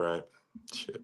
Right. Shit.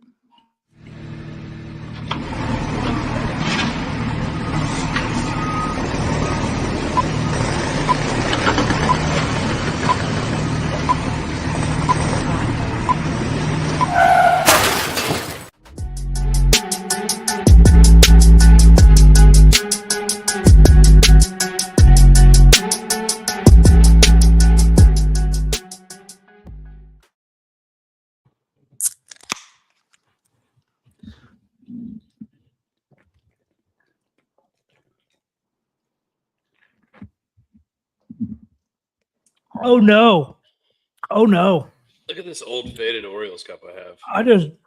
Oh no. Look at this old faded Orioles cup I have.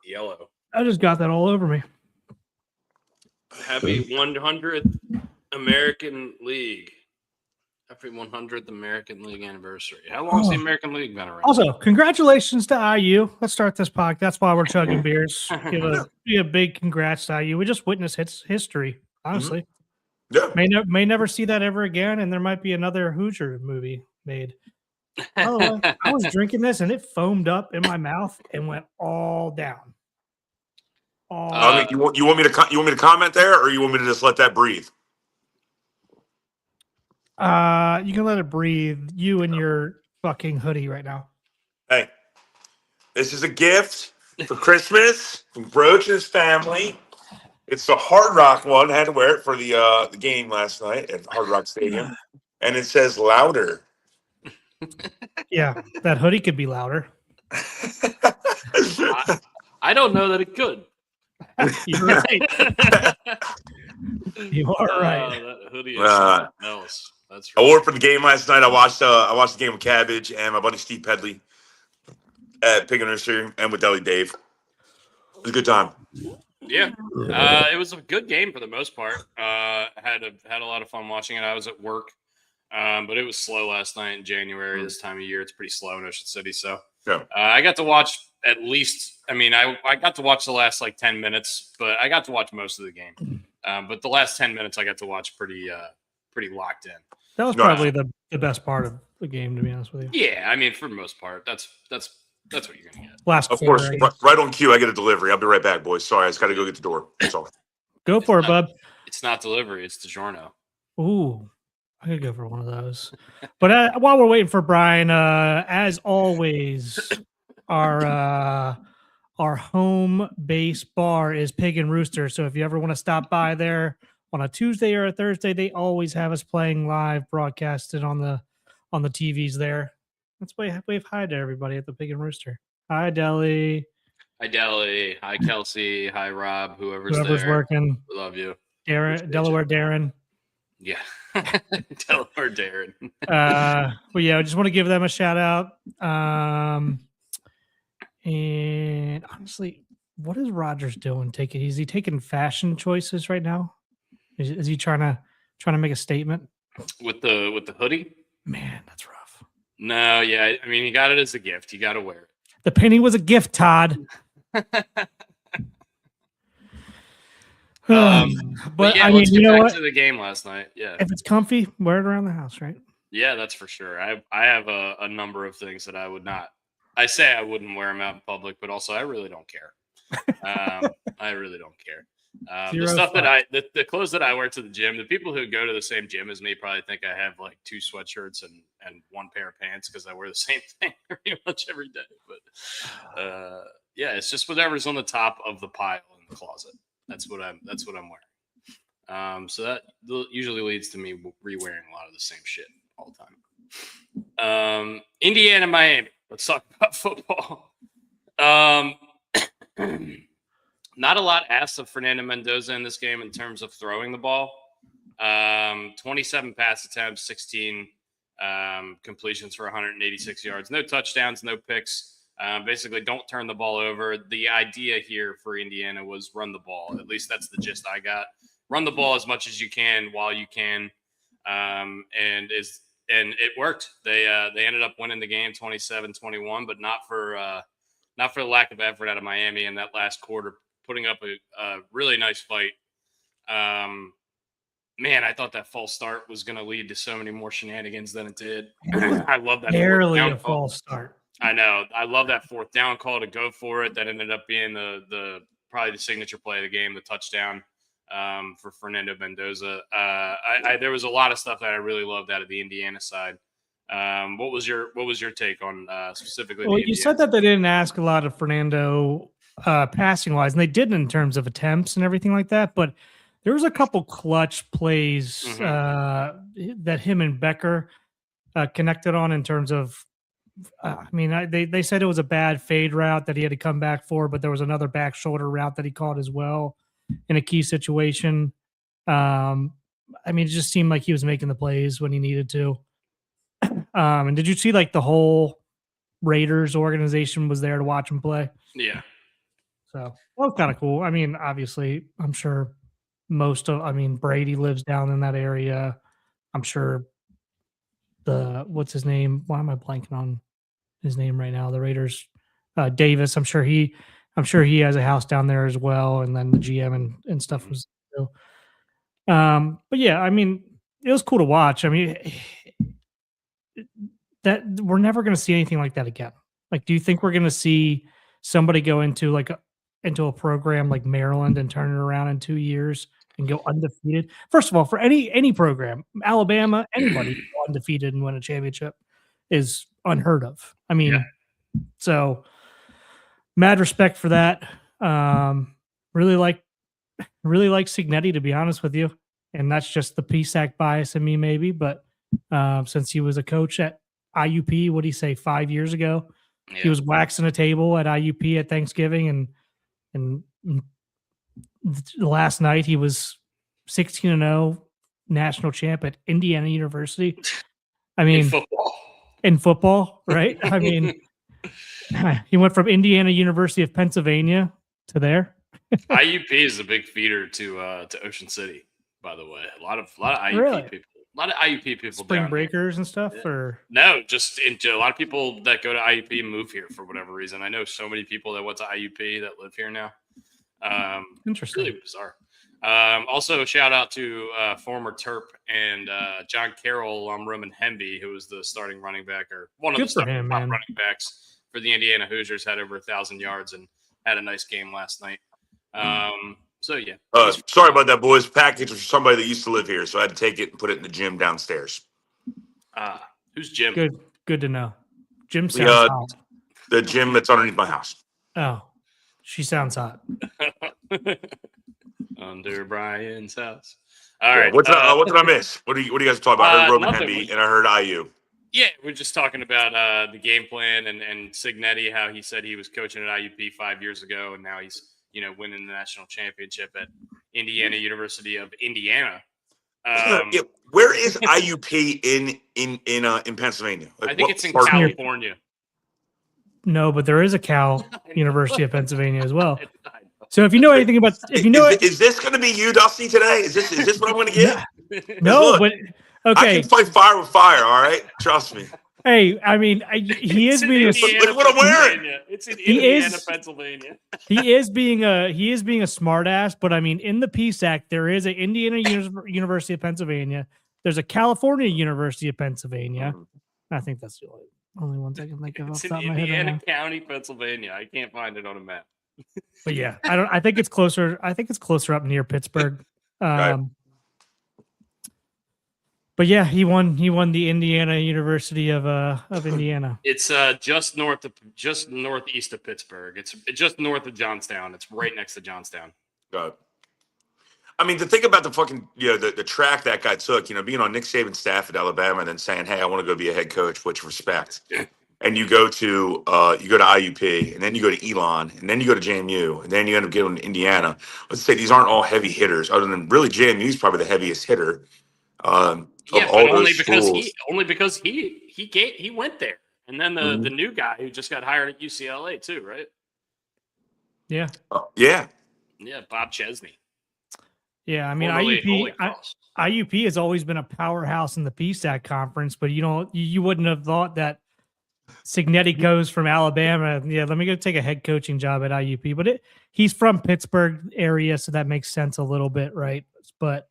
Yellow. I just got that all over me. Happy 100th American League. Happy 100th American League anniversary. How long has the American League been around? Also, congratulations to IU. Let's start this podcast. That's why we're chugging beers. Give a big congrats to IU. We just witnessed history, honestly. Yeah. May never see that ever again, and there might be another Hoosier movie made. By the way, I was drinking this, and it foamed up in my mouth and went all down. You want me to comment there, or you want me to just let that breathe? You can let it breathe. You and your fucking hoodie right now. Hey, this is a gift for Christmas from Broach and his family. It's the Hard Rock one. I had to wear it for the game last night at Hard Rock Stadium, and it says "louder." Yeah, that hoodie could be louder. I don't know that it could. You're right. You are right. That hoodie is something else. That's right. I wore it for the game last night. I watched the game with Cabbage and my buddy Steve Pedley at Pig and Rooster and with Deli Dave. It was a good time. Yeah, it was a good game for the most part. Had a lot of fun watching it. I was at work, but it was slow last night in January. This time of year, it's pretty slow in Ocean City. So yeah. I got to watch at least. I mean, I got to watch the last 10 minutes, but I got to watch most of the game. But the last 10 minutes, I got to watch pretty locked in. That was probably the best part of the game, to be honest with you. Yeah, I mean, for the most part, that's what you're gonna get. Last of quarter, course, right on cue. I get a delivery. I'll be right back, boys. Sorry, I just got to go get the door. That's all. Go for it, bub. It's not delivery; it's DiGiorno. Ooh, I could go for one of those. But while we're waiting for Brian, as always, our home base bar is Pig and Rooster. So if you ever want to stop by there on a Tuesday or a Thursday, they always have us playing live, broadcasted on the TVs there. Let's wave hi to everybody at the Pig and Rooster. Hi, Deli. Hi, Deli. Hi, Kelsey. Hi, Rob. Whoever's there. Working. We love you. Delaware Darren. Yeah. Delaware Darren. But yeah, I just want to give them a shout out. And honestly, what is Rogers doing? Is he taking fashion choices right now? Is he trying to make a statement with the hoodie? Man, that's rough. No, yeah, I mean, he got it as a gift. You got to wear it. The penny was a gift, Todd. But yeah, I mean, you know what? To the game last night, yeah. If it's comfy, wear it around the house, right? Yeah, that's for sure. I have a number of things that I would not. I say I wouldn't wear them out in public, but also I really don't care. I really don't care. The stuff that the clothes that I wear to the gym, the people who go to the same gym as me probably think I have like 2 sweatshirts and 1 pair of pants because I wear the same thing pretty much every day. But yeah, it's just whatever's on the top of the pile in the closet. That's what I'm wearing. So that usually leads to me re-wearing a lot of the same shit all the time. Indiana, Miami. Let's talk about football. Not a lot asked of Fernando Mendoza in this game in terms of throwing the ball. 27 pass attempts, 16 completions for 186 yards. No touchdowns, no picks. Basically, don't turn the ball over. The idea here for Indiana was run the ball. At least that's the gist I got. Run the ball as much as you can while you can, and it worked. They ended up winning the game 27-21, but not for the lack of effort out of Miami in that last quarter, putting up a really nice fight. Man, I thought that false start was going to lead to so many more shenanigans than it did. I love that. Barely a false start. I know. I love that fourth down call to go for it. That ended up being the probably the signature play of the game, the touchdown for Fernando Mendoza. There was a lot of stuff that I really loved out of the Indiana side. What was your take on specifically? Well, you said that they didn't ask a lot of Fernando passing wise, and they didn't in terms of attempts and everything like that. But there was a couple clutch plays that him and Becker connected on in terms of. They said it was a bad fade route that he had to come back for, but there was another back shoulder route that he caught as well in a key situation. It just seemed like he was making the plays when he needed to. And did you see like the whole Raiders organization was there to watch him play? Yeah. So that was kind of cool. I mean, obviously, I'm sure Brady lives down in that area. I'm sure what's his name? Why am I blanking on his name right now? The Raiders, Davis. I'm sure he has a house down there as well. And then the GM and stuff was. But yeah, I mean, it was cool to watch. I mean, that we're never going to see anything like that again. Like, do you think we're going to see somebody go into a program like Maryland and turn it around in 2 years and go undefeated? First of all, for any program, Alabama, anybody go undefeated and win a championship is unheard of. I mean, So mad respect for that. Really like Signetti, to be honest with you. And that's just the PSAC bias in me, maybe. But since he was a coach at IUP, what did he say, 5 years ago? Yeah. He was waxing a table at IUP at Thanksgiving, and last night he was 16-0 national champ at Indiana University. I mean, in football, right? I mean, he went from Indiana University of Pennsylvania to there. IUP is a big feeder to Ocean City, by the way. A lot of IUP people. A lot of IUP people. Spring breakers and stuff, or no, just a lot of people that go to IUP move here for whatever reason. I know so many people that went to IUP that live here now. Interesting. Really bizarre. Also, shout out to former Terp and John Carroll, Roman Hemby, who was the starting running back or one of the top running backs for the Indiana Hoosiers. Had over 1,000 yards and had a nice game last night. So yeah. Sorry about that, boys. Package was somebody that used to live here, so I had to take it and put it in the gym downstairs. Who's Jim? Good to know. Jim sounds hot. The gym that's underneath my house. Oh, she sounds hot. Under Brian's house. All right. What did I miss? What do you guys talk about? I heard Roman Hemby and I heard IU. Yeah, we're just talking about the game plan and Signetti, how he said he was coaching at IUP 5 years ago, and now he's winning the national championship at Indiana University of Indiana. Where is IUP in Pennsylvania? Like, I think it's in California. No, but there is a Cal University of Pennsylvania as well. So if you know anything about, is this going to be you, Dusty, today? Is this what I'm going to get? No, but okay. I can fight fire with fire. All right, trust me. Hey, I mean, he is being look what I'm wearing. It's in Indiana, Pennsylvania. He is being a smart ass, but I mean, in the PSAC, there is an Indiana University of Pennsylvania. There's a California University of Pennsylvania. I think that's the only ones I can think of. It's in Indiana County, Pennsylvania. I can't find it on a map. But yeah, I think it's closer. I think it's closer up near Pittsburgh. Right. But yeah, he won the Indiana University of Indiana. It's just northeast of Pittsburgh. It's just north of Johnstown. It's right next to Johnstown. Got it. I mean, to think about the fucking the track that guy took, being on Nick Saban's staff at Alabama and then saying, "Hey, I want to go be a head coach," which respect. And you go to IUP, and then you go to Elon, and then you go to JMU, and then you end up getting to Indiana. Let's say these aren't all heavy hitters, other than really JMU is probably the heaviest hitter. But only because he went there, and then the new guy who just got hired at UCLA too, right? Yeah. Yeah, Bob Chesney. Yeah, I mean IUP has always been a powerhouse in the PSAC conference, but you wouldn't have thought that Signetti goes from Alabama. Yeah, let me go take a head coaching job at IUP, but he's from Pittsburgh area, so that makes sense a little bit, right? But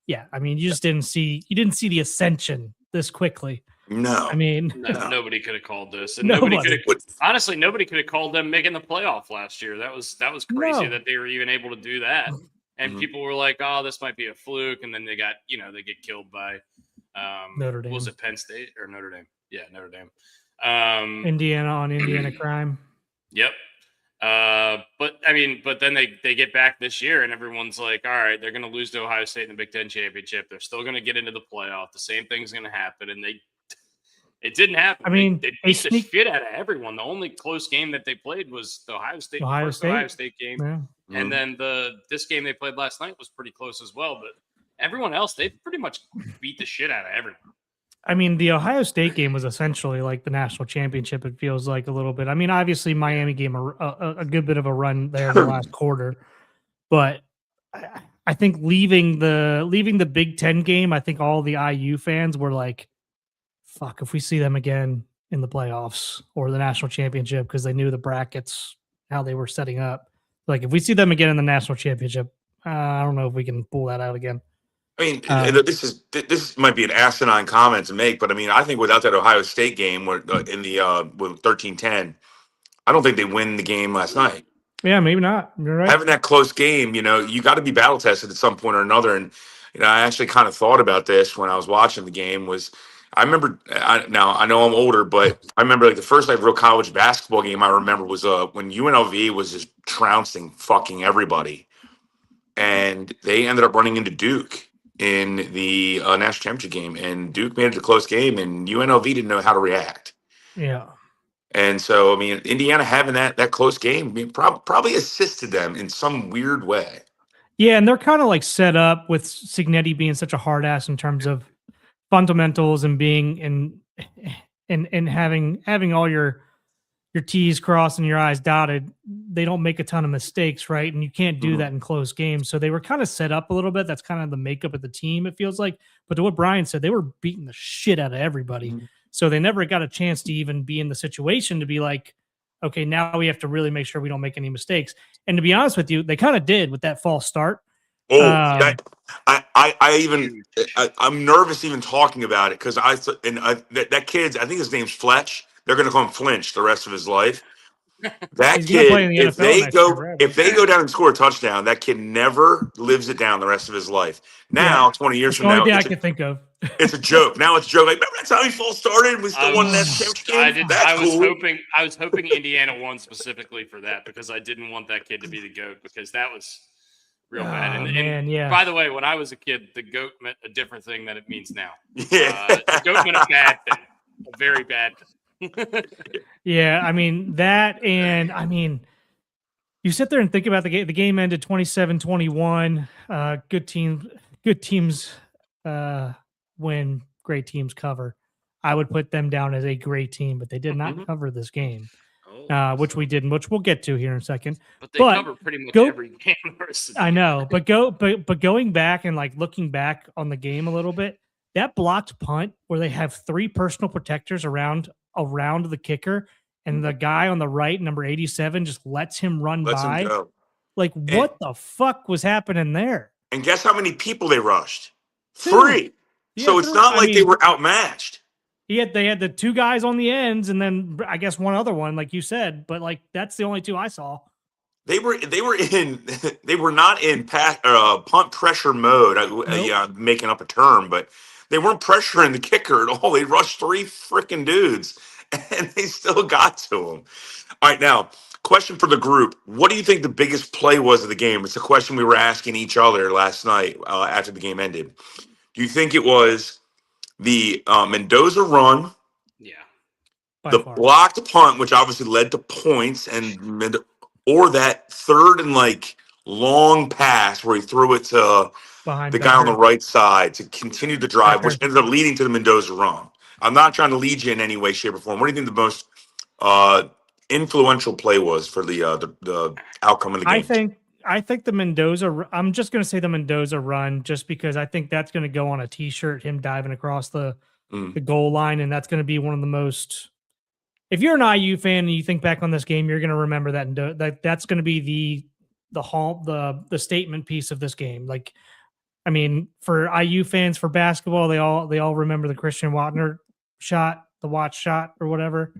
yeah, I mean, you didn't see the ascension this quickly. No. I mean, No. Nobody could have called this, and Nobody. nobody could have. Honestly, nobody could have called them making the playoff last year. That was crazy No. that they were even able to do that. And Mhm. people were like, "Oh, this might be a fluke," and then they get killed by Notre Dame. Was it Penn State or Notre Dame? Yeah, Notre Dame. Indiana on Indiana crime. Yep. But then they get back this year, and everyone's like, "All right, they're going to lose to Ohio State in the Big Ten championship. They're still going to get into the playoff. The same thing's going to happen." And it didn't happen. I mean, they beat the shit out of everyone. The only close game that they played was the Ohio State game, Yeah. and then this game they played last night was pretty close as well. But everyone else, they pretty much beat the shit out of everyone. I mean, the Ohio State game was essentially like the national championship. It feels like a little bit. I mean, obviously Miami gave a good bit of a run there in the last quarter, but I think leaving the Big Ten game, I think all the IU fans were like, "Fuck, if we see them again in the playoffs or the national championship," because they knew the brackets how they were setting up. Like, if we see them again in the national championship, I don't know if we can pull that out again. I mean, this might be an asinine comment to make, but I mean, I think without that Ohio State game where in the with 13-10, I don't think they win the game last night. Yeah, maybe not. You're right. Having that close game, you got to be battle tested at some point or another. And I actually kind of thought about this when I was watching the game. I remember now I know I'm older, but I remember like the first like real college basketball game I remember was when UNLV was just trouncing fucking everybody, and they ended up running into Duke in the national championship game, and Duke made it a close game, and UNLV didn't know how to react. Yeah. And so, I mean, Indiana having that close game probably assisted them in some weird way. Yeah, and they're kind of like set up with Signetti being such a hard ass in terms of fundamentals and being and having all your T's crossed and your I's dotted. They don't make a ton of mistakes, right? And you can't do that in close games. So they were kind of set up a little bit. That's kind of the makeup of the team, it feels like. But to what Brian said, they were beating the shit out of everybody. So they never got a chance to even be in the situation to be like, okay, now we have to really make sure we don't make any mistakes. And to be honest with you, they kind of did with that false start. I'm nervous even talking about it because that kid's, I think his name's Fletch. They're going to call him Flinch the rest of his life. That kid, if they go down and score a touchdown, that kid never lives it down the rest of his life. Now, 20 years from now, I can think of. It's a joke. Now it's a joke. Like, remember that's how he false started? We still won that championship game. I was hoping Indiana won specifically for that because I didn't want that kid to be the GOAT because that was real bad. And by the way, when I was a kid, the GOAT meant a different thing than it means now. The GOAT meant a bad thing, a very bad thing. Yeah, I mean that, and I mean you sit there and think about the game. The game ended 27-21. Good teams win, great teams cover. I would put them down as a great team, but they did not cover this game, which we didn't, which we'll get to here in a second. But they cover pretty much every game. I know, but going back and like looking back on the game a little bit, that blocked punt where they have three personal protectors around the kicker, and the guy on the right, number 87, just lets him run by. Him go. Like, what the fuck was happening there? And guess how many people they rushed? 3. So it's not like they were outmatched. They had the 2 guys on the ends, and then I guess one other one, like you said, but like that's the only 2 I saw. They were not in punt pressure mode. Nope. Making up a term, but they weren't pressuring the kicker at all. They rushed 3 freaking dudes, and they still got to him. All right, now, question for the group. What do you think the biggest play was of the game? It's a question we were asking each other last night after the game ended. Do you think it was the Mendoza run? Yeah. The blocked punt, which obviously led to points, or that third and like long pass where he threw it to the guy on the right side to continue the drive, which ended up leading to the Mendoza run. I'm not trying to lead you in any way, shape, or form. What do you think the most influential play was for the outcome of the game? I think the Mendoza. I'm just going to say the Mendoza run, just because I think that's going to go on a T-shirt. Him diving across the goal line, and that's going to be one of the most. If you're an IU fan and you think back on this game, you're going to remember that. That's going to be the statement piece of this game. Like, I mean, for IU fans for basketball, they all remember the Christian Watner shot, the watch shot or whatever,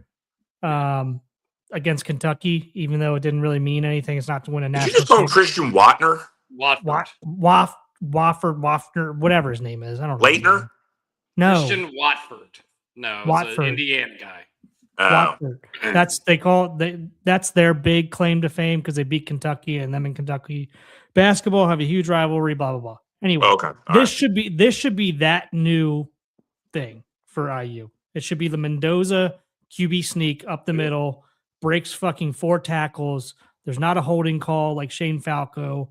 against Kentucky, even though it didn't really mean anything. It's not to win a Did you national just call him championship. Christian Watner? Wofford, whatever his name is. I don't know. Leitner? No. Christian Watford. No, it's Watford. an Indiana guy. Watford. That's their big claim to fame because they beat Kentucky, and them in Kentucky basketball have a huge rivalry. Blah blah blah. Anyway, Okay. this should be that new thing for IU. It should be the Mendoza QB sneak up the middle, breaks fucking 4 tackles. There's not a holding call like Shane Falco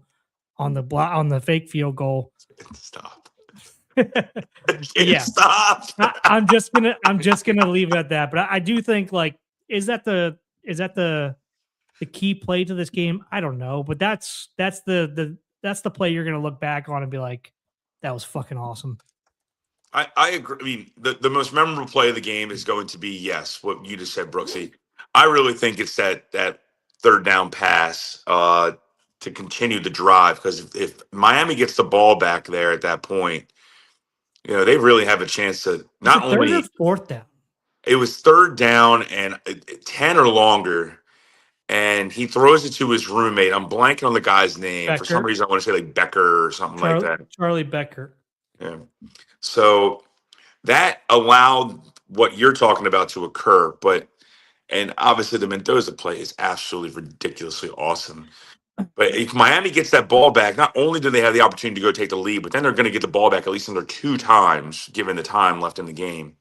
on the fake field goal. Stop. Yeah. Stop. I'm just gonna leave it at that. But I do think, like, is that the key play to this game? I don't know, but that's the play you're gonna look back on and be like, that was fucking awesome. I agree. I mean, the most memorable play of the game is going to be, yes, what you just said, Brooksy. I really think it's that third down pass to continue the drive, because if Miami gets the ball back there at that point, they really have a chance to not only third or fourth down. It was third down and 10 or longer, and he throws it to his roommate. I'm blanking on the guy's name. Becker. For some reason, I want to say like Becker or something like that. Charlie Becker. Yeah. So that allowed what you're talking about to occur, and obviously the Mendoza play is absolutely ridiculously awesome. But if Miami gets that ball back, not only do they have the opportunity to go take the lead, but then they're going to get the ball back at least another 2 times, given the time left in the game.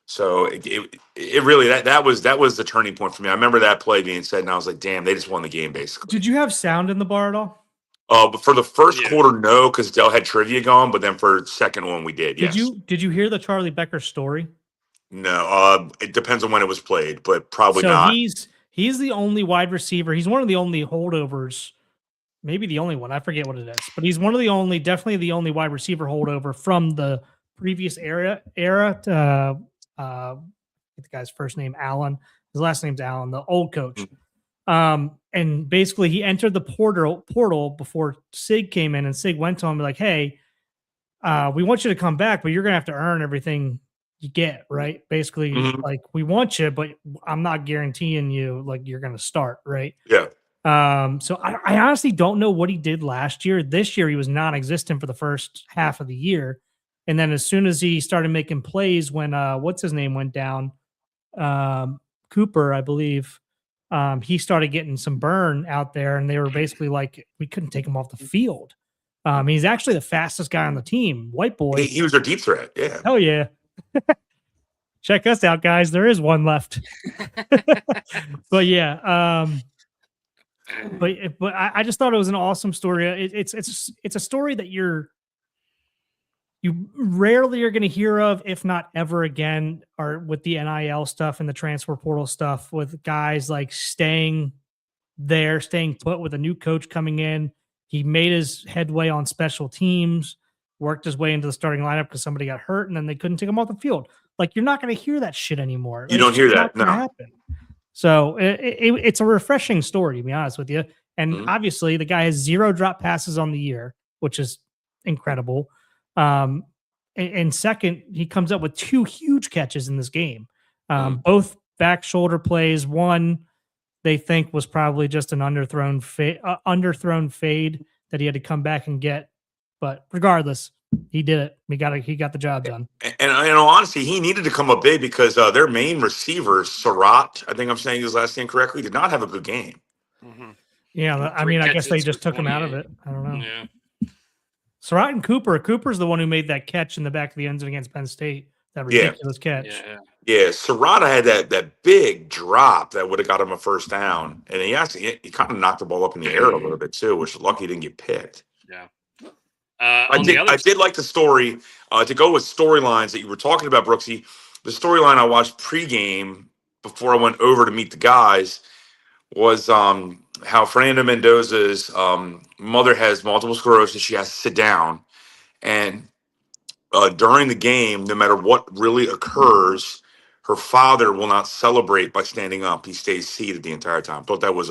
So it really that was the turning point for me. I remember that play being said, and I was like, "Damn, they just won the game, basically." Did you have sound in the bar at all? But for the first quarter, no, because Dell had trivia going. But then for the second one, we did. Yes. Did you hear the Charlie Becker story? No. It depends on when it was played, but probably not. He's the only wide receiver. He's one of the only holdovers. Maybe the only one. I forget what it is, but he's definitely the only wide receiver holdover from the previous era. The guy's first name Allen. His last name's Allen. The old coach. And basically, he entered the portal before Sig came in, and Sig went to him like, "Hey, we want you to come back, but you're gonna have to earn everything you get, right? Basically, like, we want you, but I'm not guaranteeing you like you're gonna start, right?" Yeah. So I honestly don't know what he did last year. This year he was non-existent for the first half of the year. And then as soon as he started making plays when what's his name went down, Cooper, I believe, he started getting some burn out there, and they were basically like, we couldn't take him off the field. He's actually the fastest guy on the team, white boy. He was their deep threat. Yeah. Hell yeah. Check us out, guys. There is one left. But yeah, but I just thought it was an awesome story. It's a story that you rarely are going to hear of, if not ever again, or with the NIL stuff and the transfer portal stuff, with guys like staying put with a new coach coming in. He made his headway on special teams, worked his way into the starting lineup because somebody got hurt, and then they couldn't take him off the field. Like, you're not going to hear that shit anymore. You don't hear that. No. Happen. So it's a refreshing story, to be honest with you. And obviously, the guy has 0 drop passes on the year, which is incredible. And second, he comes up with 2 huge catches in this game. Both back shoulder plays. One they think was probably just an underthrown fade that he had to come back and get. But regardless, he did it. He got the job done. And honestly, he needed to come up big because their main receiver, Surratt, I think I'm saying his last name correctly, did not have a good game. Yeah, I mean, I guess they just took him out of it. I don't know. Yeah. Surratt and Cooper. Cooper's the one who made that catch in the back of the end zone against Penn State. That ridiculous catch. Yeah, Surratt had that big drop that would have got him a first down, and he kind of knocked the ball up in the air a little bit too, which lucky he didn't get picked. Yeah. I did like the story to go with storylines that you were talking about, Brooksy. The storyline I watched pregame before I went over to meet the guys was how Fernando Mendoza's mother has multiple sclerosis. She has to sit down, and during the game, no matter what really occurs, her father will not celebrate by standing up. He stays seated the entire time. Thought that was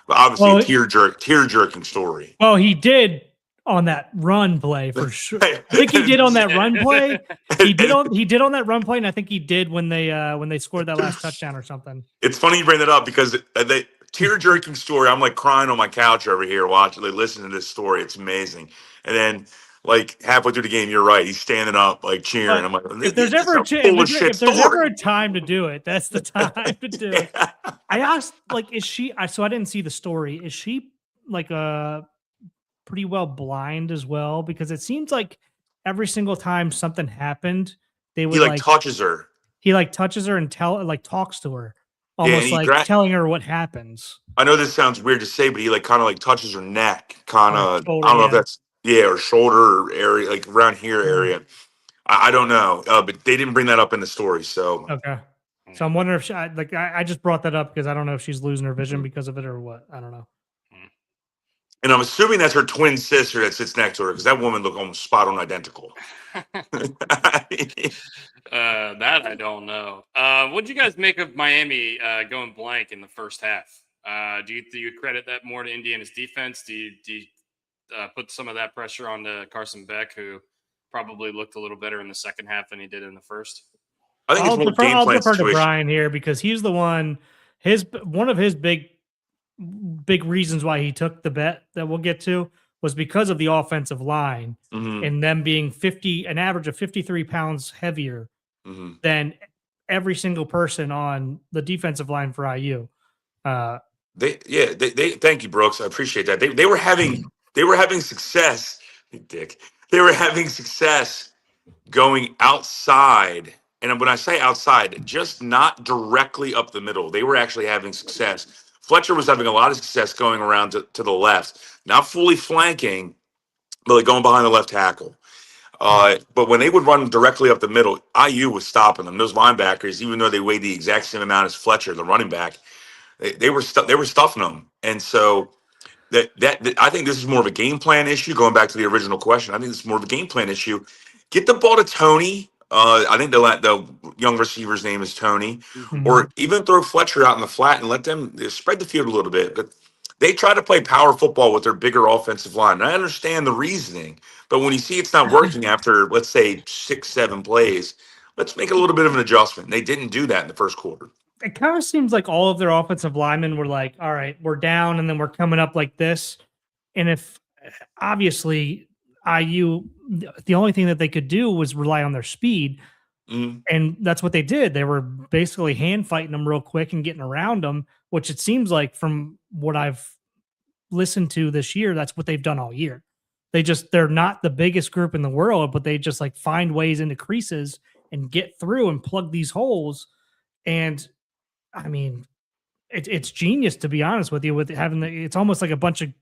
obviously a tear-jerking story. Well, he did on that run play for sure. I think he did on that run play. He did on that run play, and I think he did when they scored that last touchdown or something. It's funny you bring that up because they tear-jerking story. I'm like crying on my couch over here watching, like listening to this story. It's amazing. And then like halfway through the game, you're right. He's standing up, like cheering. I'm like, if there's ever a time to do it, that's the time to do it. I asked, like, so I didn't see the story. Is she like pretty well blind as well? Because it seems like every single time something happened, they would he touches her. He touches her and talks to her, almost telling her what happens. I know this sounds weird to say, but he kind of touches her neck, kind of. I don't know if that's or shoulder area, like around here area. I don't know, but they didn't bring that up in the story. So okay, so I'm wondering if I just brought that up because I don't know if she's losing her vision because of it or what. I don't know. And I'm assuming that's her twin sister that sits next to her because that woman looked almost spot on identical. That I don't know. What'd you guys make of Miami going blank in the first half? Do you credit that more to Indiana's defense? Do you put some of that pressure on to Carson Beck, who probably looked a little better in the second half than he did in the first? I think it's more game plan I'll defer situation. to Brian here because he's the one. One of his big reasons why he took the bet that we'll get to was because of the offensive line and them being an average of 53 pounds heavier than every single person on the defensive line for IU. They thank you, Brooks. I appreciate that. They were having success, Dick. They were having success going outside. And when I say outside, just not directly up the middle. They were actually having success. Fletcher was having a lot of success going around to the left, not fully flanking, but going behind the left tackle. But when they would run directly up the middle, IU was stopping them. Those linebackers, even though they weighed the exact same amount as Fletcher, the running back, they were stuffing them. And so that I think this is more of a game plan issue. Going back to the original question, I think this is more of a game plan issue. Get the ball to Tony. I think the young receiver's name is Tony, or even throw Fletcher out in the flat and let them spread the field a little bit. But they try to play power football with their bigger offensive line. And I understand the reasoning, but when you see it's not working after, let's say, 6-7 plays, let's make a little bit of an adjustment. They didn't do that in the first quarter. It kind of seems like all of their offensive linemen were like, all right, we're down, and then we're coming up like this. And if obviously IU, the only thing that they could do was rely on their speed. And that's what they did. They were basically hand fighting them real quick and getting around them, which it seems like from what I've listened to this year, that's what they've done all year. They're not the biggest group in the world, but they just find ways into creases and get through and plug these holes. And I mean, it's genius, to be honest with you, with having it's almost like a bunch of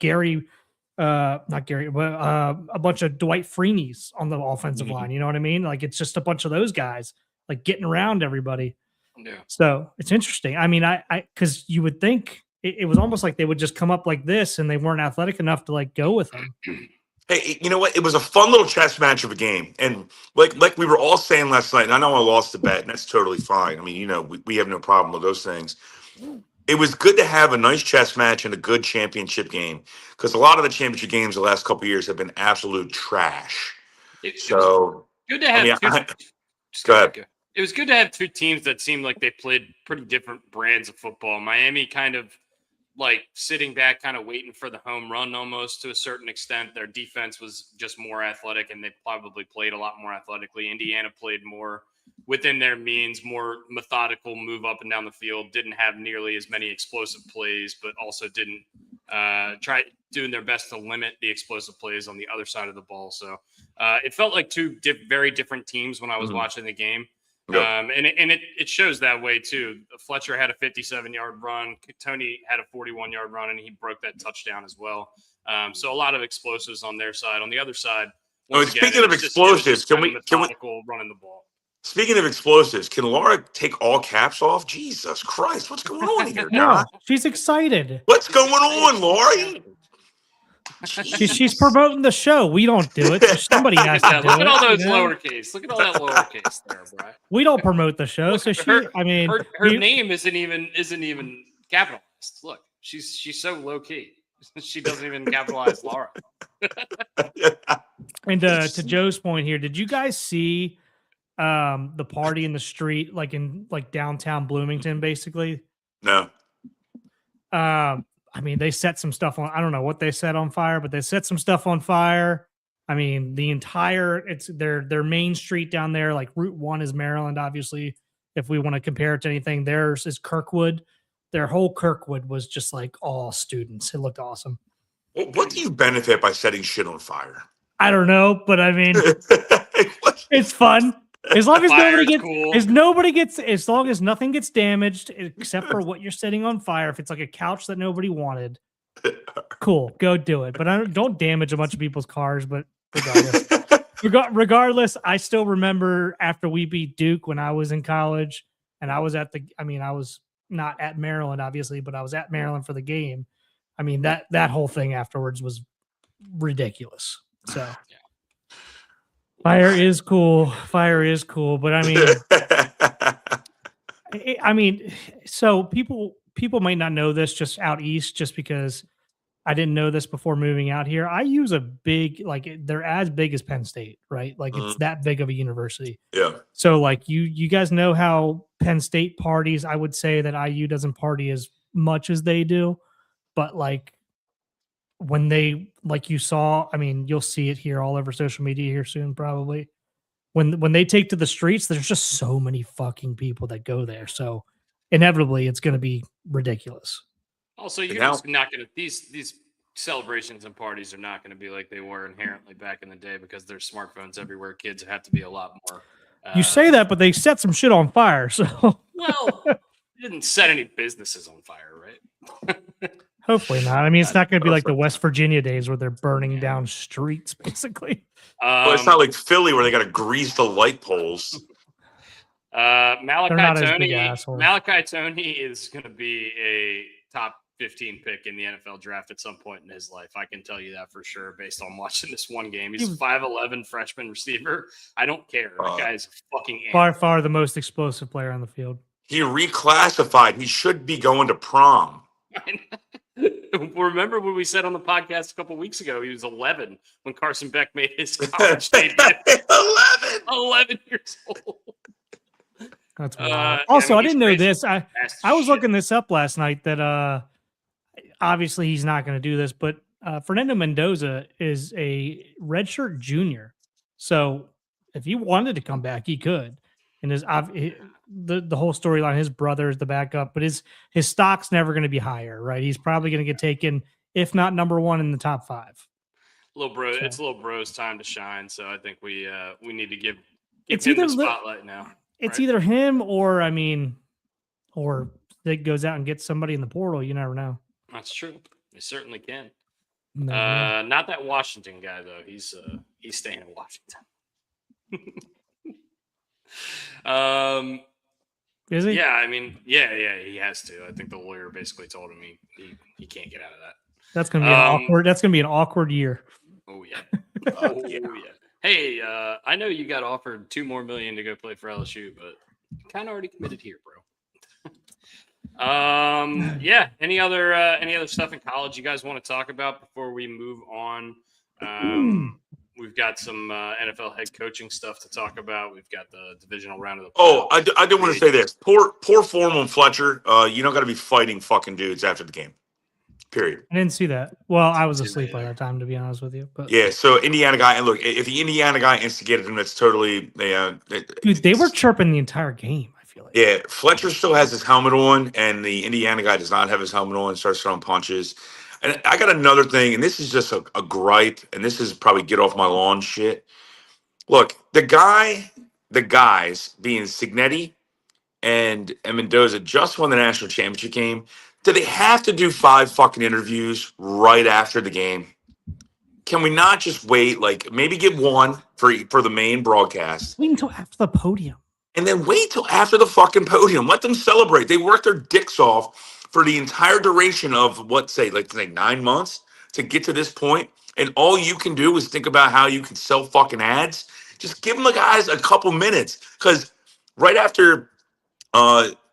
not Gary, but a bunch of Dwight Freeney's on the offensive line. You know what I mean? It's just a bunch of those guys getting around everybody. Yeah. So it's interesting. I mean, because you would think it was almost like they would just come up like this and they weren't athletic enough to go with them. Hey, you know what? It was a fun little chess match of a game. And like we were all saying last night, and I know I lost the bet, and that's totally fine. I mean, we have no problem with those things. It was good to have a nice chess match and a good championship game because a lot of the championship games the last couple of years have been absolute trash. Good to have go ahead. It was good to have two teams that seemed like they played pretty different brands of football. Miami kind of sitting back, kind of waiting for the home run almost to a certain extent. Their defense was just more athletic, and they probably played a lot more athletically. Indiana played more within their means, more methodical, move up and down the field, didn't have nearly as many explosive plays, but also didn't try doing their best to limit the explosive plays on the other side of the ball. So it felt like two very different teams when I was watching the game. Yep. And it shows that way too. Fletcher had a 57-yard run. Tony had a 41-yard run, and he broke that touchdown as well. So a lot of explosives on their side. On the other side, speaking of explosives, can we running the ball? Speaking of explosives, can Laura take all caps off? Jesus Christ, what's going on here? No, she's excited. What's going on, Laura? She's promoting the show. We don't do it. So somebody has to do it. Look at all those lowercase. Look at all that lowercase there, Brian. We don't promote the show, so her name isn't even capitalized. Look, she's so low key. She doesn't even capitalize Laura. And to Joe's point here, did you guys see the party in the street, like in downtown Bloomington, basically? No. I mean, they set some stuff on. I don't know what they set on fire, but they set some stuff on fire. I mean, the entire it's their main street down there. Like Route 1 is Maryland, obviously. If we want to compare it to anything, theirs is Kirkwood. Their whole Kirkwood was just like all students. It looked awesome. Well, what do you benefit by setting shit on fire? I don't know, but I mean, it's fun. As long as as long as nothing gets damaged except for what you're setting on fire. If it's like a couch that nobody wanted, cool, go do it. But don't damage a bunch of people's cars. But regardless, I still remember after we beat Duke when I was in college, and I was I was not at Maryland, obviously, but I was at Maryland for the game. I mean, that whole thing afterwards was ridiculous. So. Fire is cool, but I mean, so people might not know this just out east, just because I didn't know this before moving out here. I use a big, they're as big as Penn State, right? Like it's that big of a university. Yeah. So like you guys know how Penn State parties. I would say that IU doesn't party as much as they do, but like when they, like you saw, I mean, you'll see it here all over social media here soon, probably. When they take to the streets, there's just so many fucking people that go there. So inevitably, it's going to be ridiculous. Also, you're just not going to these celebrations and parties are not going to be like they were inherently back in the day because there's smartphones everywhere. Kids have to be a lot more. You say that, but they set some shit on fire. So well, they didn't set any businesses on fire, right? Hopefully not. I mean, it's not going to be like the West Virginia days where they're burning down streets, basically. Well, it's not like Philly where they got to grease the light poles. Malachi Tony is going to be a top 15 pick in the NFL draft at some point in his life. I can tell you that for sure based on watching this one game. He's a 5'11" freshman receiver. I don't care. That guy's fucking far the most explosive player on the field. He reclassified. He should be going to prom. Remember when we said on the podcast a couple weeks ago he was 11 when Carson Beck made his college debut? 11 years old. That's wild. Also, I didn't know this. I was looking this up last night that obviously he's not going to do this, but Fernando Mendoza is a redshirt junior. So if he wanted to come back, he could. And the whole storyline, his brother is the backup, but his stock's never going to be higher, right? He's probably going to get taken, if not number one, in the top 5. It's little bro's time to shine. So I think we need to give it's him either the spotlight now. It's either him or it goes out and gets somebody in the portal. You never know. That's true. They certainly can. Not that Washington guy though. He's staying in Washington. Is he? Yeah, I mean, yeah, he has to. I think the lawyer basically told him he can't get out of that. That's gonna be awkward. That's gonna be an awkward year. Oh yeah. Yeah. Hey, I know you got offered $2 more million to go play for LSU, but kind of already committed here, bro. Yeah. Any other stuff in college you guys want to talk about before we move on? We've got some NFL head coaching stuff to talk about. We've got the divisional round of the playoffs. I do want to say this. Poor form on Fletcher. You don't got to be fighting fucking dudes after the game. Period. I didn't see that. Well, I was asleep by that time, to be honest with you. But yeah, so Indiana guy, and look, if the Indiana guy instigated him, that's totally dude, they were chirping the entire game, I feel like. Yeah, Fletcher still has his helmet on, and the Indiana guy does not have his helmet on and starts throwing punches. And I got another thing, and this is just a gripe, and this is probably get off my lawn shit. Look, the guys being Signetti and Mendoza just won the national championship game. Do they have to do 5 fucking interviews right after the game? Can we not just wait, like maybe get one for the main broadcast? Wait until after the podium. And then wait till after the fucking podium. Let them celebrate. They worked their dicks off for the entire duration of like 9 months to get to this point. And all you can do is think about how you can sell fucking ads. Just give them the guys a couple minutes. Because right after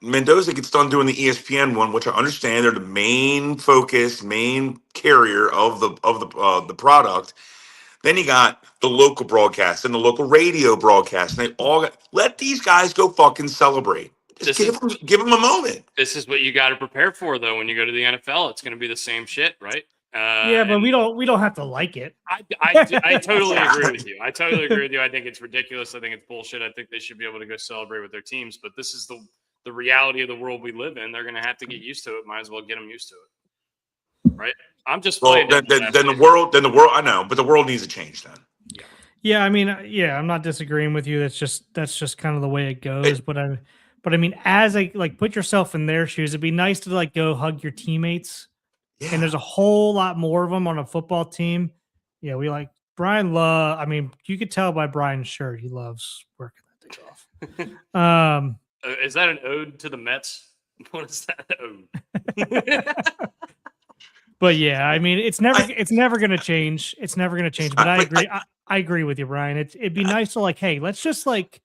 Mendoza gets done doing the ESPN one, which I understand they're the main focus, main carrier of the product. Then you got the local broadcast and the local radio broadcast, and they all let these guys go fucking celebrate. Just give them a moment. This is what you got to prepare for, though. When you go to the NFL, it's going to be the same shit, right? Yeah, but we don't have to like it. I totally agree with you. I totally agree with you. I think it's ridiculous. I think it's bullshit. I think they should be able to go celebrate with their teams. But this is the reality of the world we live in. They're going to have to get used to it. Might as well get them used to it, right? I'm just playing. Then the world. I know, but the world needs to change then. Yeah, I mean, I'm not disagreeing with you. That's just kind of the way it goes. But I mean, as put yourself in their shoes, it'd be nice to like go hug your teammates. Yeah. And there's a whole lot more of them on a football team. Yeah, we like Brian Love. I mean, you could tell by Brian's shirt, he loves working that thing off. Is that an ode to the Mets? What is that ode? But yeah, I mean, it's never going to change. It's never going to change. But I agree. I agree with you, Brian. It'd be nice to like, hey, let's just like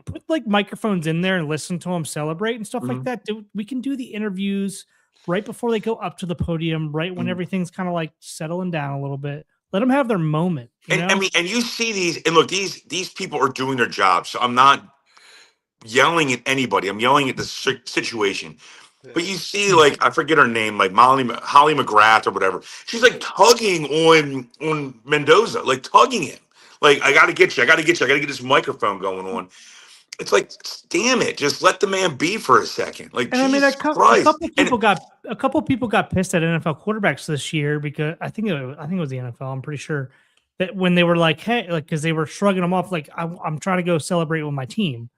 put like microphones in there and listen to them celebrate and stuff like that. We can do the interviews right before they go up to the podium, right when everything's kind of like settling down a little bit. Let them have their moment. I mean, and you see these, and look, these people are doing their job. So I'm not yelling at anybody. I'm yelling at the situation. But you see, like, I forget her name, like Holly McGrath or whatever. She's like tugging on Mendoza, like tugging him. Like, I got to get you. I got to get this microphone going on. It's like, damn it, just let the man be for a second. Like, and I mean, a couple people got pissed at NFL quarterbacks this year because I think it was the NFL. I'm pretty sure that when they were like, hey, like, because they were shrugging them off, like, I'm trying to go celebrate with my team.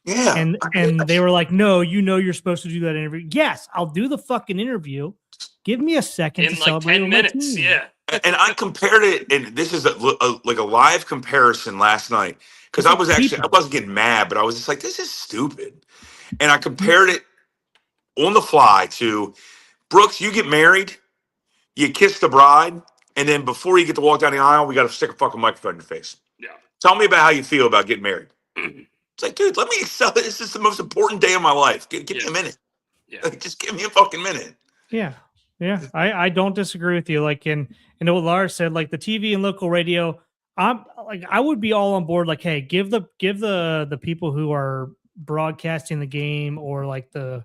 Yeah. And they were like, no, you're supposed to do that interview. Yes, I'll do the fucking interview. Give me a second in to like celebrate 10 minutes. Yeah. And I compared it, and this is like a live comparison last night because I wasn't getting mad, but I was just like, this is stupid. And I compared it on the fly to Brooks. You get married, you kiss the bride, and then before you get to walk down the aisle, we got to stick a fucking microphone in your face. Yeah. Tell me about how you feel about getting married. It's like, dude, let me excel. This is the most important day of my life. Give me a minute. Yeah. Like, just give me a fucking minute. Yeah. Yeah. I don't disagree with you. Like, and what Lars said, like the TV and local radio, I would be all on board. Like, hey, give the people who are broadcasting the game or like the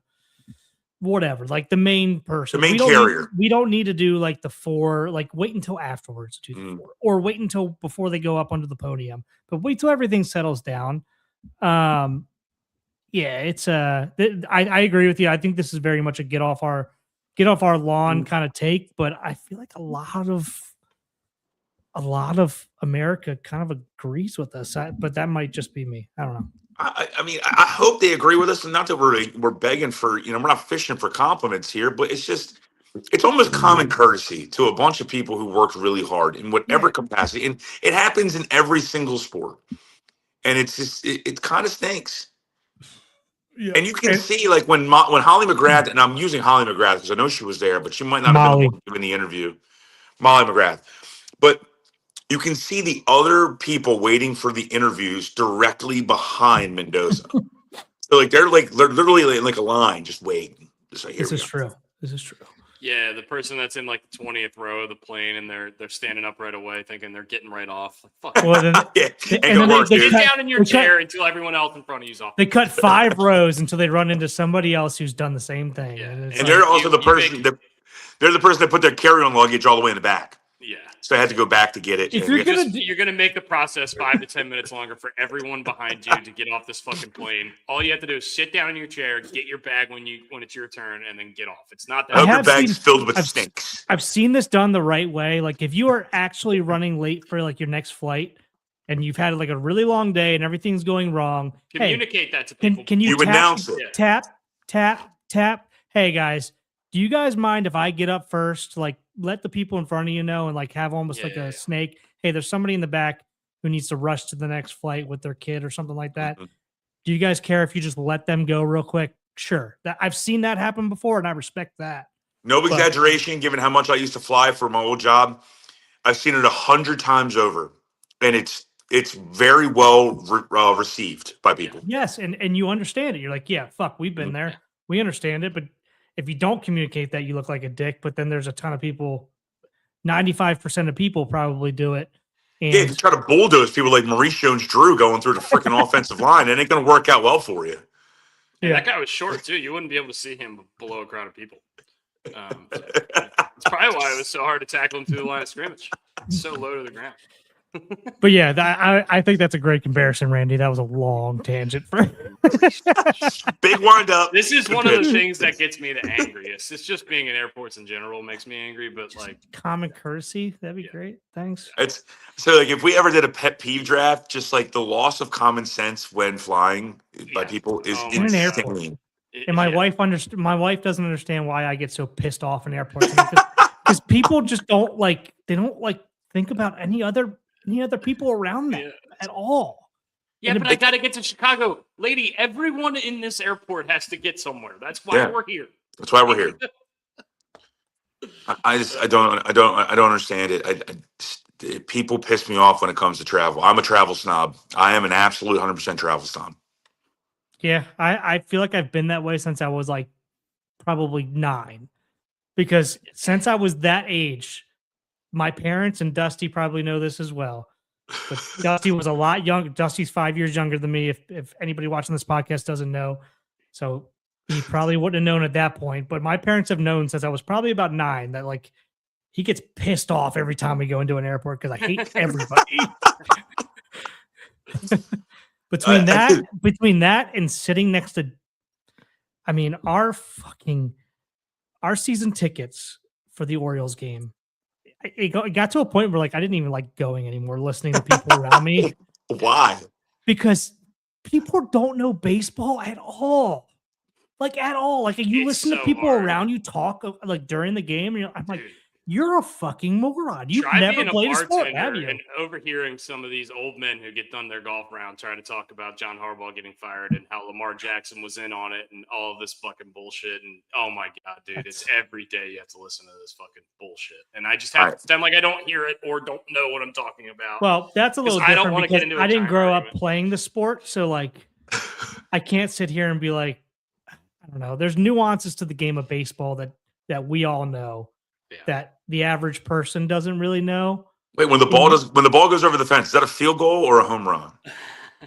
whatever, like the main person, the main carrier. We don't need to do like the four, like wait until afterwards to do the four, or wait until before they go up onto the podium, but wait till everything settles down. Yeah, it's I agree with you. I think this is very much a get off our lawn kind of take, but I feel like a lot of America kind of agrees with us. But that might just be me. I don't know. I mean, I hope they agree with us, and not that we're begging for, we're not fishing for compliments here, but it's almost common courtesy to a bunch of people who worked really hard in whatever capacity, and it happens in every single sport. And it's just it kind of stinks. Yeah. And you can see like when Holly McGrath, and I'm using Holly McGrath because I know she was there, but she might not have been given the interview. Molly McGrath. But you can see the other people waiting for the interviews directly behind Mendoza. So like they're literally like a line, just waiting. Just like, This is true. Yeah, the person that's in like the 20th row of the plane and they're standing up right away thinking they're getting right off. Like, fuck. Well, then, sit down in your chair until everyone else in front of you's off. They cut 5 rows until they run into somebody else who's done the same thing. Yeah. And they're also the person that put their carry-on luggage all the way in the back. Yeah. So I had to go back to get it. If you're gonna make the process 5 to 10 minutes longer for everyone behind you to get off this fucking plane, all you have to do is sit down in your chair, get your bag when it's your turn, and then get off. It's not that. I hope your bag's filled with stinks. I've seen this done the right way. Like if you are actually running late for like your next flight, and you've had like a really long day and everything's going wrong, communicate that to people. Can you announce it? Tap. Hey guys, do you guys mind if I get up first? Like, let the people in front of you know and like have almost like a snake. Hey, there's somebody in the back who needs to rush to the next flight with their kid or something like that. Mm-hmm. Do you guys care if you just let them go real quick? Sure. I've seen that happen before and I respect that. No exaggeration, given how much I used to fly for my old job. I've seen it 100 times over. And it's it's very well received by people. Yes, and you understand it. You're like, yeah, fuck, we've been there. We understand it. But if you don't communicate that, you look like a dick. But then there's a ton of people, 95% of people probably do it. And Yeah, if you try to bulldoze people like Maurice Jones-Drew going through the freaking offensive line, it ain't going to work out well for you. And that guy was short too. You wouldn't be able to see him below a crowd of people. It's probably why it was so hard to tackle him through the line of scrimmage. It's so low to the ground. But yeah, I think that's a great comparison, Randy. That was a long tangent for big wind up. This is one of the things that gets me the angriest. It's just being in airports in general makes me angry, but just like common courtesy, that'd be great. Thanks. It's so like if we ever did a pet peeve draft, just like the loss of common sense when flying by people is in an airport. And my wife doesn't understand why I get so pissed off in airports because people just don't think about any other people around them at all. Yeah, but I got to get to Chicago. Lady, everyone in this airport has to get somewhere. That's why we're here. That's why we're here. I don't understand it. People piss me off when it comes to travel. I'm a travel snob. I am an absolute 100% travel snob. Yeah, I feel like I've been that way since I was like probably 9. Because since I was that age, my parents and Dusty probably know this as well. But Dusty was a lot young. Dusty's 5 years younger than me. If anybody watching this podcast doesn't know, so he probably wouldn't have known at that point. But my parents have known since I was probably about 9 that like he gets pissed off every time we go into an airport because I hate everybody. Between that and sitting next to, I mean, our season tickets for the Orioles game. It got to a point where like I didn't even like going anymore, listening to people around me. Why? Because people don't know baseball at all. Like at all. Like you listen to people around you talk like during the game, and I'm like, you're a fucking moron. You've never played a sport, have you? And overhearing some of these old men who get done their golf round trying to talk about John Harbaugh getting fired and how Lamar Jackson was in on it and all of this fucking bullshit. And oh my God, dude, it's every day you have to listen to this fucking bullshit. And I just have to pretend like I don't hear it or don't know what I'm talking about. Well, that's a little different. I don't want to get into I didn't grow up playing the sport. So like, I can't sit here and be like, I don't know. There's nuances to the game of baseball that we all know. That the average person doesn't really know. Wait, when the ball goes over the fence, is that a field goal or a home run?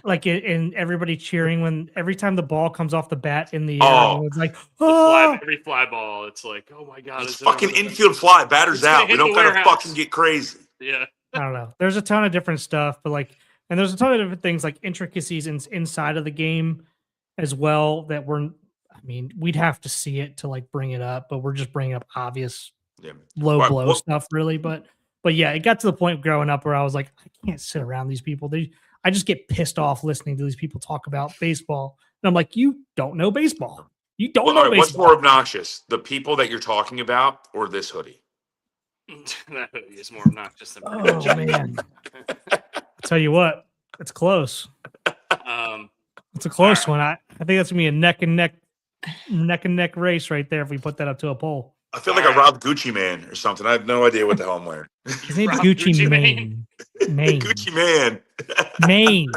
Like and everybody cheering every time the ball comes off the bat in the air, it's like every fly ball. It's like, oh my God, it's fucking infield fly, batters out. We don't gotta fucking get crazy. Yeah, I don't know. There's a ton of different stuff, but like, and there's a ton of different things like intricacies inside of the game as well that we'd have to see it to like bring it up, but we're just bringing up obvious. Low blow stuff really, but yeah, it got to the point growing up where I was like, I can't sit around these people. I just get pissed off listening to these people talk about baseball, and I'm like, you don't know baseball. You don't know baseball. What's more obnoxious, the people that you're talking about, or this hoodie? That hoodie is more obnoxious than man. I'll tell you what, it's close. It's a close one. I think that's gonna be a neck and neck race right there if we put that up to a poll. I feel like a Rob Gucci man or something. I have no idea what the hell I'm wearing. His name's Gucci Mane. Gucci Man. Mane.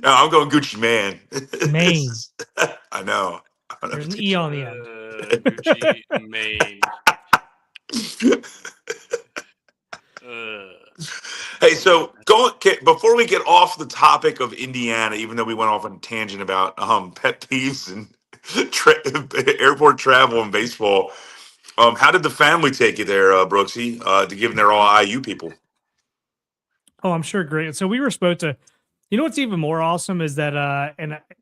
No, I'm going Gucci Man. Mane. I know. There's an E on the end. Gucci Mane. Hey, so before we get off the topic of Indiana, even though we went off on a tangent about pet peeves and airport travel and baseball. How did the family take you there, Brooksy, to given they're all IU people? Oh, I'm sure great. So we were supposed to, you know what's even more awesome is that,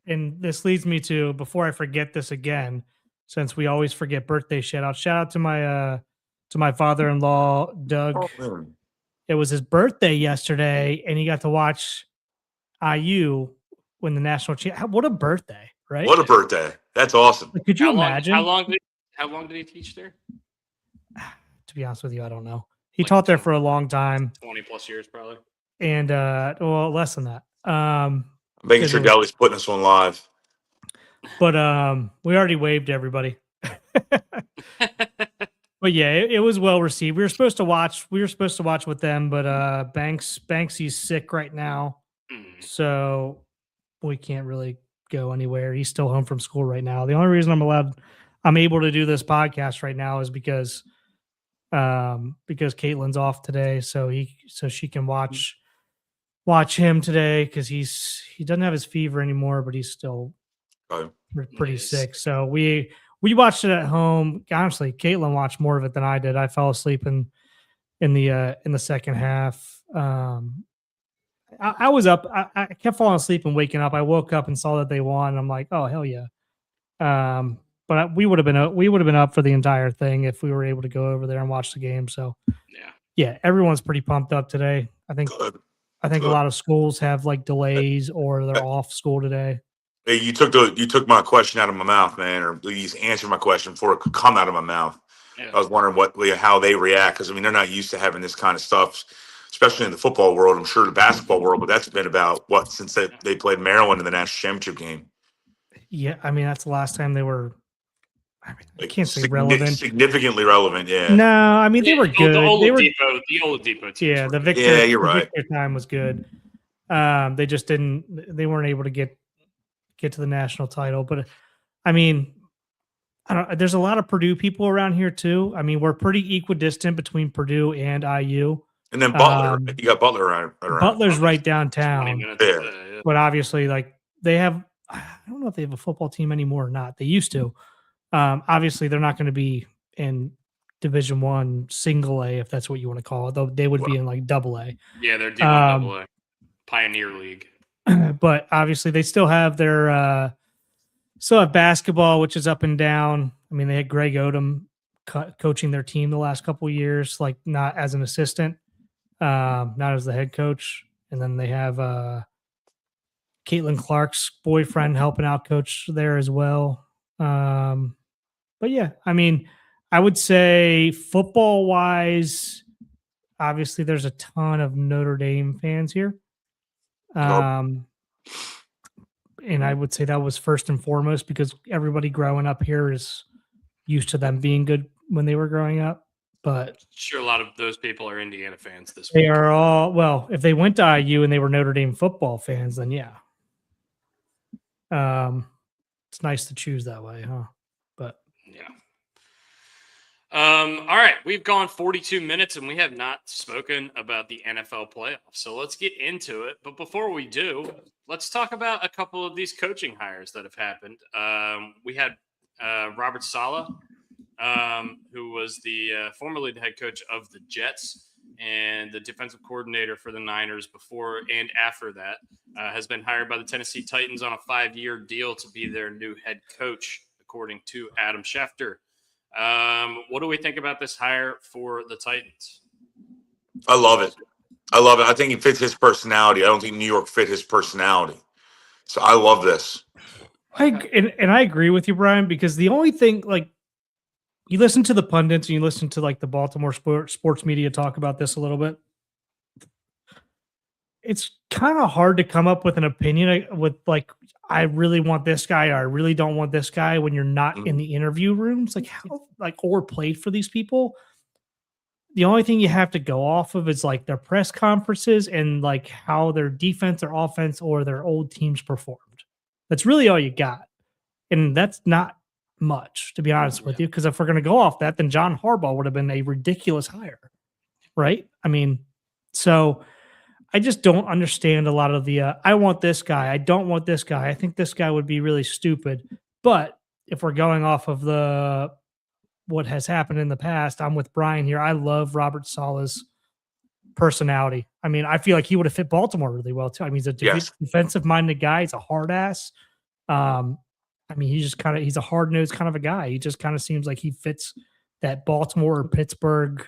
and this leads me to, before I forget this again, since we always forget birthday shout out to my father-in-law, Doug. Oh, it was his birthday yesterday, and he got to watch IU win the national championship. What a birthday, right? What a birthday. That's awesome. Like, could you imagine? How long did he teach there? To be honest with you, I don't know. He taught there for a long time. 20 plus years, probably. And, well, less than that. Making sure Deli's putting us on live. But we already waved everybody. But yeah, it was well received. We were supposed to watch with them, but Banksy's sick right now, so we can't really go anywhere. He's still home from school right now. The only reason I'm able to do this podcast right now is because Caitlin's off today, so she can watch him today because he doesn't have his fever anymore, but he's still pretty sick. So we watched it at home. Honestly, Caitlin watched more of it than I did. I fell asleep in the second half. I was up. I kept falling asleep and waking up. I woke up and saw that they won. I'm like, oh hell yeah. But we would have been up for the entire thing if we were able to go over there and watch the game. So yeah, everyone's pretty pumped up today. I think a lot of schools have like delays or they're off school today. Hey, you took my question out of my mouth, man, or you answered my question before it could come out of my mouth. Yeah. I was wondering how they react because they're not used to having this kind of stuff, especially in the football world. I'm sure the basketball world, but that's been about since they played Maryland in the national championship game. Yeah, I mean that's the last time they were. I can't say relevant. Significantly relevant, yeah. No, I mean they were good. The Oladipo teams. Yeah, the Victor. Yeah, you're right. Victor time was good. They just didn't. They weren't able to get to the national title. But I mean, there's a lot of Purdue people around here too. I mean, we're pretty equidistant between Purdue and IU. And then Butler, you got Butler around. Butler's right downtown. Yeah. But obviously, like they have, I don't know if they have a football team anymore or not. They used to. Obviously, they're not going to be in Division I single A, if that's what you want to call it. Though they would be in like double A. Yeah, they're double A, Pioneer League. But obviously, they still have their still have basketball, which is up and down. I mean, they had Greg Odom coaching their team the last couple of years, like not as an assistant, not as the head coach. And then they have Caitlin Clark's boyfriend helping out coach there as well. But yeah, I mean, I would say football wise, obviously there's a ton of Notre Dame fans here. And I would say that was first and foremost because everybody growing up here is used to them being good when they were growing up. But sure, a lot of those people are Indiana fans this week. They are all, well, if they went to IU and they were Notre Dame football fans, then yeah. It's nice to choose that way, huh? But yeah. All right, we've gone 42 minutes and we have not spoken about the NFL playoffs. So let's get into it. But before we do, let's talk about a couple of these coaching hires that have happened. We had Robert Saleh, who was the formerly the head coach of the Jets and the defensive coordinator for the Niners before and after that, has been hired by the Tennessee Titans on a 5-year deal to be their new head coach, according to Adam Schefter. What do we think about this hire for the Titans? I love it. I think it fits his personality. I don't think New York fit his personality. So I love this. And I agree with you, Brian, because the only thing, like, you listen to the pundits and you listen to like the Baltimore sports media talk about this a little bit. It's kind of hard to come up with an opinion with like, I really want this guy or I really don't want this guy when you're not in the interview rooms, like how, like, or played for these people. The only thing you have to go off of is like their press conferences and like how their defense or offense or their old teams performed. That's really all you got. And that's not much, to be honest with you, because if we're going to go off that, then John Harbaugh would have been a ridiculous hire, right? I mean, so I just don't understand a lot of the I want this guy, I don't want this guy, I think this guy would be really stupid. But if we're going off of what has happened in the past, I'm with Brian here. I love Robert Saleh's personality. I mean, I feel like he would have fit Baltimore really well too. I mean, he's a defensive-minded guy. He's a hard ass. I mean, he's a hard-nosed kind of a guy. He just kind of seems like he fits that Baltimore or Pittsburgh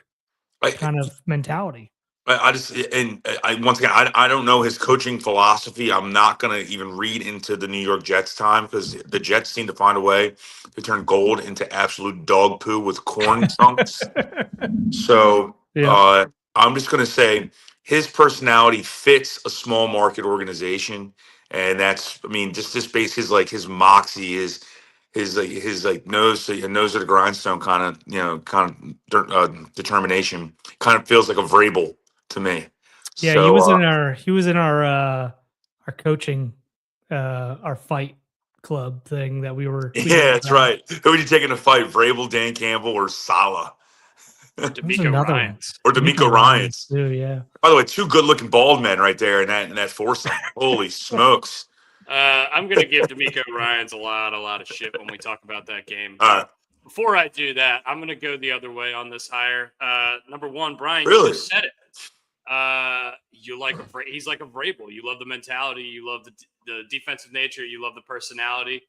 kind of mentality. Once again, I don't know his coaching philosophy. I'm not going to even read into the New York Jets time because the Jets seem to find a way to turn gold into absolute dog poo with corn chunks. So I'm just going to say his personality fits a small market organization. And that's, I mean, just base his moxie, his his nose to the grindstone determination kind of feels like a Vrabel to me. Yeah, So, he was in our coaching our fight club thing that we were that's right. Who would you take in a fight, Vrabel, Dan Campbell, or Salah? D'Amico Ryans. Or D'Amico Ryans. Too, yeah. By the way, two good-looking bald men right there in that foursome. Holy smokes! I'm gonna give D'Amico Ryans a lot of shit when we talk about that game. All right. Before I do that, I'm gonna go the other way on this hire. Number one, Brian, Really? you said it. He's like a Vrabel. You love the mentality. You love the defensive nature. You love the personality.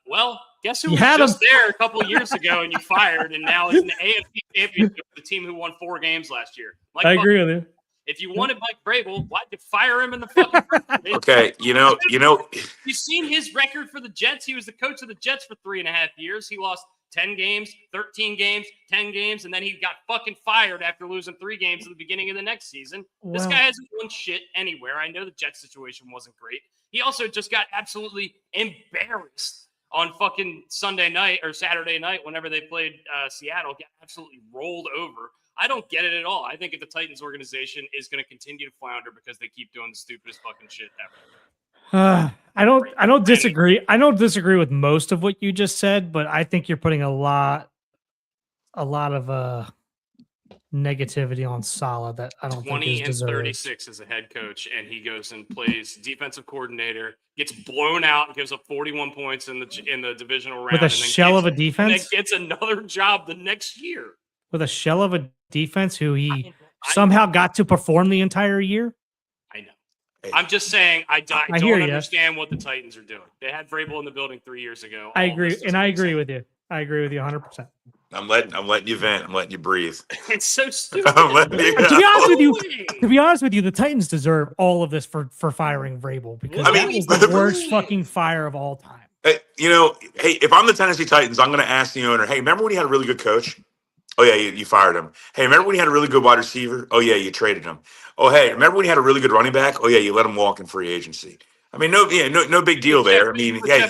Well, guess who was just there a couple of years ago and you fired, and now is in the AFC Championship with the team who won 4 games last year. I agree with you. If you wanted Mike Vrabel, why'd you fire him in the fucking first place? Okay, you know. You've seen his record for the Jets. He was the coach of the Jets for 3.5 years. He lost 10 games, 13 games, 10 games, and then he got fucking fired after losing 3 games at the beginning of the next season. This guy hasn't won shit anywhere. I know the Jets situation wasn't great. He also just got absolutely embarrassed on fucking Sunday night or Saturday night whenever they played Seattle. Got absolutely rolled over. I don't get it at all. I think if the Titans organization is going to continue to flounder because they keep doing the stupidest fucking shit ever. I don't disagree. I don't disagree with most of what you just said, but I think you're putting a lot of negativity on Saleh that I don't think is 20 and deserved. 36 as a head coach, and he goes and plays defensive coordinator, gets blown out, and gives up 41 points in the divisional round with a shell of a defense, and then gets another job the next year with a shell of a defense who he somehow got to perform the entire year. I know. I'm just saying I don't understand what the Titans are doing. They had Vrabel in the building 3 years ago. I agree, and I agree with you. I agree with you 100%. I'm letting you vent. I'm letting you breathe. It's so stupid. To be honest with you, the Titans deserve all of this for firing Vrabel because that was the worst fucking fire of all time. Hey, if I'm the Tennessee Titans, I'm going to ask the owner, hey, remember when he had a really good coach? Oh, yeah, you fired him. Hey, remember when he had a really good wide receiver? Oh, yeah, you traded him. Oh, hey, remember when he had a really good running back? Oh, yeah, you let him walk in free agency. I mean, no big deal there. I mean, yeah,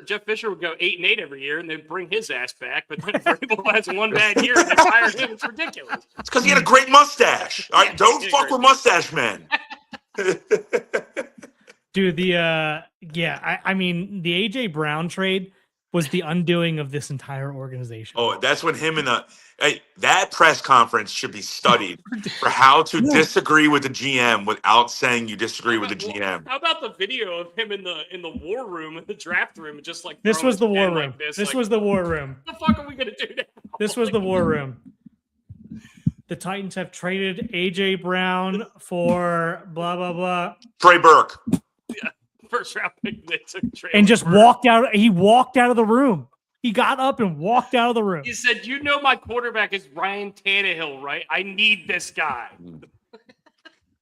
Jeff Fisher would go 8-8 every year, and they'd bring his ass back. But then Vrabel has one bad year, and they fire him. It's ridiculous. It's because he had a great mustache. All right, don't fuck with mustache men. Dude, I mean, the AJ Brown trade was the undoing of this entire organization. Oh, that's when him and that press conference should be studied for how to disagree with the GM without saying you disagree with the GM. How about the video of him in the war room, in the draft room, and just like this was the war room. This was the war room. What the fuck are we gonna do now? This was the war room. The Titans have traded AJ Brown for blah blah blah. Trey Burke. Yeah. First round pick they took trade and just walked out. He walked out of the room. He got up and walked out of the room. He said, my quarterback is Ryan Tannehill, right? I need this guy.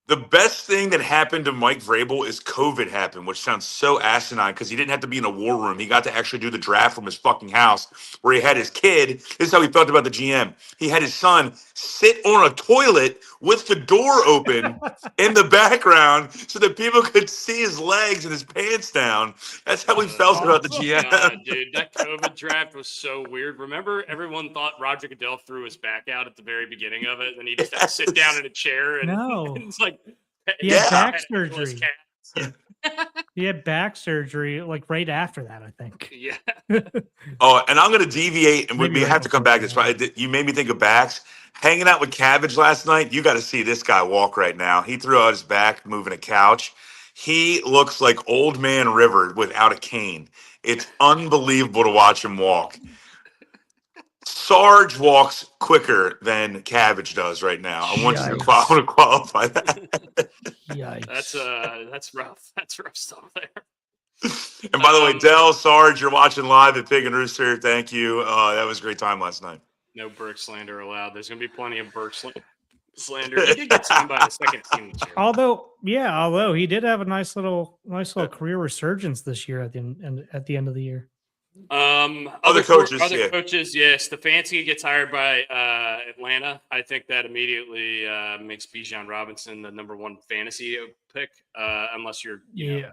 The best thing that happened to Mike Vrabel is COVID happened, which sounds so asinine because he didn't have to be in a war room. He got to actually do the draft from his fucking house where he had his kid. This is how he felt about the GM. He had his son sit on a toilet with the door open in the background so that people could see his legs and his pants down. That's how he felt about the GM. God, dude, that COVID draft was so weird. Remember, everyone thought Roger Goodell threw his back out at the very beginning of it, and he just had to sit down in a chair. And it's like, he had back surgery. He had back surgery like right after that, I think. Yeah. Oh, and I'm going to deviate, and we have to come back. You made me think of backs. Hanging out with Cabbage last night, you got to see this guy walk right now. He threw out his back, moving a couch. He looks like Old Man River without a cane. It's unbelievable to watch him walk. Sarge walks quicker than Cabbage does right now. I want you to qualify that. Yikes. That's rough. That's rough stuff there. And by the way, Dell, Sarge, you're watching live at Pig and Rooster. Thank you. That was a great time last night. No Burke slander allowed. There's going to be plenty of Burke slander. He did get signed by the second team this year. Although he did have a nice little career resurgence this year at the end of the year. Other coaches, other yeah. coaches, yeah. Stefanski gets hired by Atlanta. I think that immediately makes Bijan Robinson the #1 fantasy pick, unless you're going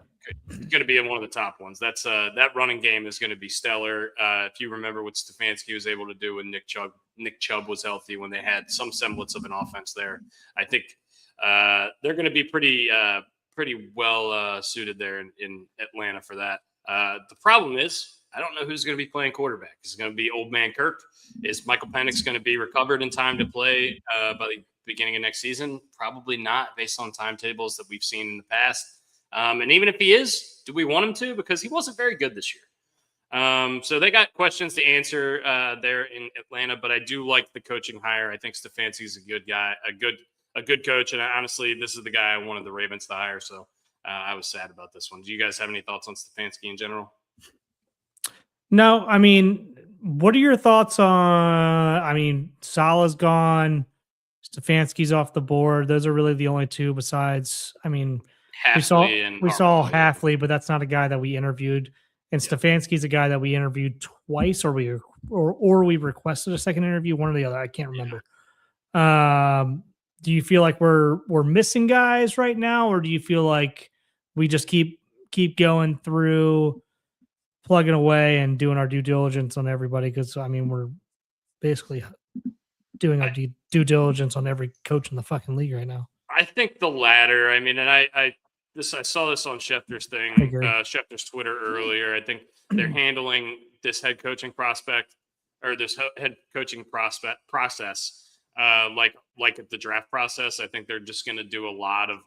to be in one of the top ones. That's that running game is going to be stellar. If you remember what Stefanski was able to do when Nick Chubb was healthy, when they had some semblance of an offense there, I think they're going to be pretty well suited there in Atlanta for that. The problem is, I don't know who's going to be playing quarterback. Is it going to be old man Kirk? Is Michael Penix going to be recovered in time to play by the beginning of next season? Probably not, based on timetables that we've seen in the past. And even if he is, do we want him to? Because he wasn't very good this year. So they got questions to answer there in Atlanta, but I do like the coaching hire. I think Stefanski's a good guy, a good coach. And honestly, this is the guy I wanted the Ravens to hire. So I was sad about this one. Do you guys have any thoughts on Stefanski in general? No, I mean, what are your thoughts on? I mean, Salah's gone, Stefanski's off the board. Those are really the only two. Besides, I mean, we saw Halfley, but that's not a guy that we interviewed. And Stefanski's a guy that we interviewed twice, or we requested a second interview, one or the other. I can't remember. Do you feel like we're missing guys right now, or do you feel like we just keep going through, plugging away and doing our due diligence on everybody? Because I mean, we're basically doing our due diligence on every coach in the fucking league right now. I think the latter. I mean, and I saw this on Schefter's thing, Schefter's Twitter earlier. I think they're handling this head coaching prospect or this head coaching process like the draft process. I think they're just going to do a lot of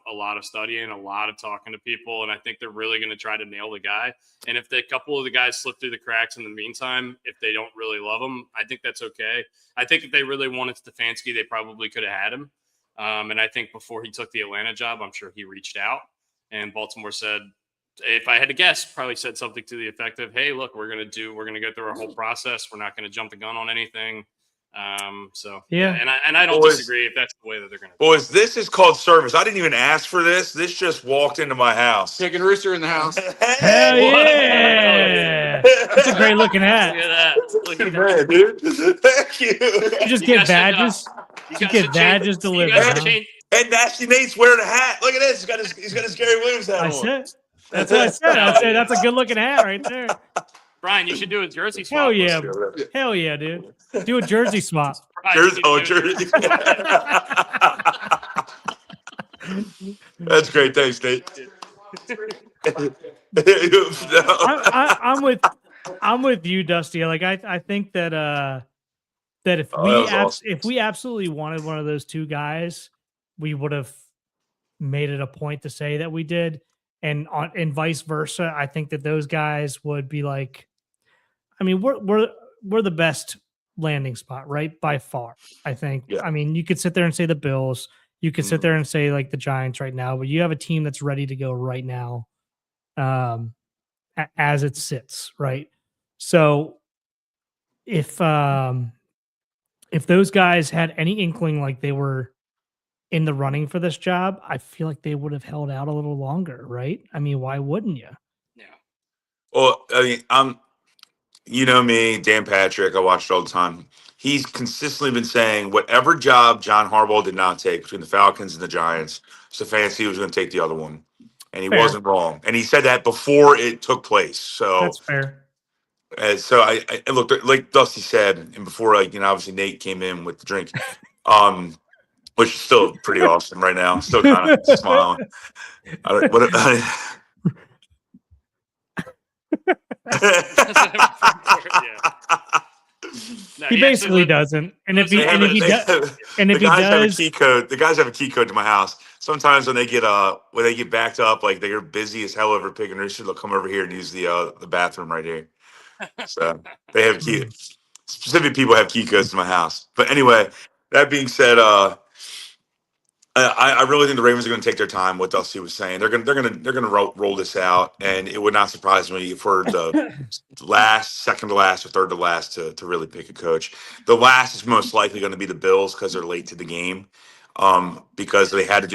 studying, a lot of talking to people, and I think they're really going to try to nail the guy. And if a couple of the guys slip through the cracks in the meantime, if they don't really love him, I think that's okay. I think if they really wanted Stefanski, they probably could have had him. And I think before he took the Atlanta job, I'm sure he reached out, and Baltimore said, if I had to guess, probably said something to the effect of, "Hey, look, we're going to go through our whole process. We're not going to jump the gun on anything." And I don't disagree if that's the way that they're going to. Boys, this is called service. I didn't even ask for this. This just walked into my house. Chicken Rooster in the house. Hell yeah! That's a great looking hat. Look at that. Look at Man, dude. Thank you. You just get badges. You get badges delivered. And Nasty Nate's wearing a hat. Look at this. He's got his Gary Williams hat on. That's what I said. I'd say that's a good looking hat right there. Brian, you should do a jersey swap. Hell yeah. Hell yeah, dude. Do a jersey swap. Jersey. That's great. Thanks, Nate. I'm with you, Dusty. Like I think that if we absolutely wanted one of those two guys, we would have made it a point to say that we did, and vice versa. I think that those guys would be like, I mean, we're the best landing spot, right? By far, I think. Yeah. I mean, you could sit there and say the Bills, you could sit there and say like the Giants right now, but you have a team that's ready to go right now, as it sits, right? So if those guys had any inkling like they were in the running for this job, I feel like they would have held out a little longer, right? I mean, why wouldn't you? Yeah. Well, I mean, you know me, Dan Patrick, I watched all the time. He's consistently been saying whatever job John Harbaugh did not take between the Falcons and the Giants, Stefanski was going to take the other one. And he wasn't wrong. And he said that before it took place. So that's fair. So I looked, like Dusty said, and before, obviously Nate came in with the drink, which is still pretty awesome right now. Still kind of smiling. He basically doesn't. And if he does, have a key code. The guys have a key code to my house. Sometimes when they get backed up, like they're busy as hell over Pig and Rooster, they'll come over here and use the bathroom right here. So they have key. Specific people have key codes to my house. But anyway, that being said, I really think the Ravens are going to take their time. What Dusty was saying, they're going to roll this out, and it would not surprise me for the second to last, or third to last to really pick a coach. The last is most likely going to be the Bills because they're late to the game, because they had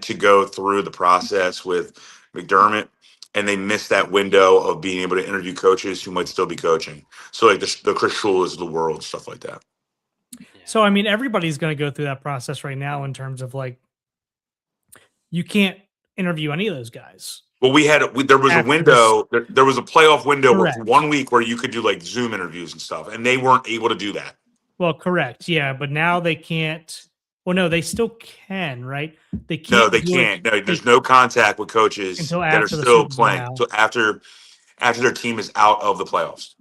to go through the process with McDermott, and they missed that window of being able to interview coaches who might still be coaching. So like the Chris Schules of the world, stuff like that. So, I mean, everybody's going to go through that process right now in terms of like, you can't interview any of those guys. Well, there was a After this- window, there was a playoff window where for Correct. 1 week where you could do like Zoom interviews and stuff, and they weren't able to do that. Well, correct. Yeah. But now they can't. Well, no, they still can, right? They can't. No, they do can't. it No, there's no contact with coaches until that are after the still Super Bowl playing. now. So after their team is out of the playoffs.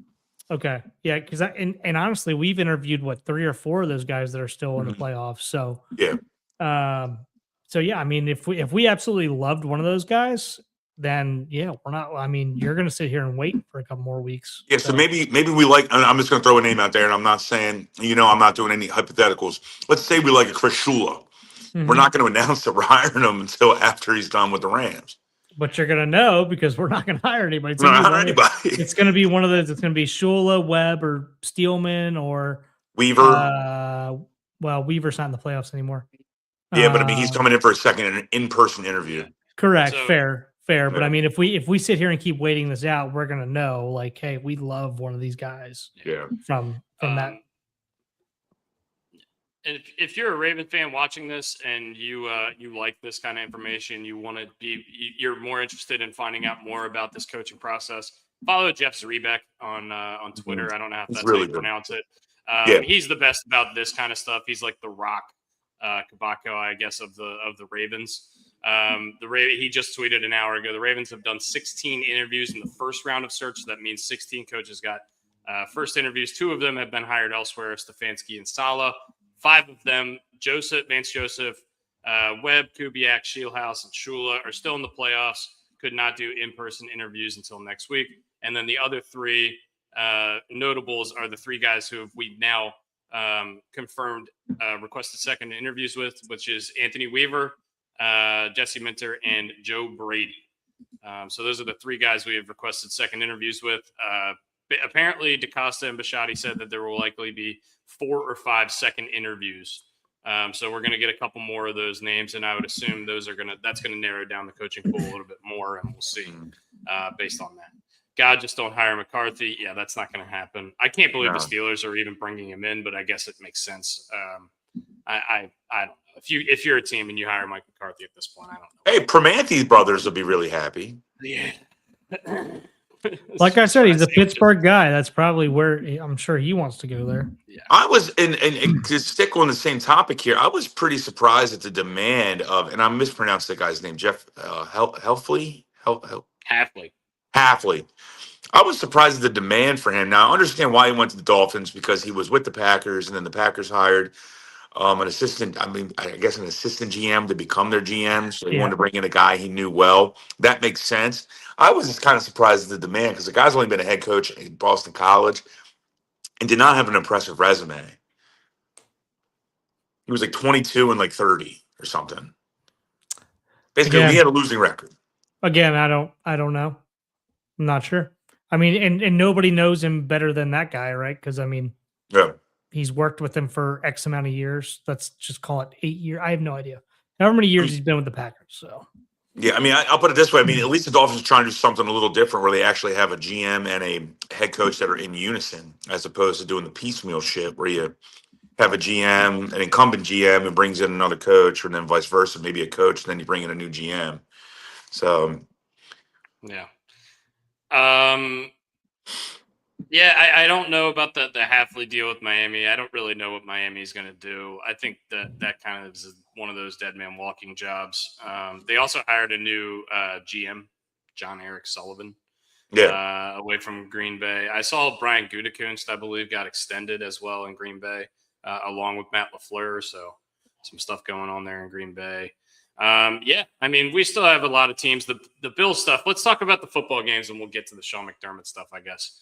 Okay. Yeah. Because and honestly, we've interviewed 3 or 4 of those guys that are still in the playoffs. So, Yeah. So yeah, I mean, if we absolutely loved one of those guys, then yeah, we're not. I mean, you're going to sit here and wait for a couple more weeks. Yeah, so maybe we like. I'm just going to throw a name out there, and I'm not saying I'm not doing any hypotheticals. Let's say we like a Chris Shula. We're not going to announce that we're hiring him until after he's done with the Rams. But you're going to know because we're not going to hire anybody. We're not hire anybody. It's going to be one of those. It's going to be Shula, Webb, or Steelman, or Weaver. Well, Weaver's not in the playoffs anymore. Yeah, but I mean, he's coming in for a second in-person interview. Correct. So, fair. Yeah. But I mean, if we sit here and keep waiting this out, we're going to know like, hey, we love one of these guys. Yeah. From that. And if you're a Raven fan watching this and you like this kind of information, you're more interested in finding out more about this coaching process, follow Jeff Zrebeck on Twitter. I don't know if that's really how you good. Pronounce it. Yeah. He's the best about this kind of stuff. He's like the Rock Kabako, I guess, of the Ravens. He just tweeted an hour ago. The Ravens have done 16 interviews in the first round of search. So that means 16 coaches got first interviews. 2 of them have been hired elsewhere: Stefanski and Saleh. 5 of them, Vance Joseph, Webb, Kubiak, Shieldhouse, and Shula, are still in the playoffs. Could not do in-person interviews until next week. And then the other 3 notables are the 3 guys who we've now confirmed requested second interviews with, which is Anthony Weaver, Jesse Minter, and Joe Brady. So those are the 3 guys we have requested second interviews with. Apparently, DaCosta and Bisciotti said that there will likely be 4 or 5 second interviews. So we're going to get a couple more of those names, and I would assume that's going to narrow down the coaching pool a little bit more, and we'll see based on that. God, just don't hire McCarthy. Yeah, that's not going to happen. I can't believe the Steelers are even bringing him in, but I guess it makes sense. I don't know. If you're a team and you hire Mike McCarthy at this point, I don't know. Hey, Primanti's brothers will be really happy. Yeah. Like I said, he's a Pittsburgh guy. That's probably where I'm sure he wants to go there. Yeah. I was, and to stick on the same topic here, I was pretty surprised at the demand of, and I mispronounced the guy's name, Jeff Hafley. I was surprised at the demand for him. Now, I understand why he went to the Dolphins, because he was with the Packers, and then the Packers hired an assistant GM to become their GM. So he wanted to bring in a guy he knew well. That makes sense. I was just kind of surprised at the demand because the guy's only been a head coach at Boston College and did not have an impressive resume. He was like 22 and like 30 or something. Basically, he had a losing record. Again, I don't know. I'm not sure. I mean, and nobody knows him better than that guy, right? Because I mean, he's worked with him for X amount of years. Let's just call it 8 years. I have no idea. However many years he's been with the Packers. So yeah, I mean, I'll put it this way. I mean, at least the Dolphins are trying to do something a little different where they actually have a GM and a head coach that are in unison, as opposed to doing the piecemeal shit where you have a GM, an incumbent GM, and brings in another coach, or then vice versa, maybe a coach, and then you bring in a new GM. So, yeah. I don't know about the Hafley deal with Miami. I don't really know what Miami is going to do. I think that kind of is one of those dead man walking jobs. They also hired a new GM, John Eric Sullivan, away from Green Bay. I saw Brian Gutekunst, I believe, got extended as well in Green Bay, along with Matt LaFleur. So some stuff going on there in Green Bay. I mean, we still have a lot of teams. The Bills stuff. Let's talk about the football games, and we'll get to the Sean McDermott stuff, I guess.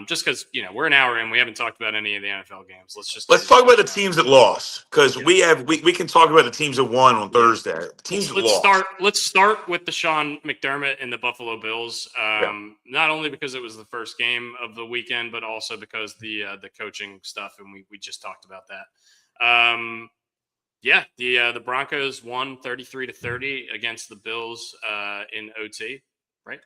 Just because we're an hour in, we haven't talked about any of the NFL games. Let's talk about the teams that lost, because we can talk about the teams that won on Thursday. The teams that lost. Let's start with the Sean McDermott and the Buffalo Bills. Not only because it was the first game of the weekend, but also because the coaching stuff, and we just talked about that. The Broncos won 33-30 against the Bills in OT, right?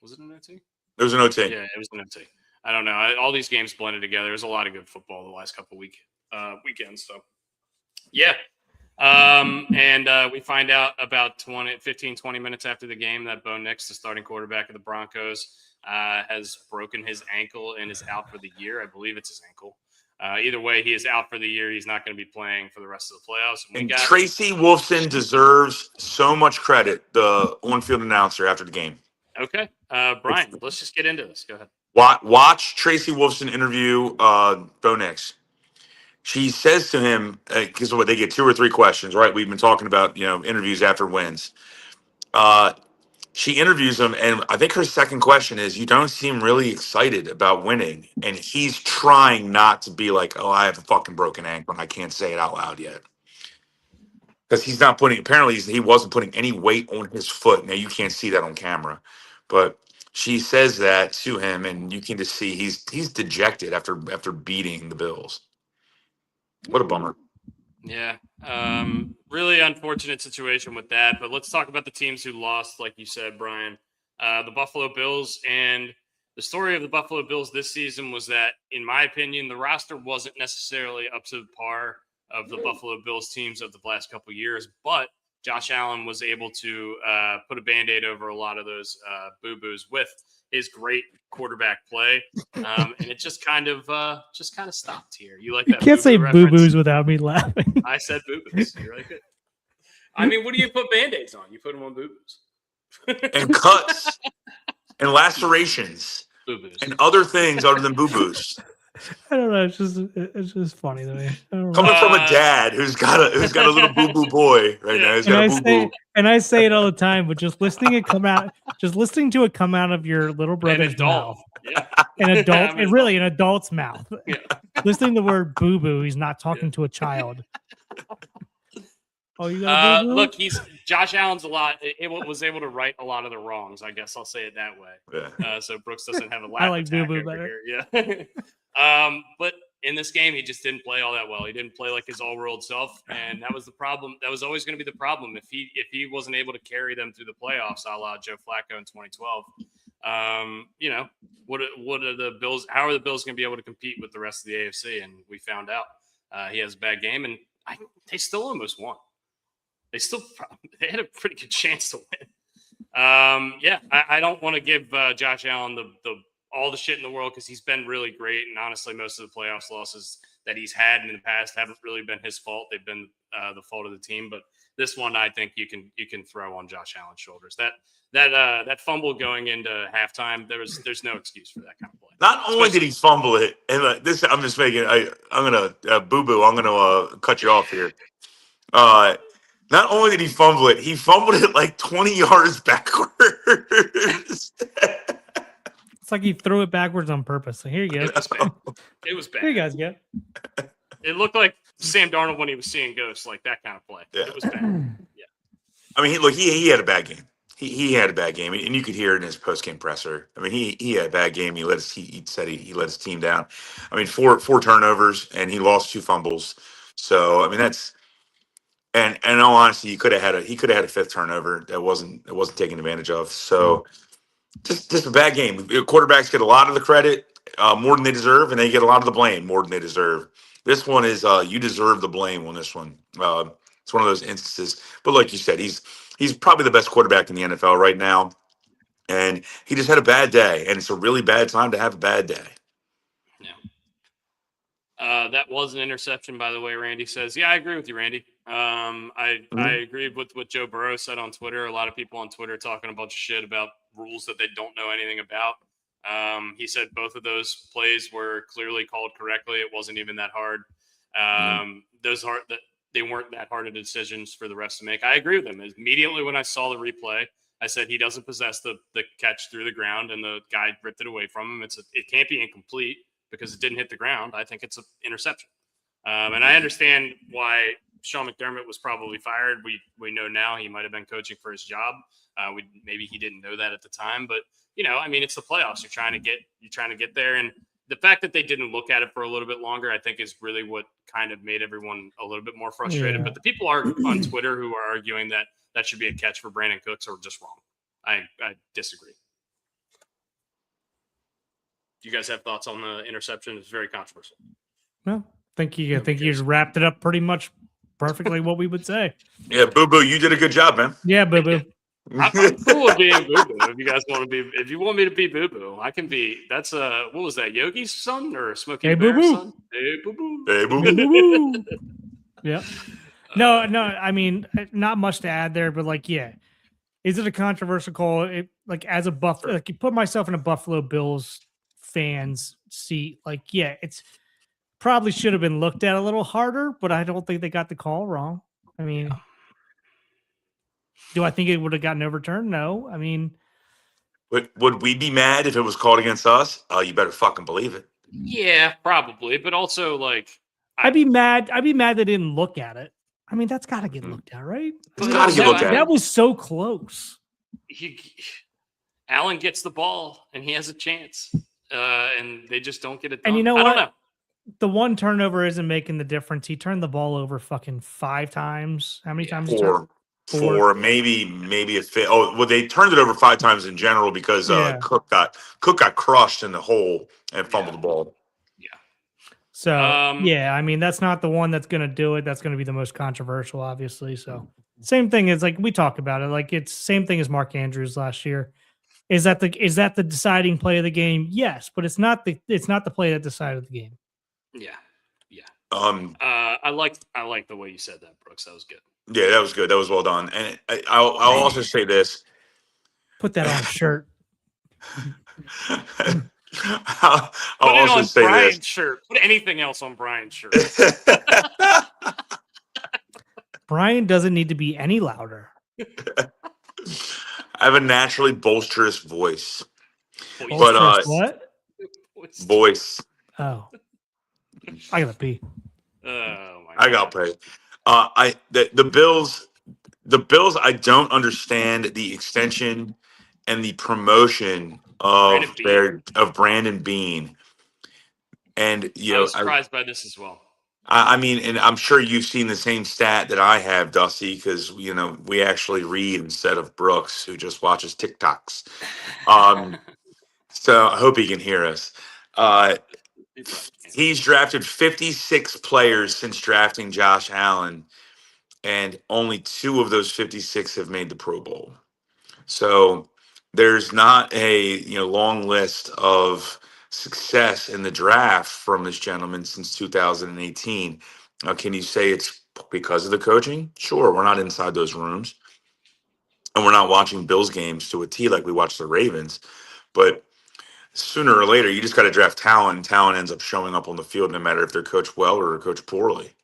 Was it an OT? There was an OT. Yeah, it was an OT. I don't know. All these games blended together. There's a lot of good football the last couple weekends. So, yeah. We find out about 20 minutes after the game that Bo Nix, the starting quarterback of the Broncos, has broken his ankle and is out for the year. I believe it's his ankle. Either way, he is out for the year. He's not going to be playing for the rest of the playoffs. And Tracy Wolfson deserves so much credit, the on-field announcer after the game. Okay. Brian, let's just get into this. Go ahead. Watch Tracy Wolfson interview Bo Nix. She says to him, because they get 2 or 3 questions, right? We've been talking about, interviews after wins. She interviews him, and I think her second question is, you don't seem really excited about winning. And he's trying not to be like, oh, I have a fucking broken ankle and I can't say it out loud yet. Because he wasn't putting any weight on his foot. Now, you can't see that on camera. But she says that to him, and you can just see he's dejected after beating the Bills. What a bummer. Yeah. Really unfortunate situation with that. But let's talk about the teams who lost, like you said, Brian. The Buffalo Bills. And the story of the Buffalo Bills this season was that, in my opinion, the roster wasn't necessarily up to par of the Buffalo Bills teams of the last couple of years. But Josh Allen was able to put a Band-Aid over a lot of those boo-boos with his great quarterback play, and it just kind of stopped here. You like that? You can't say reference? boo-boos without me laughing. I said boo-boos. You're really good. I mean, what do you put Band-Aids on? You put them on boo-boos. And cuts and lacerations Boo-boos. and other things other than boo-boos. I don't know. It's just funny to me. Coming from a dad who's got a little boo-boo boy right now. He's got a boo-boo. And I say it all the time, but just listening to it come out of your little brother's mouth. Yeah. An adult's mouth. Yeah. Listening to the word boo-boo, he's not talking to a child. Oh, you got a boo-boo? Look, Josh Allen's was able to right a lot of the wrongs. I guess I'll say it that way. Yeah. So Brooks doesn't have a laugh. I like attack boo-boo over better. Here. Yeah. But in this game, he just didn't play all that well. He didn't play like his all-world self, and that was the problem. That was always going to be the problem if he wasn't able to carry them through the playoffs, a la Joe Flacco in 2012. What are the Bills? How are the Bills going to be able to compete with the rest of the AFC? And we found out he has a bad game, and they still almost won. They had a pretty good chance to win. I don't want to give Josh Allen all the shit in the world because he's been really great. And honestly, most of the playoffs losses that he's had in the past haven't really been his fault. They've been the fault of the team. But this one, I think you can throw on Josh Allen's shoulders. That fumble going into halftime, there's no excuse for that kind of play. Not only did he fumble it, and I'm just making. I'm gonna boo-boo. I'm gonna cut you off here. Not only did he fumble it like 20 yards backwards. It's like he threw it backwards on purpose. So here you go. It was bad. Here you guys go. It looked like Sam Darnold when he was seeing ghosts, like that kind of play. Yeah. It was bad. Yeah. I mean, he had a bad game. He had a bad game, and you could hear it in his post-game presser. I mean, he had a bad game. He said he let his team down. I mean, four turnovers, and he lost 2 fumbles. So I mean, that's and in all honesty, he could have had a 5th turnover that wasn't taken advantage of. So just a bad game. Quarterbacks get a lot of the credit more than they deserve, and they get a lot of the blame more than they deserve. This one is you deserve the blame on this one. It's one of those instances. But like you said, he's probably the best quarterback in the NFL right now, and he just had a bad day, and it's a really bad time to have a bad day. Yeah. That was an interception, by the way. Randy says, "Yeah, I agree with you, Randy. I agreed with what Joe Burrow said on Twitter. A lot of people on Twitter talking a bunch of shit about rules that they don't know anything about. He said both of those plays were clearly called correctly. It wasn't even that hard. They weren't that hard of decisions for the refs to make. I agree with him. Immediately when I saw the replay, I said he doesn't possess the catch through the ground, and the guy ripped it away from him. It can't be incomplete because it didn't hit the ground. I think it's an interception. And I understand why Sean McDermott was probably fired. We know now he might have been coaching for his job. Maybe he didn't know that at the time, but I mean, it's the playoffs. You're trying to get there, and the fact that they didn't look at it for a little bit longer, I think, is really what kind of made everyone a little bit more frustrated. Yeah. But the people on Twitter who are arguing that should be a catch for Brandon Cooks are just wrong. I disagree. Do you guys have thoughts on the interception? It's very controversial. No, I think you wrapped it up pretty much perfectly what we would say. Yeah, Boo Boo, you did a good job, man. Yeah, Boo Boo. I'm cool with being Boo Boo. If you guys want to be, if you want me to be Boo Boo, I can be. That's what was that? Yogi's son or Smokey Hey, Bear's Boo Boo. son? Hey, Boo Boo. Hey, Boo Boo Boo. Boo. Yeah. No. I mean, not much to add there, but like, yeah, is it a controversial call? Like, as a Buffalo, like, you put myself in a Buffalo Bills fans seat. Like, yeah, it's probably should have been looked at a little harder, but I don't think they got the call wrong. I mean, do I think it would have gotten overturned? No. I mean, Would we be mad if it was called against us? Oh, you better fucking believe it. Yeah, probably, but also like I'd be mad they didn't look at it. I mean, that's got to get looked at, right? It's gotta get looked at. That was so close. Allen gets the ball and he has a chance, and they just don't get it done. And you know I what? don't know. The one turnover isn't making the difference. He turned the ball over fucking 5 times. How many times? Four, maybe a fifth. Oh, well, they turned it over 5 times in general because Yeah. Cook got crushed in the hole and fumbled the ball. Yeah. So yeah, I mean, that's not the one that's going to do it. That's going to be the most controversial, obviously. So same thing is like we talk about it. Like it's same thing as Mark Andrews last year. Is that the deciding play of the game? Yes, but it's not the play that decided the game. Yeah. I like the way you said that, Brooks. That was good. Yeah, that was good. That was well done. And I'll also say this. Put that on a shirt. I'll also say Brian's shirt. Put anything else on Brian's shirt. Brian doesn't need to be any louder. I have a naturally bolsterous voice. Bolsterous what? Voice. Oh. I gotta pee. Oh my God. I got paid. The Bills. I don't understand the extension and the promotion of Brandon Beane. And I was surprised by this as well. I mean, and I'm sure you've seen the same stat that I have, Dusty, because we actually read instead of Brooks, who just watches TikToks. So I hope he can hear us. He's drafted 56 players since drafting Josh Allen, and only 2 of those 56 have made the Pro Bowl. So there's not a long list of success in the draft from this gentleman since 2018. Now, can you say it's because of the coaching? Sure, we're not inside those rooms, and we're not watching Bills games to a T like we watch the Ravens, but sooner or later, you just got to draft talent, and talent ends up showing up on the field no matter if they're coached well or coached poorly.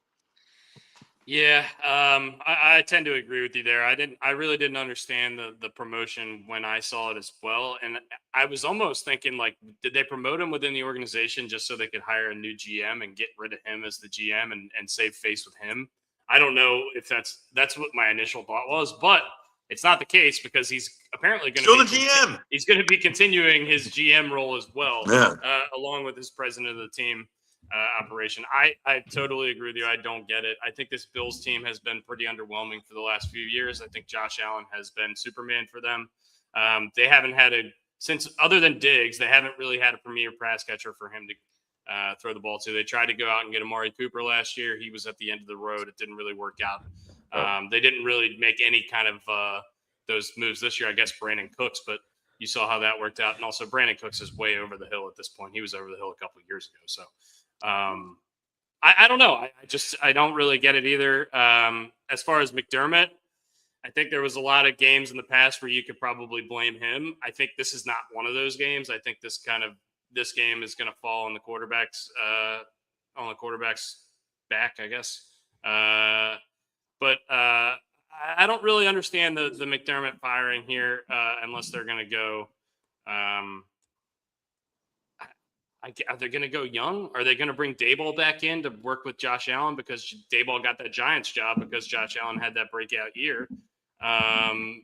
Yeah, I tend to agree with you there. I really didn't understand the promotion when I saw it as well. And I was almost thinking, like, did they promote him within the organization just so they could hire a new GM and get rid of him as the GM and save face with him? I don't know if that's what my initial thought was, but it's not the case because he's apparently going to be the GM. He's going to be continuing his GM role as well, yeah. Along with his president of the team. Operation. I totally agree with you. I don't get it. I think this Bills team has been pretty underwhelming for the last few years. I think Josh Allen has been Superman for them. They haven't had other than Diggs, they haven't really had a premier pass catcher for him to throw the ball to. They tried to go out and get Amari Cooper last year. He was at the end of the road. It didn't really work out. They didn't really make any kind of those moves this year. I guess Brandon Cooks, but you saw how that worked out. And also Brandon Cooks is way over the hill at this point. He was over the hill a couple of years ago. So I don't know. I don't really get it either. As far as McDermott, I think there was a lot of games in the past where you could probably blame him. I think this is not one of those games. I think this game is going to fall on the quarterback's back, I guess. But I don't really understand the McDermott firing here unless they're going to go. Are they going to go young? Are they going to bring Daboll back in to work with Josh Allen because Daboll got that Giants job because Josh Allen had that breakout year? I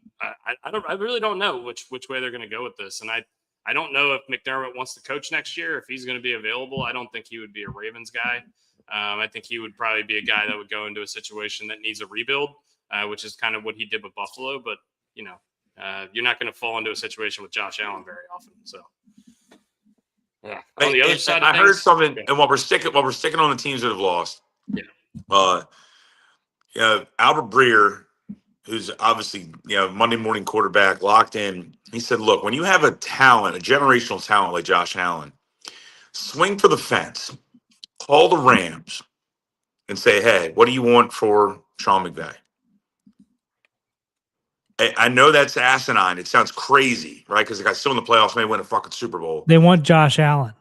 really don't know which way they're going to go with this, and I don't know if McDermott wants to coach next year, if he's going to be available. I don't think he would be a Ravens guy. I think he would probably be a guy that would go into a situation that needs a rebuild, which is kind of what he did with Buffalo. But you're not going to fall into a situation with Josh Allen very often. So. On the other side of I things, heard something, and while we're sticking on the teams that have lost, Albert Breer, who's obviously Monday morning quarterback, locked in. He said, "Look, when you have a generational talent like Josh Allen, swing for the fence, call the Rams, and say, hey, what do you want for Sean McVay?" I know that's asinine. It sounds crazy, right? Because the guy's still in the playoffs, may win a fucking Super Bowl. They want Josh Allen.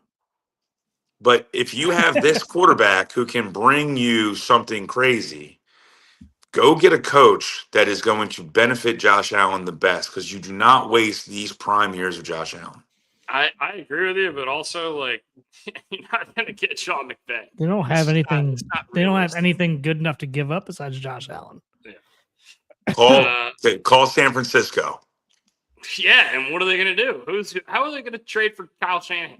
But if you have this quarterback who can bring you something crazy, go get a coach that is going to benefit Josh Allen the best, because you do not waste these prime years of Josh Allen. I agree with you, but also like you're not going to get Sean McVay. They don't have anything. They don't have realistic. anything good enough to give up besides Josh Allen. Yeah. Call San Francisco. Yeah, and what are they going to do? How are they going to trade for Kyle Shanahan?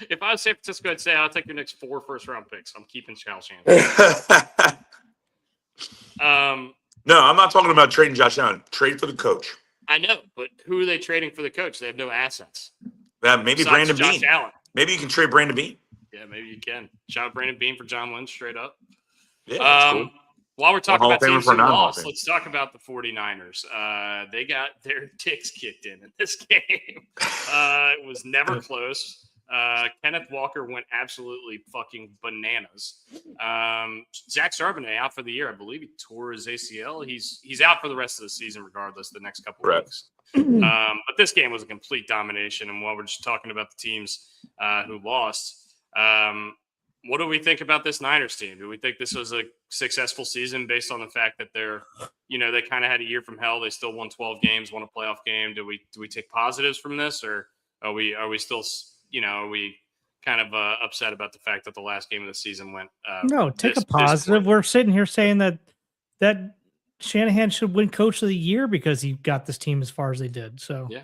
If I was San Francisco, I'd say I'll take your next 4 first-round picks. I'm keeping Kyle Shanahan. No, I'm not talking about trading Josh Allen. Trade for the coach. I know, but who are they trading for the coach? They have no assets. Maybe Brandon Josh Bean. Allen. Maybe you can trade Brandon Bean. Yeah, maybe you can. Shout out Brandon Bean for John Lynch, straight up. Yeah, that's cool. While we're talking about teams who lost, Fame. let's talk about the 49ers. They got their dicks kicked in this game. It was never close. Kenneth Walker went absolutely fucking bananas. Zach Charbonnet out for the year. I believe he tore his ACL. He's out for the rest of the season regardless, the next couple of weeks. But this game was a complete domination. And while we're just talking about the teams who lost, what do we think about this Niners team? Do we think this was a successful season based on the fact that they kind of had a year from hell? They still won 12 games, won a playoff game. Do we take positives from this, or are we still, are we kind of upset about the fact that the last game of the season went? No, take a positive. We're sitting here saying that Shanahan should win Coach of the Year because he got this team as far as they did. So yeah.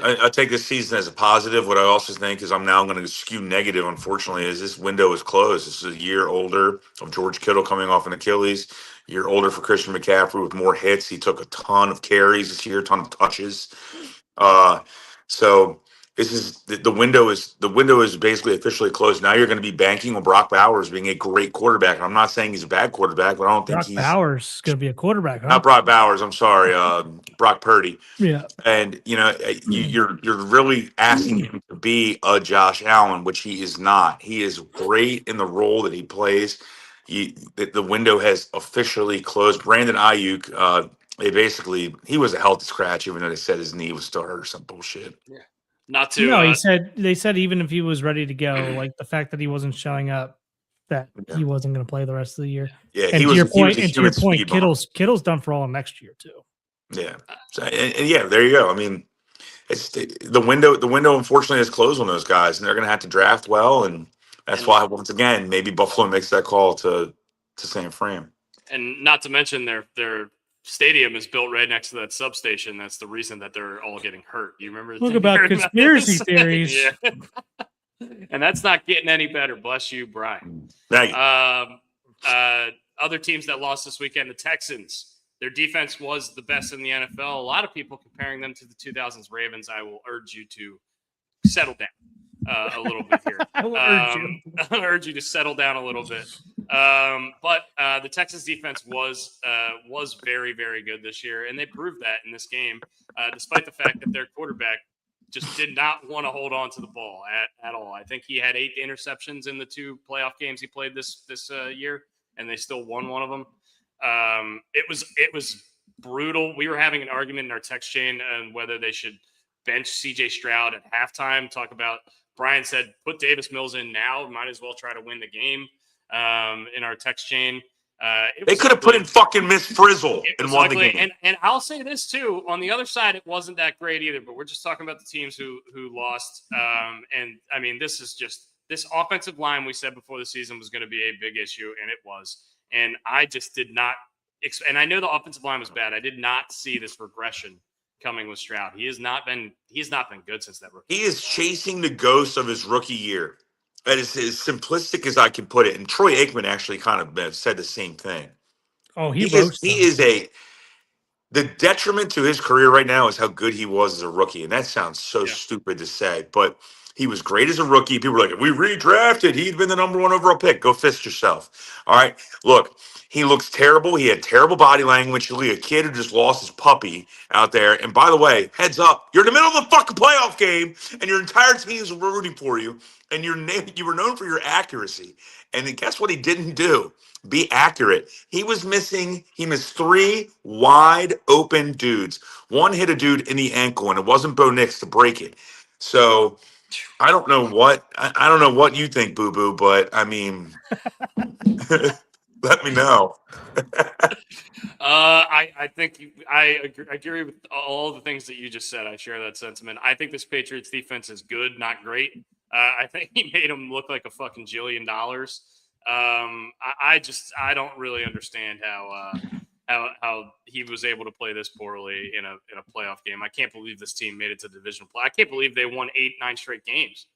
I take this season as a positive. What I also think is I'm now going to skew negative, unfortunately, is this window is closed. This is a year older of George Kittle coming off an Achilles, a year older for Christian McCaffrey with more hits. He took a ton of carries this year, a ton of touches. So this is the window is basically officially closed. Now you're going to be banking on Brock Bowers being a great quarterback. And I'm not saying he's a bad quarterback, but I don't think Brock Bowers is going to be a quarterback. Huh? Not Brock Bowers. I'm sorry, Brock Purdy. Yeah. And you're really asking him to be a Josh Allen, which he is not. He is great in the role that he plays. The window has officially closed. Brandon Ayuk, he was a healthy scratch, even though they said his knee was still hurt or some bullshit. Yeah. Not to. No, they said even if he was ready to go, like the fact that he wasn't showing up, that he wasn't going to play the rest of the year. Yeah, and to your point, Kittle's done for all next year too. Yeah, and yeah, there you go. I mean, it's the window. The window, unfortunately, is closed on those guys, and they're going to have to draft well, and that's why once again maybe Buffalo makes that call to San Fran. And not to mention their stadium is built right next to that substation. That's the reason that they're all getting hurt. You remember? Look about conspiracy theories. Yeah. And that's not getting any better. Bless you, Brian. Thank you. Other teams that lost this weekend, the Texans. Their defense was the best in the NFL. A lot of people comparing them to the 2000s Ravens. I will urge you to settle down a little bit here. I'll urge you to settle down a little bit. But the Texas defense was very, very good this year, and they proved that in this game, despite the fact that their quarterback just did not want to hold on to the ball at all. I think he had 8 interceptions in the 2 playoff games he played this year, and they still won one of them. It was brutal. We were having an argument in our text chain on whether they should bench CJ Stroud at halftime. Brian said, put Davis Mills in now. Might as well try to win the game. In our text chain, they could have put in fucking Miss Frizzle and won the game. And I'll say this too: on the other side, it wasn't that great either. But we're just talking about the teams who lost. And I mean, this offensive line we said before the season was going to be a big issue, and it was. And I just did not. And I know the offensive line was bad. I did not see this regression coming with Stroud. He has not been good since that rookie. He is chasing the ghost of his rookie year. That is as simplistic as I can put it. And Troy Aikman actually kind of said the same thing. Oh, The detriment to his career right now is how good he was as a rookie. And that sounds so stupid to say, but he was great as a rookie. People were like, if we redrafted, he'd been the number 1 overall pick. Go fist yourself. All right. Look, he looks terrible. He had terrible body language. He's a kid who just lost his puppy out there. And by the way, heads up, you're in the middle of the fucking playoff game and your entire team is rooting for you. And you were known for your accuracy. And then guess what he didn't do? Be accurate. He missed 3 wide open dudes. One hit a dude in the ankle, and it wasn't Bo Nix to break it. So I don't know what you think, Boo Boo, but I mean, let me know. I think I agree with all the things that you just said. I share that sentiment. I think this Patriots defense is good, not great. I think he made him look like a fucking $1 jillion. I don't really understand how he was able to play this poorly in a playoff game. I can't believe this team made it to the divisional play. I can't believe they won 8-9 straight games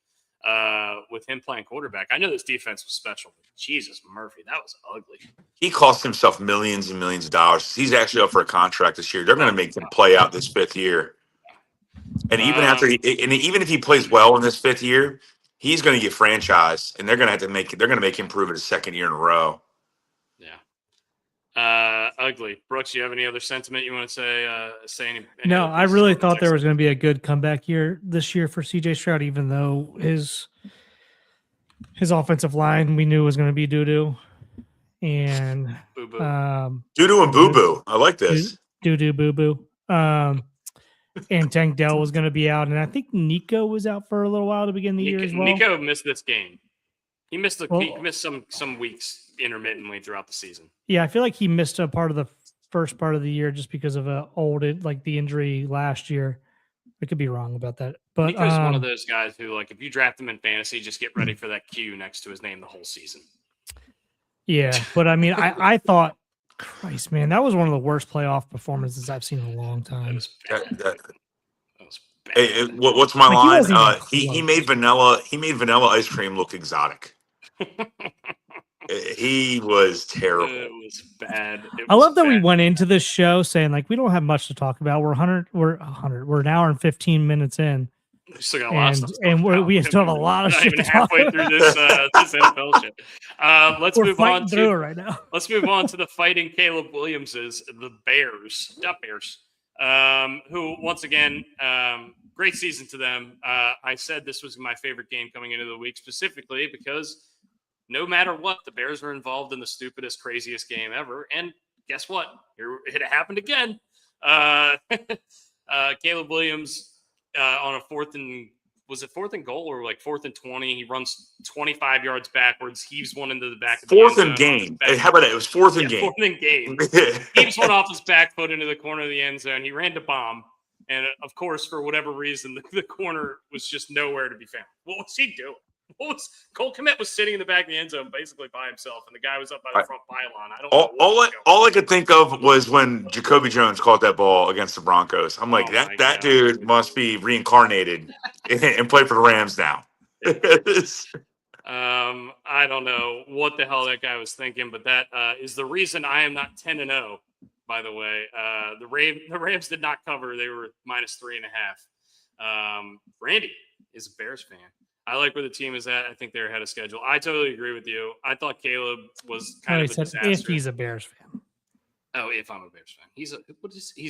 with him playing quarterback. I know this defense was special, but Jesus Murphy, that was ugly. He cost himself millions and millions of dollars. He's actually up for a contract this year. They're going to make him play out this 5th year. And even even if he plays well in this 5th year, he's going to get franchised, and they're going to make him prove it a 2nd year in a row. Yeah. Ugly. Brooks, you have any other sentiment you want to say? Any no, I really thought there was going to be a good comeback year this year for CJ Stroud, even though his offensive line we knew was going to be doo-doo. And doo-doo and boo-boo. I like this. Doo-doo, boo-boo. And Tank Dell was going to be out, and I think Nico was out for a little while to begin the year as well. Nico missed this game. He missed some weeks intermittently throughout the season. Yeah, I feel like he missed a part of the first part of the year just because of the injury last year. I could be wrong about that, but Nico's one of those guys who, if you draft him in fantasy, just get ready for that Q next to his name the whole season. Yeah, but I mean, I thought, Christ, man, that was one of the worst playoff performances I've seen in a long time. That was bad. Hey, what's my line? He made vanilla ice cream look exotic. He was terrible. It was bad. I love that we went into this show saying we don't have much to talk about. We're an hour and 15 minutes in. We still got a lot of stuff we still have a lot of shit. Not even halfway through this NFL shit. Let's move on to right now. Let's move on to the fighting Caleb Williamses, the Bears, who once again, great season to them. I said this was my favorite game coming into the week specifically because no matter what, the Bears were involved in the stupidest, craziest game ever. And guess what? It happened again. Caleb Williams on a 4th and goal or 4th and 20? He runs 25 yards backwards. Heaves one into the back of the 4th and game. Hey, how about that? It was 4th and game. 4th and game. Heaves one off his back foot into the corner of the end zone. He ran to bomb. And of course, for whatever reason, the corner was just nowhere to be found. What was he doing? Cole Kmet was sitting in the back of the end zone basically by himself, and the guy was up by the front pylon. I don't know. All I could think of was when Jacoby Jones caught that ball against the Broncos. I'm like, that dude must be reincarnated and play for the Rams now. I don't know what the hell that guy was thinking, but that is the reason I am not 10-0. By the way, the Rams did not cover; they were -3.5. Randy is a Bears fan. I like where the team is at. I think they're ahead of schedule. I totally agree with you. I thought Caleb was kind of a disaster. If he's a Bears fan. Oh, if I'm a Bears fan. He's a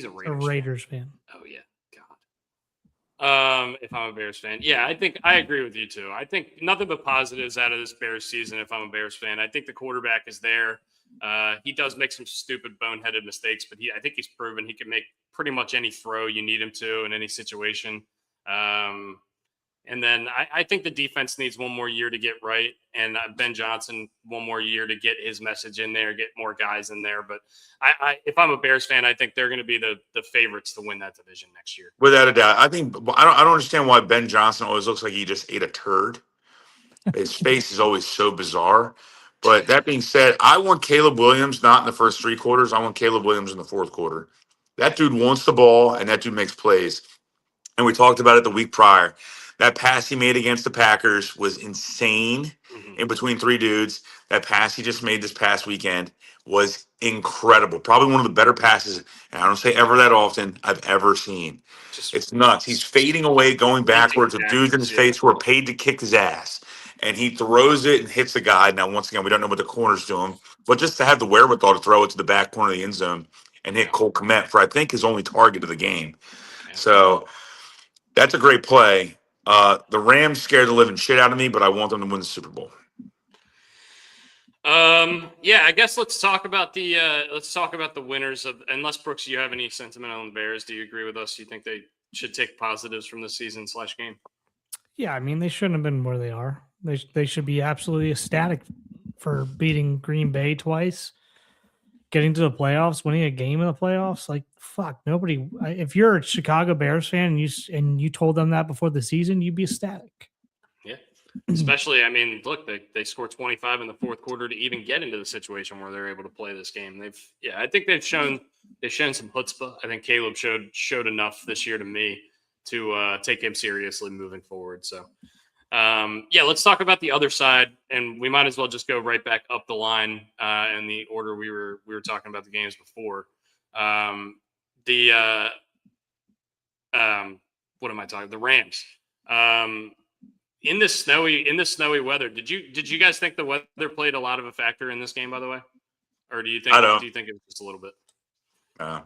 Raiders fan. Oh, yeah. God. If I'm a Bears fan. Yeah, I think I agree with you, too. I think nothing but positives out of this Bears season if I'm a Bears fan. I think the quarterback is there. He does make some stupid, boneheaded mistakes, but I think he's proven he can make pretty much any throw you need him to in any situation. And then I think the defense needs one more year to get right, and Ben Johnson one more year to get his message in there, get more guys in there. But if I'm a Bears fan, I think they're going to be the favorites to win that division next year. Without a doubt. I don't understand why Ben Johnson always looks like he just ate a turd. His face is always so bizarre. But that being said, I want Caleb Williams not in the first 3 quarters. I want Caleb Williams in the 4th quarter. That dude wants the ball, and that dude makes plays. And we talked about it the week prior. That pass he made against the Packers was insane. In between three dudes, that pass he just made this past weekend was incredible. Probably one of the better passes, and I don't say ever that often, I've ever seen. It's nuts. He's fading away, going backwards with dudes in his face who are paid to kick his ass. And he throws it and hits the guy. Now, once again, we don't know what the corner's doing, but just to have the wherewithal to throw it to the back corner of the end zone and hit Cole Kmet for, I think, his only target of the game. So that's a great play. The Rams scared the living shit out of me, but I want them to win the Super Bowl. Yeah, I guess let's talk about the winners of. Unless Brooks, you have any sentiment on the Bears? Do you agree with us? Do you think they should take positives from the season / game? Yeah, I mean, they shouldn't have been where they are. They should be absolutely ecstatic for beating Green Bay twice, getting to the playoffs, winning a game in the playoffs. Like, fuck, nobody. If you're a Chicago Bears fan and you told them that before the season, you'd be ecstatic. Yeah, especially, I mean, look, they scored 25 in the fourth quarter to even get into the situation where they're able to play this game. I think they've shown some chutzpah. I think Caleb showed enough this year to me to take him seriously moving forward. So, let's talk about the other side, and we might as well just go right back up the line in the order we were talking about the games before. What am I talking? The Rams. In this snowy weather, did you guys think the weather played a lot of a factor in this game? By the way, or do you think it was just a little bit? No.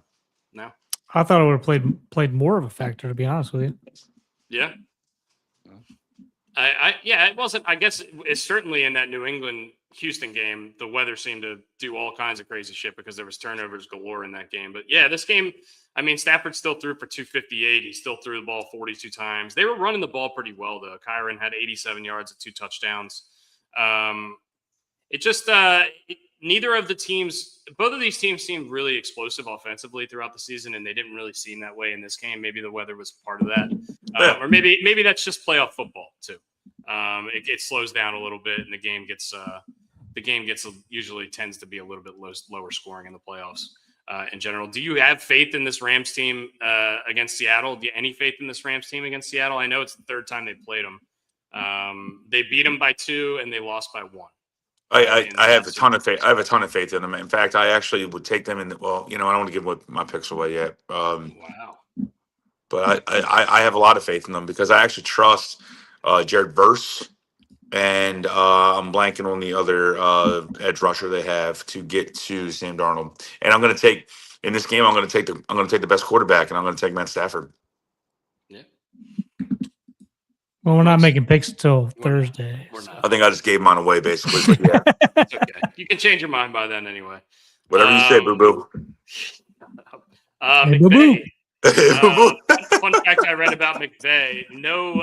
I thought it would have played more of a factor, to be honest with you. Yeah. It wasn't. I guess it's certainly in that New England Houston game, the weather seemed to do all kinds of crazy shit because there was turnovers galore in that game. But yeah, this game, I mean, Stafford still threw for 258. He still threw the ball 42 times. They were running the ball pretty well, though. Kyron had 87 yards and 2 touchdowns. Neither of the teams, both of these teams seemed really explosive offensively throughout the season, and they didn't really seem that way in this game. Maybe the weather was part of that. Or maybe that's just playoff football too. It slows down a little bit, and the game usually tends to be a little bit lower scoring in the playoffs in general. Do you have faith in this Rams team against Seattle? Do you have any faith in this Rams team against Seattle? I know it's the third time they played them. They beat them by 2 and they lost by 1. I have a ton of faith. I have a ton of faith in them. In fact, I actually would take them in. I don't want to give my picks away yet. Wow. But I have a lot of faith in them because I actually trust Jared Verse, and I'm blanking on the other edge rusher they have to get to Sam Darnold. And I'm going to take in this game. I'm going to take the best quarterback, and I'm going to take Matt Stafford. Yeah. Well, we're not making picks until Thursday. We're not. I think I just gave mine away, basically. But yeah, it's okay. You can change your mind by then anyway. Whatever you say, boo boo. Hey, boo-boo. Fun fact I read about McVay: no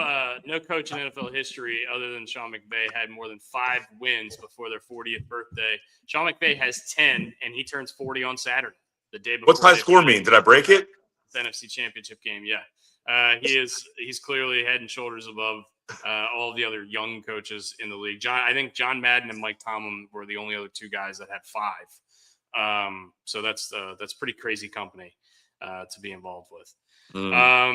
coach in NFL history other than Sean McVay had more than 5 wins before their 40th birthday. Sean McVay has 10, and he turns 40 on Saturday, the day before. What's high score mean? Did I break it? The NFC Championship game, yeah. He's clearly head and shoulders above all the other young coaches in the league. I think John Madden and Mike Tomlin were the only other 2 guys that had 5. So that's pretty crazy company to be involved with. I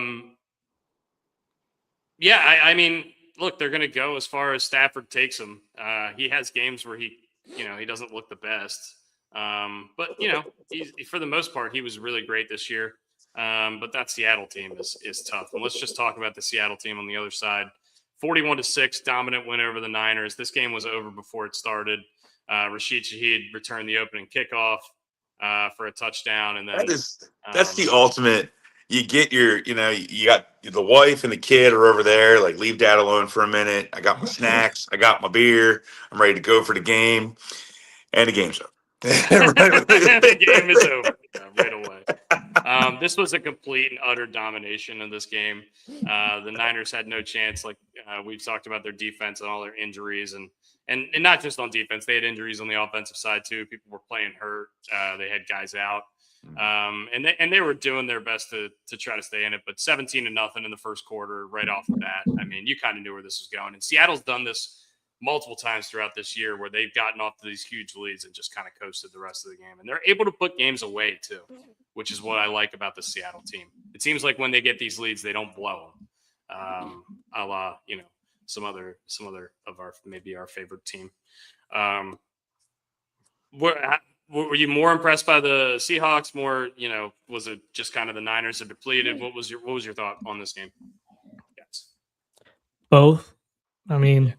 mean, look, they're going to go as far as Stafford takes them. He has games where he doesn't look the best. But for the most part, he was really great this year. But that Seattle team is tough. And let's just talk about the Seattle team on the other side. 41-6, dominant win over the Niners. This game was over before it started. Rashid Shaheed returned the opening kickoff for a touchdown, and then that's the ultimate. You get you got the wife and the kid are over there. Like, leave dad alone for a minute. I got my snacks. I got my beer. I'm ready to go for the game, and the game's over. The game is over right away. This was a complete and utter domination of this game. The Niners had no chance. Like we've talked about their defense and all their injuries, and not just on defense. They had injuries on the offensive side too. People were playing hurt. They had guys out, and they were doing their best to try to stay in it. But 17-0 in the first quarter, right off the bat. I mean, you kind of knew where this was going. And Seattle's done this multiple times throughout this year where they've gotten off to these huge leads and just kind of coasted the rest of the game. And they're able to put games away too, which is what I like about the Seattle team. It seems like when they get these leads, they don't blow them. a la some other of our maybe our favorite team. Were you more impressed by the Seahawks? More, was it just kind of the Niners are depleted? What was your thought on this game? Yes. Both. I mean, a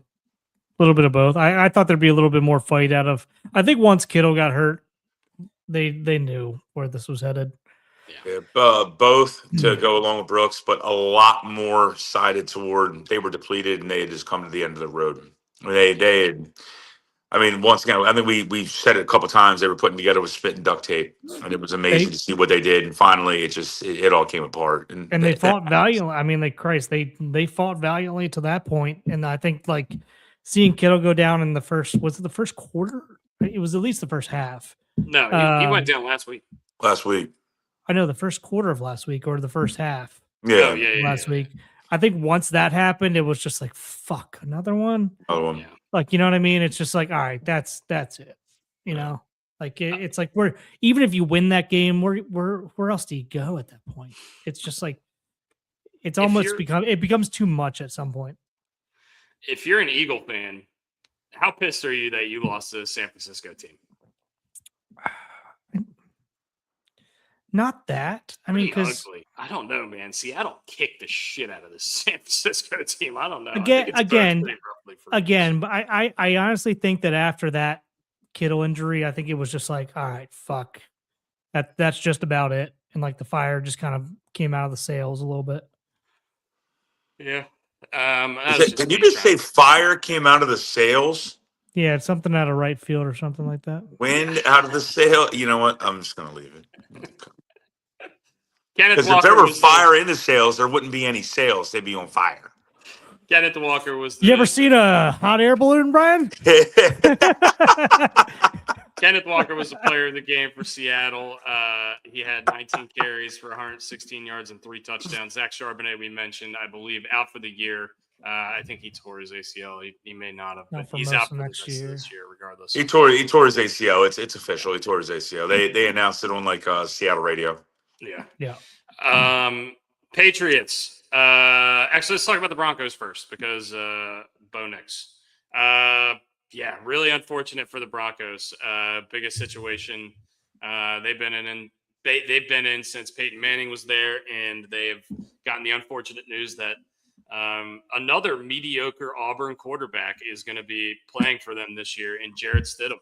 little bit of both. I thought there'd be a little bit more fight out of. I think once Kittle got hurt, they knew where this was headed. Yeah, both to go along with Brooks, but a lot more sided toward they were depleted and they had just come to the end of the road. They had. I mean, once again, I think we said it a couple times. They were putting together with spit and duct tape, and it was amazing to see what they did. And finally, it all came apart. And they fought valiantly. I mean, they fought valiantly to that point. And I think seeing Kittle go down in the first quarter? It was at least the first half. No, he went down last week. Last week, I know the first quarter of last week or the first half. Yeah, last week. I think once that happened, it was just like, fuck, another one. Another one. Yeah. You know what I mean? It's just like, all right, that's it. It's like even if you win that game, where else do you go at that point? It's just like it becomes too much at some point. If you're an Eagle fan, how pissed are you that you lost to the San Francisco team? Not that. I mean, because I don't know, man. Seattle kicked the shit out of the San Francisco team. I don't know. Again, but I honestly think that after that Kittle injury, I think it was just like, all right, fuck. That's just about it. And the fire just kind of came out of the sails a little bit. Yeah. Did you just say fire came out of the sails? Yeah, it's something out of right field or something like that. Wind out of the sail. You know what? I'm just gonna leave it. Because if there were fire in the sails, there wouldn't be any sails. They'd be on fire. Kenneth Walker was. You ever seen a hot air balloon, Brian? Kenneth Walker was the player of the game for Seattle. He had 19 carries for 116 yards and 3 touchdowns. Zach Charbonnet, we mentioned, I believe, out for the year. I think he tore his ACL. He may not have, but he's out for next year. This year, regardless. He tore his ACL. It's official. He tore his ACL. They announced it on Seattle radio. Yeah. Patriots. Actually, let's talk about the Broncos first because Bo Nix. Really unfortunate for the Broncos. Biggest situation they've been in since Peyton Manning was there, and they've gotten the unfortunate news that another mediocre Auburn quarterback is going to be playing for them this year in Jarrett Stidham.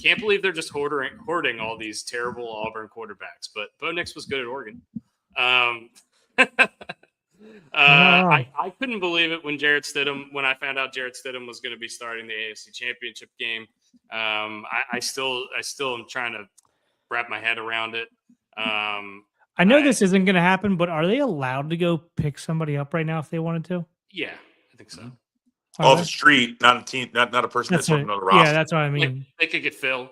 Can't believe they're just hoarding all these terrible Auburn quarterbacks, but Bo Nix was good at Oregon. I couldn't believe it when I found out Jarrett Stidham was going to be starting the AFC Championship game. I still am trying to wrap my head around it. I know this isn't going to happen, but are they allowed to go pick somebody up right now if they wanted to? Yeah, I think so. Off the street, not a team, not a person that's on the roster. Yeah, that's what I mean. They could get Phil,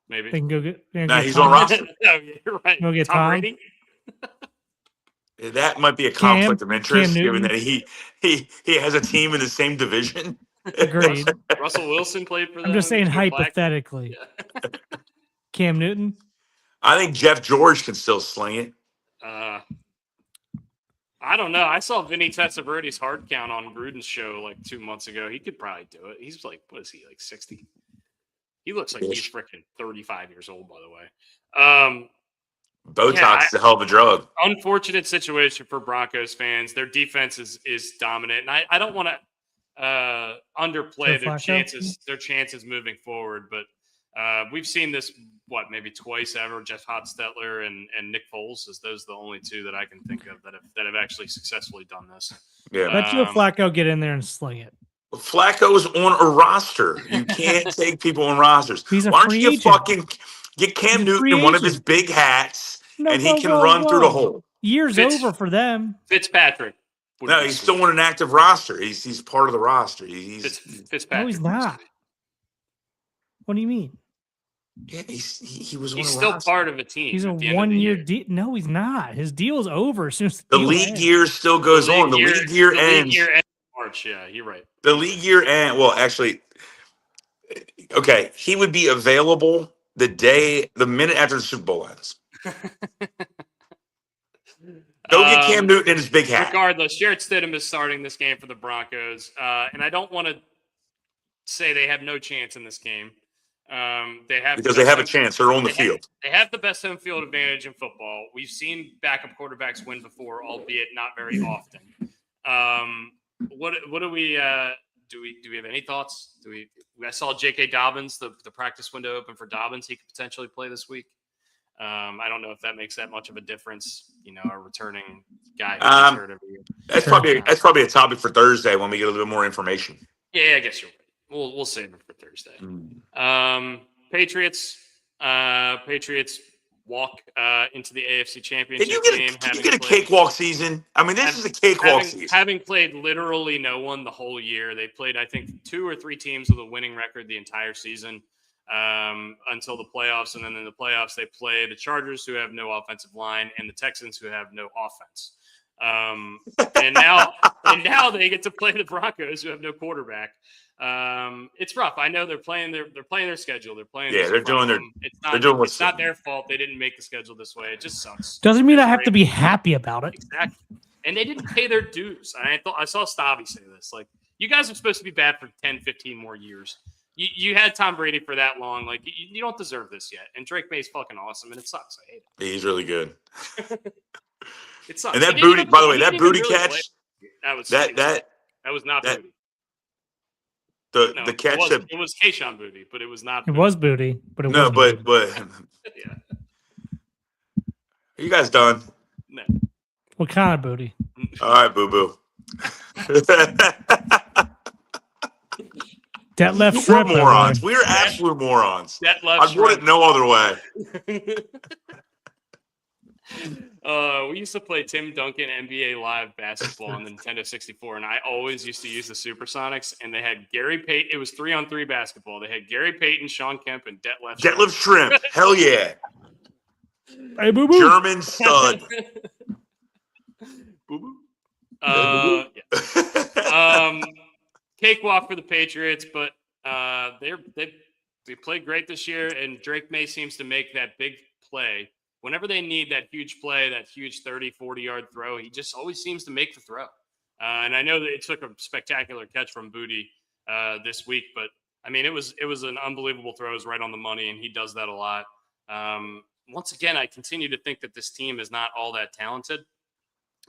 maybe. They can go get. He's on roster. No, you're right. Go get Tom Brady. That might be a conflict of interest, given that he has a team in the same division. Agreed. Russell Wilson played for them. I'm just saying hypothetically. Yeah. Cam Newton. I think Jeff George can still sling it. I don't know. I saw Vinny Testaverde hard count on Gruden's show 2 months ago. He could probably do it. He's what is he, 60? He looks like he's freaking 35 years old, by the way. Botox is a hell of a drug. Unfortunate situation for Broncos fans. Their defense is dominant, and I don't want to underplay their chances moving forward, but we've seen this maybe twice ever. Jeff Hostetler and Nick Foles, as those are the only two that I can think of that have actually successfully done this. Yeah, let Joe Flacco get in there and sling it. Flacco's on a roster. You can't take people on rosters. He's a Why don't free you agent. Get Cam Newton in one of his big hats, and he can run through the hole. Year's over for them. Fitzpatrick. No, he's still on an active roster. He's part of the roster. Fitzpatrick. No, he's not. What do you mean? Yeah, he was. He's still part of a team. He's a 1-year deal. No, he's not. His deal's over as soon as the league year still goes on. The league year ends. League year ends March. Yeah, you're right. The league year end. Well, actually, okay, he would be available the minute after the Super Bowl ends. Go get Cam Newton in his big hat. Regardless, Jarrett Stidham is starting this game for the Broncos, and I don't want to say they have no chance in this game. They have a chance. They're on the field. They have the best home field advantage in football. We've seen backup quarterbacks win before, albeit not very often. What do we do? We have any thoughts? I saw J.K. Dobbins, the practice window open for Dobbins. He could potentially play this week. I don't know if that makes that much of a difference. A returning guy. That's probably a topic for Thursday when we get a little bit more information. Yeah, I guess you're right. We'll save it for Thursday. Patriots walk into the AFC Championship game. Can you get a cakewalk season? I mean, this is a cakewalk season. Having played literally no one the whole year, they played, I think, 2 or 3 teams with a winning record the entire season until the playoffs. And then in the playoffs, they play the Chargers, who have no offensive line, and the Texans, who have no offense. And now they get to play the Broncos, who have no quarterback. It's rough. I know they're playing their schedule. They're playing. Yeah, It's not their fault. They didn't make the schedule this way. It just sucks. Doesn't mean I have to be happy about it. Exactly. And they didn't pay their dues. I saw Stavi say this. Like, you guys are supposed to be bad for 10, 15 more years. You had Tom Brady for that long. Like, you don't deserve this yet. And Drake May's fucking awesome, and it sucks. I hate it. He's really good. It sucks. And that booty, by the way, that booty catch. That was not booty. The catch it was Keyshawn Booty, but it was not. It was booty, but it no, wasn't but yeah. Are you guys done? No. What kind of booty? All right, boo boo. That left We're shrimp. morons. We're absolute morons. I put it no other way. We used to play Tim Duncan NBA Live basketball on the Nintendo 64, and I always used to use the Supersonics, and they had Gary Payton. It was 3-on-3 basketball. They had Gary Payton, Sean Kemp, and Detlef Shrimp. Hell yeah. Hey, boo boo. German stud. Boo boo. Yeah. Cakewalk for the Patriots, but they played great this year, and Drake May seems to make that big play. Whenever they need that huge play, that huge 30, 40-yard throw, he just always seems to make the throw. And I know that it took a spectacular catch from Booty this week, but, I mean, it was an unbelievable throw. It was right on the money, and he does that a lot. Once again, I continue to think that this team is not all that talented,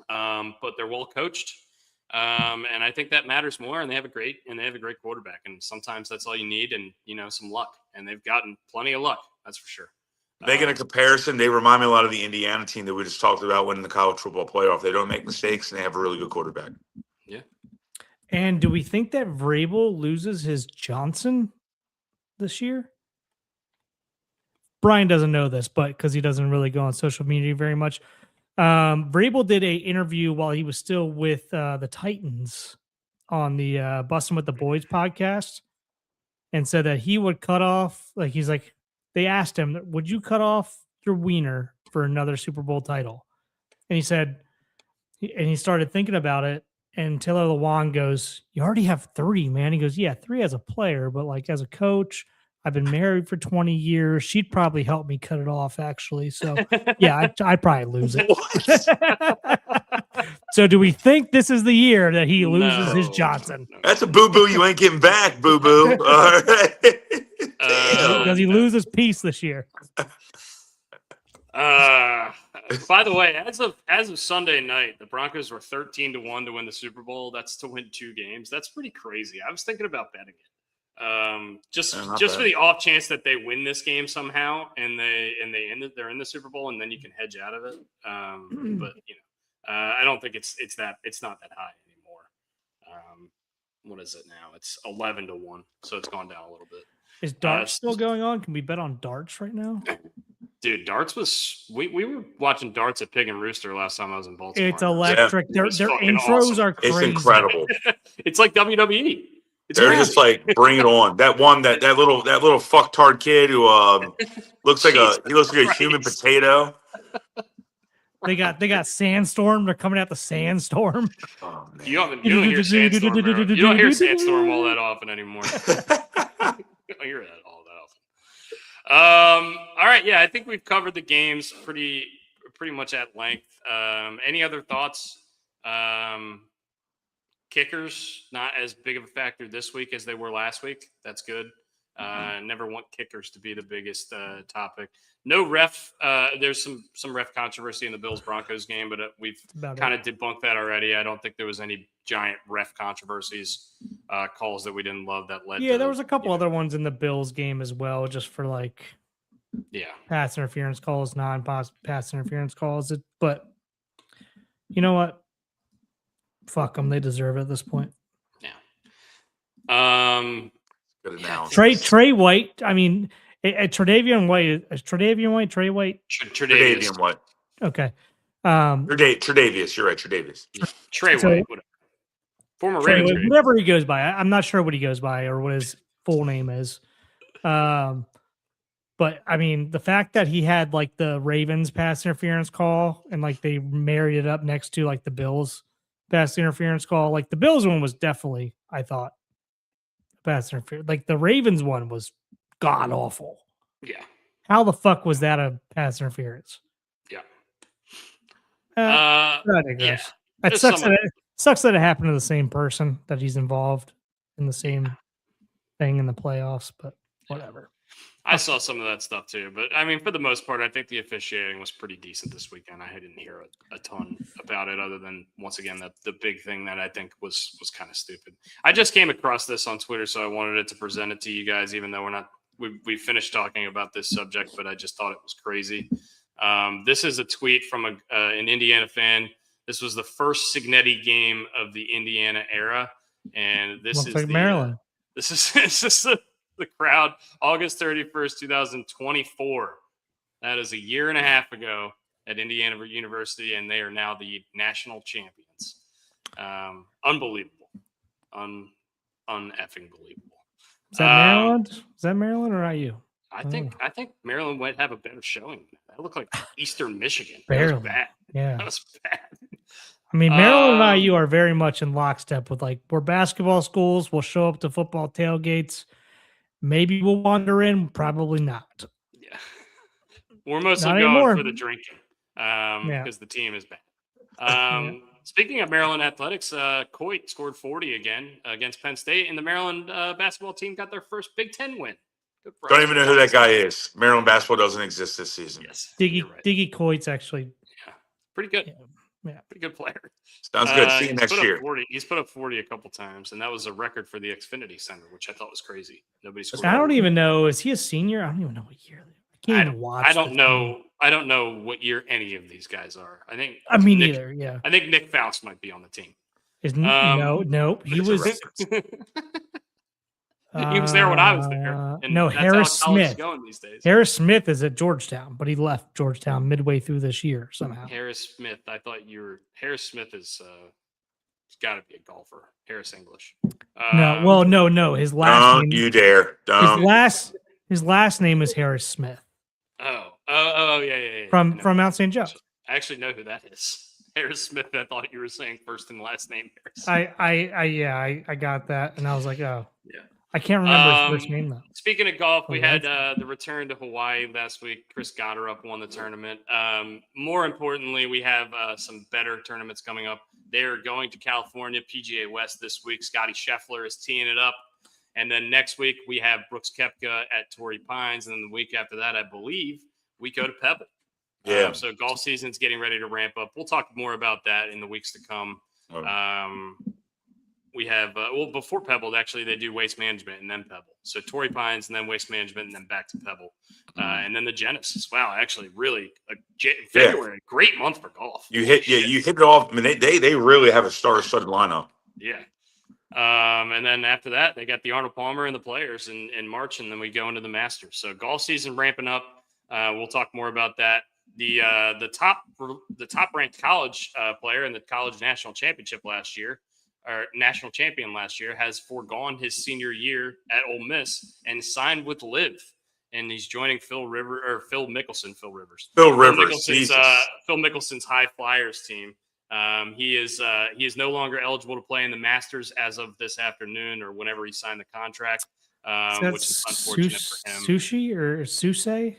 but they're well coached. And I think that matters more, and they have a great quarterback. And sometimes that's all you need, and, some luck. And they've gotten plenty of luck, that's for sure. Making a comparison, they remind me a lot of the Indiana team that we just talked about winning the college football playoff. They don't make mistakes, and they have a really good quarterback. Yeah. And do we think that Vrabel loses his Johnson this year? Brian doesn't know this, but because he doesn't really go on social media very much. Vrabel did an interview while he was still with the Titans on the Bustin' with the Boys podcast, and said that he would cut off, they asked him, would you cut off your wiener for another Super Bowl title? And he said, and he started thinking about it, and Taylor Lewan goes, you already have 3, man. He goes, yeah, 3 as a player, but as a coach, I've been married for 20 years. She'd probably help me cut it off, actually. So, yeah, I'd probably lose it. So do we think this is the year that he loses his Johnson? That's a boo-boo you ain't getting back, boo-boo. All right. Does he lose his piece this year? By the way, as of Sunday night, the Broncos were 13-1 to win the Super Bowl. That's to win 2 games. That's pretty crazy. I was thinking about betting it. Just for the off chance that they win this game somehow and they're in the Super Bowl, and then you can hedge out of it. But I don't think it's not that high anymore. What is it now? It's 11-1, so it's gone down a little bit. Is darts still going on? Can we bet on darts right now? Dude, darts was we were watching darts at Pig and Rooster last time I was in Baltimore. It's electric. Yeah. Their intros awesome. are crazy. It's incredible. It's like WWE. They're just bring it on. That little fucktard kid who looks like a human potato. They got Sandstorm. They're coming out the Sandstorm. Oh, man. You don't hear Sandstorm. You don't hear Sandstorm all that often anymore. You don't hear that all that often. All right, yeah, I think we've covered the games pretty pretty much at length. Any other thoughts? Kickers, not as big of a factor this week as they were last week. That's good. Never want kickers to be the biggest topic. No ref. There's some ref controversy in the Bills-Broncos game, but we've kind of debunked that already. I don't think there was any giant ref controversies, calls that we didn't love that led to. Yeah, there was a couple other ones in the Bills game as well, just for like pass interference calls, non-pass interference calls. But you know what? Fuck them. They deserve it at this point. Yeah. Good analysis. Trey White. I mean, Tre'Davious White. Tre'Davious White. Trey White. Tre'Davious White. Okay. Tre'Davious. You're right. Tre'Davious. Trey White. Whatever. Former Trey Ravens. White, whatever he goes by. I'm not sure what he goes by or what his full name is. But I mean, the fact that he had like the Ravens pass interference call and like they married it up next to like the Bills pass interference call, like the Bills one was definitely, I thought, pass interference. Like the Ravens one was god awful. Yeah. How the fuck was that a pass interference? Yeah. I digress. It sucks that it happened to the same person, that he's involved in the same thing in the playoffs, but whatever. I saw some of that stuff too, but I mean, for the most part, I think the officiating was pretty decent this weekend. I didn't hear a ton about it, other than once again the big thing that I think was kind of stupid. I just came across this on Twitter, so I wanted it to present it to you guys, even though we finished talking about this subject, but I just thought it was crazy. This is a tweet from an Indiana fan. This was the first Signetti game of the Indiana era, and this Looks is like Maryland. This is the crowd, August 31st, 2024. That is a year and a half ago at Indiana University, and they are now the national champions. Unbelievable. Un-effing believable. Is that Maryland? Is that Maryland or IU? I think Maryland might have a better showing. That looked like Eastern Michigan. Barely. That was bad. Yeah. That was bad. I mean, Maryland and IU are very much in lockstep with like, we're basketball schools. We'll show up to football tailgates. Maybe we'll wander in. Probably not. Yeah. We're mostly Not going anymore. for the drinking because the team is bad. Speaking of Maryland athletics, Coit scored 40 again against Penn State, and the Maryland basketball team got their first Big Ten win. Don't even know who that guy is. Maryland basketball doesn't exist this season. Yes, Diggy Coit's actually pretty good. Yeah. Pretty good player. Sounds good. See you next year. He's put up 40 a couple times, and that was a record for the Xfinity Center, which I thought was crazy. Nobody scored. I don't even know. Is he a senior? I don't even know what year. I can't even watch. I don't know. I don't know what year any of these guys are. I mean, neither. Yeah. I think Nick Faust might be on the team. No. He was. He was there when I was there. And no, Harris Smith. Going these days. Harris Smith is at Georgetown, but he left Georgetown midway through this year somehow. Harris Smith. I thought Harris Smith is. He's got to be a golfer. Harris English. No. His last name. Don't you dare! Don't. His last name is Harris Smith. Yeah. From Mount St. Joe. I actually know who that is. Harris Smith. I thought you were saying first and last name. Harris. I got that, and I was like, oh. Yeah. I can't remember his first name though. Speaking of golf, we had the return to Hawaii last week. Chris Goddard won the tournament. More importantly, we have some better tournaments coming up. They're going to California, PGA West this week. Scotty Scheffler is teeing it up. And then next week, we have Brooks Koepka at Torrey Pines. And then the week after that, I believe, we go to Pebble. Yeah. So golf season's getting ready to ramp up. We'll talk more about that in the weeks to come. We have, before Pebble, actually, they do Waste Management and then Pebble. So Torrey Pines and then Waste Management and then back to Pebble. And then the Genesis. Wow, actually, really, February, great month for golf. You hit it off. I mean, they really have a star-studded lineup. Yeah. And then after that, they got the Arnold Palmer and the Players in March, and then we go into the Masters. So golf season ramping up. We'll talk more about that. The top ranked college player in the college national championship last year, or national champion last year, has foregone his senior year at Ole Miss and signed with Liv, and he's joining Phil Mickelson's High Flyers team. He is no longer eligible to play in the Masters as of this afternoon or whenever he signed the contract. which is unfortunate for him. Sushi or Susei?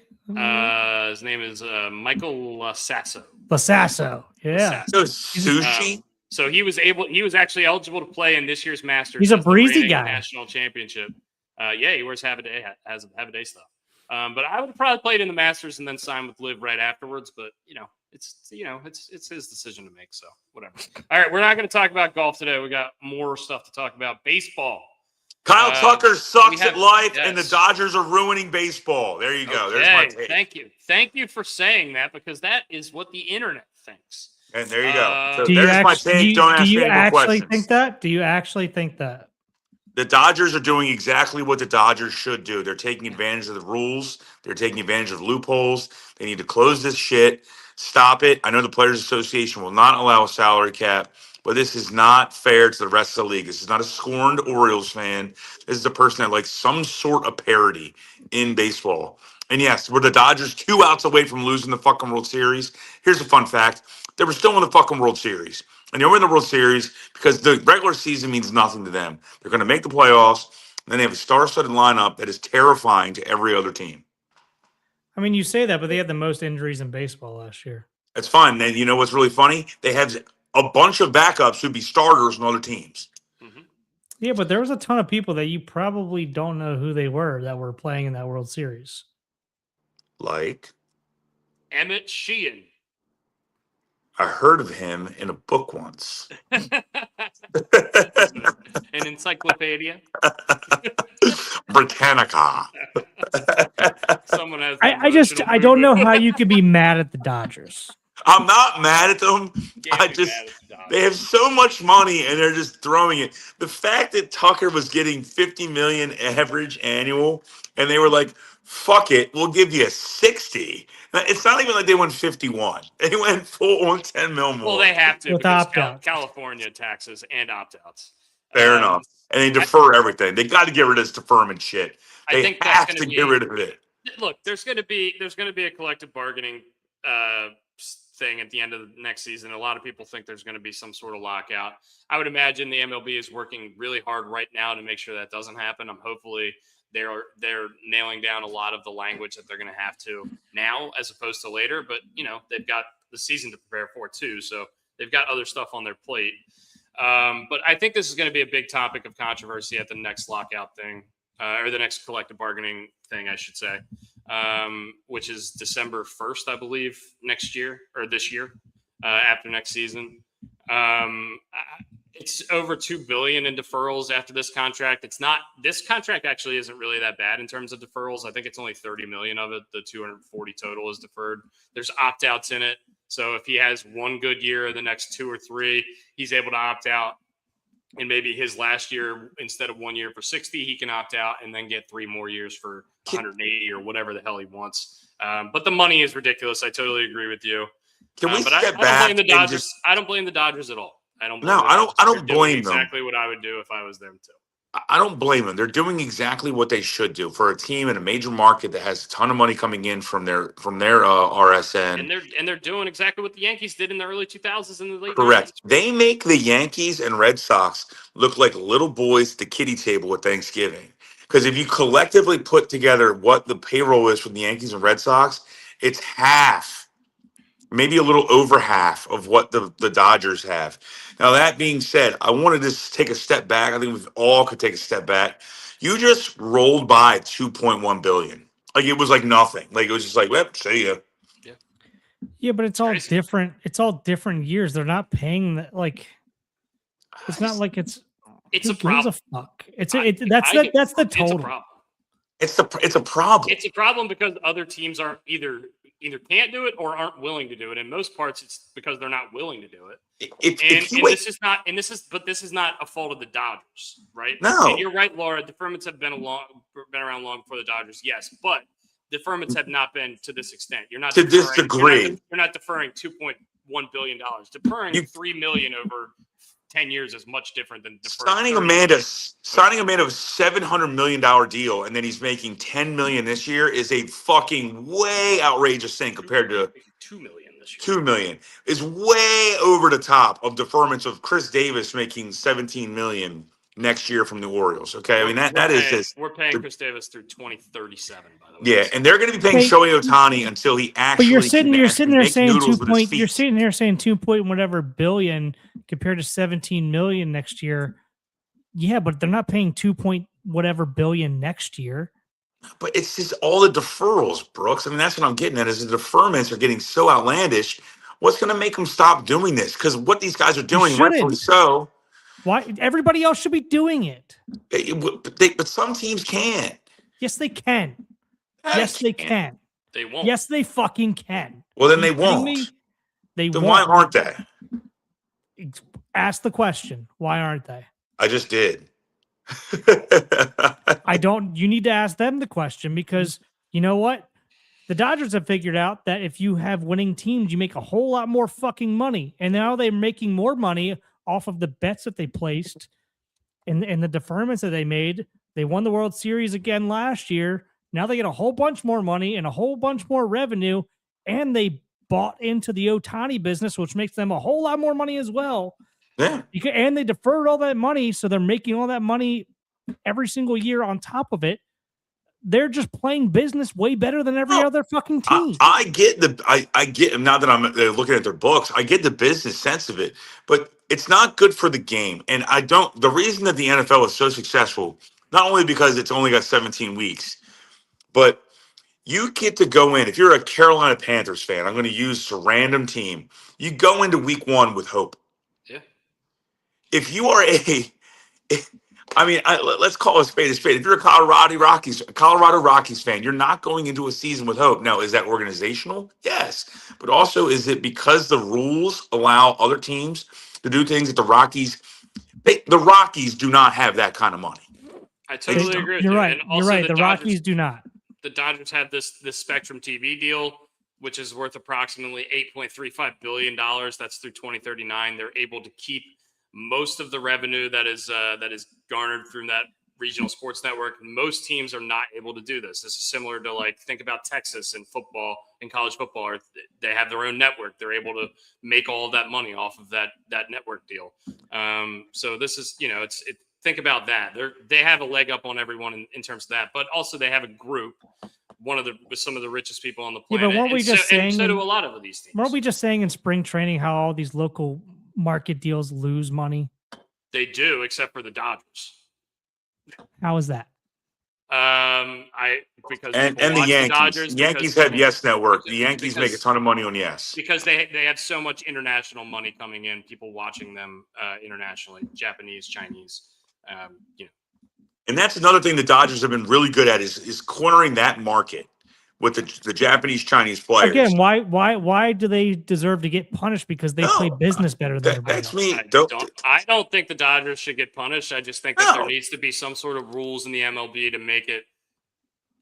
His name is Michael Lasasso. Lasasso, yeah. So sushi. So he was actually eligible to play in this year's Masters. He's a as the breezy reigning guy. National championship. Yeah, he wears have a day stuff. But I would have probably played in the Masters and then signed with Liv right afterwards. But it's his decision to make. So whatever. All right, we're not going to talk about golf today. We got more stuff to talk about. Baseball. Kyle Tucker sucks at life, yes. and the Dodgers are ruining baseball. There you go. Okay, There's my take. Thank you for saying that, because that is what the internet thinks. And there you go. So Do you there's my take. Don't ask me any more questions. Think that? Do you actually think that? The Dodgers are doing exactly what the Dodgers should do. They're taking advantage of the rules. They're taking advantage of loopholes. They need to close this shit. Stop it. I know the Players Association will not allow a salary cap, but this is not fair to the rest of the league. This is not a scorned Orioles fan. This is a person that likes some sort of parity in baseball. And yes, were the Dodgers 2 outs away from losing the fucking World Series? Here's a fun fact. They were still in the fucking World Series. And they were in the World Series because the regular season means nothing to them. They're going to make the playoffs, and then they have a star-studded lineup that is terrifying to every other team. I mean, you say that, but they had the most injuries in baseball last year. That's fine. And you know what's really funny? They have a bunch of backups who'd be starters on other teams. Mm-hmm. Yeah, but there was a ton of people that you probably don't know who they were that were playing in that World Series. Like? Emmett Sheehan. I heard of him in a book once. An encyclopedia. Britannica. Someone has. I don't know how you could be mad at the Dodgers. I'm not mad at them. They have so much money and they're just throwing it. The fact that Tucker was getting $50 million average annual and they were like, fuck it, we'll give you 60. It's not even like they went 51. They went full on 10 mil more. Well, they have to with because California taxes and opt-outs. Fair enough. And they defer everything. They got to get rid of this deferment shit. They have to get rid of it. Look, there's going to be a collective bargaining thing at the end of the next season. A lot of people think there's going to be some sort of lockout. I would imagine the MLB is working really hard right now to make sure that doesn't happen. Hopefully they're nailing down a lot of the language that they're going to have to now as opposed to later. But, they've got the season to prepare for too. So they've got other stuff on their plate. But I think this is going to be a big topic of controversy at the next lockout thing, or the next collective bargaining thing, I should say, which is December 1st, I believe, next year or this year, after next season. It's over $2 billion in deferrals after this contract. This contract actually isn't really that bad in terms of deferrals. I think it's only $30 million of it. The 240 total is deferred. There's opt-outs in it. So if he has one good year, the next 2 or 3, he's able to opt out. And maybe his last year, instead of 1 year for 60, he can opt out and then get 3 more years for 180 or whatever the hell he wants. But the money is ridiculous. I totally agree with you. Can we step back? I don't blame the Dodgers. I don't blame the Dodgers at all. I don't blame them. Exactly what I would do if I was them too. I don't blame them. They're doing exactly what they should do for a team in a major market that has a ton of money coming in from their RSN. And they're doing exactly what the Yankees did in the early 2000s and the late 90s. Correct. They make the Yankees and Red Sox look like little boys at the kiddie table at Thanksgiving. Because if you collectively put together what the payroll is from the Yankees and Red Sox, it's half, maybe a little over half of what the Dodgers have. Now, that being said, I wanted to take a step back. I think we all could take a step back. You just rolled by $2.1 billion. Like, it was like nothing. Like, it was just like, well, see ya. Yeah, but it's all different. It's all different years. They're not paying that. Like, it's not like it's a problem. Fuck. That's the total. It's a problem. It's a problem because other teams aren't either can't do it or aren't willing to do it. In most parts, it's because they're not willing to do it. This is not a fault of the Dodgers, right? No. And you're right, Laura. Deferments have been around long before the Dodgers, yes, but deferments have not been to this extent. You're not to this degree. You're not deferring $2.1 billion. Deferring $3 million over 10 years is much different than signing Amanda a $700 million deal, and then he's making $10 million this year is a fucking way outrageous thing compared to $2 million this year. $2 million is way over the top of deferments of Chris Davis making $17 million next year from the Orioles. Okay, I mean that We're is paying- just we're paying Chris Davis through 2037. By the way, yeah, and they're going to be paying Okay. Shohei Ohtani until he But actually you're sitting there make saying noodles with his feet. you're sitting there saying 2 point whatever billion compared to 17 million next year. Yeah, but they're not paying 2 point whatever billion next year. But it's just all the deferrals, Brooks. I mean, that's what I'm getting at is the deferments are getting so outlandish. What's going to make them stop doing this? Because what these guys are doing, shouldn't. rightfully so. Why everybody else should be doing it? But some teams can't. Yes, they can. Yes, they can. They won't. Yes, they fucking can. Well, then Are they you kidding won't. me? They Then why won't. aren't they? Ask the question. Why aren't they? I just did. I don't. You need to ask them the question because you know what? The Dodgers have figured out that if you have winning teams, you make a whole lot more fucking money. And now they're making more money off of the bets that they placed and the deferments that they made. They won the World Series again last year. Now they get a whole bunch more money and a whole bunch more revenue. And they bought into the Ohtani business, which makes them a whole lot more money as well. Yeah. And they deferred all that money. So they're making all that money every single year on top of it. They're just playing business way better than every other fucking team. I get I get now that I'm looking at their books, I get the business sense of it, but it's not good for the game. And the reason that the NFL is so successful, not only because it's only got 17 weeks, but you get to go in. If you're a Carolina Panthers fan, I'm going to use a random team. You go into week 1 with hope. Yeah. If you are let's call a spade a spade. If you're a Colorado Rockies fan, you're not going into a season with hope. Now, is that organizational? Yes. But also, is it because the rules allow other teams to do things that the Rockies do not have that kind of money. I totally agree with You're you. right. And also You're right. The Dodgers, Rockies do not. The Dodgers have this Spectrum TV deal, which is worth approximately $8.35 billion. That's through 2039. They're able to keep most of the revenue that is garnered through that regional sports network. Most teams are not able to do this. This is similar to think about Texas in football, in college football. Or they have their own network. They're able to make all of that money off of that network deal. So this is, think about that. They have a leg up on everyone in terms of that, but also they have a group, with some of the richest people on the planet. Yeah, but weren't we just saying? So do a lot of these teams. Weren't we just saying in spring training how all these local market deals lose money? They do, except for the Dodgers. How is that? Because and the Yankees. Yankees have Yes Network. The Yankees make a ton of money on Yes because they have so much international money coming in. People watching them internationally, Japanese, Chinese. And that's another thing the Dodgers have been really good at is cornering that market with the Japanese, Chinese players. Again, why do they deserve to get punished? Because they play business better than everybody else. That's me. I don't think the Dodgers should get punished. I just think that there needs to be some sort of rules in the MLB to make it,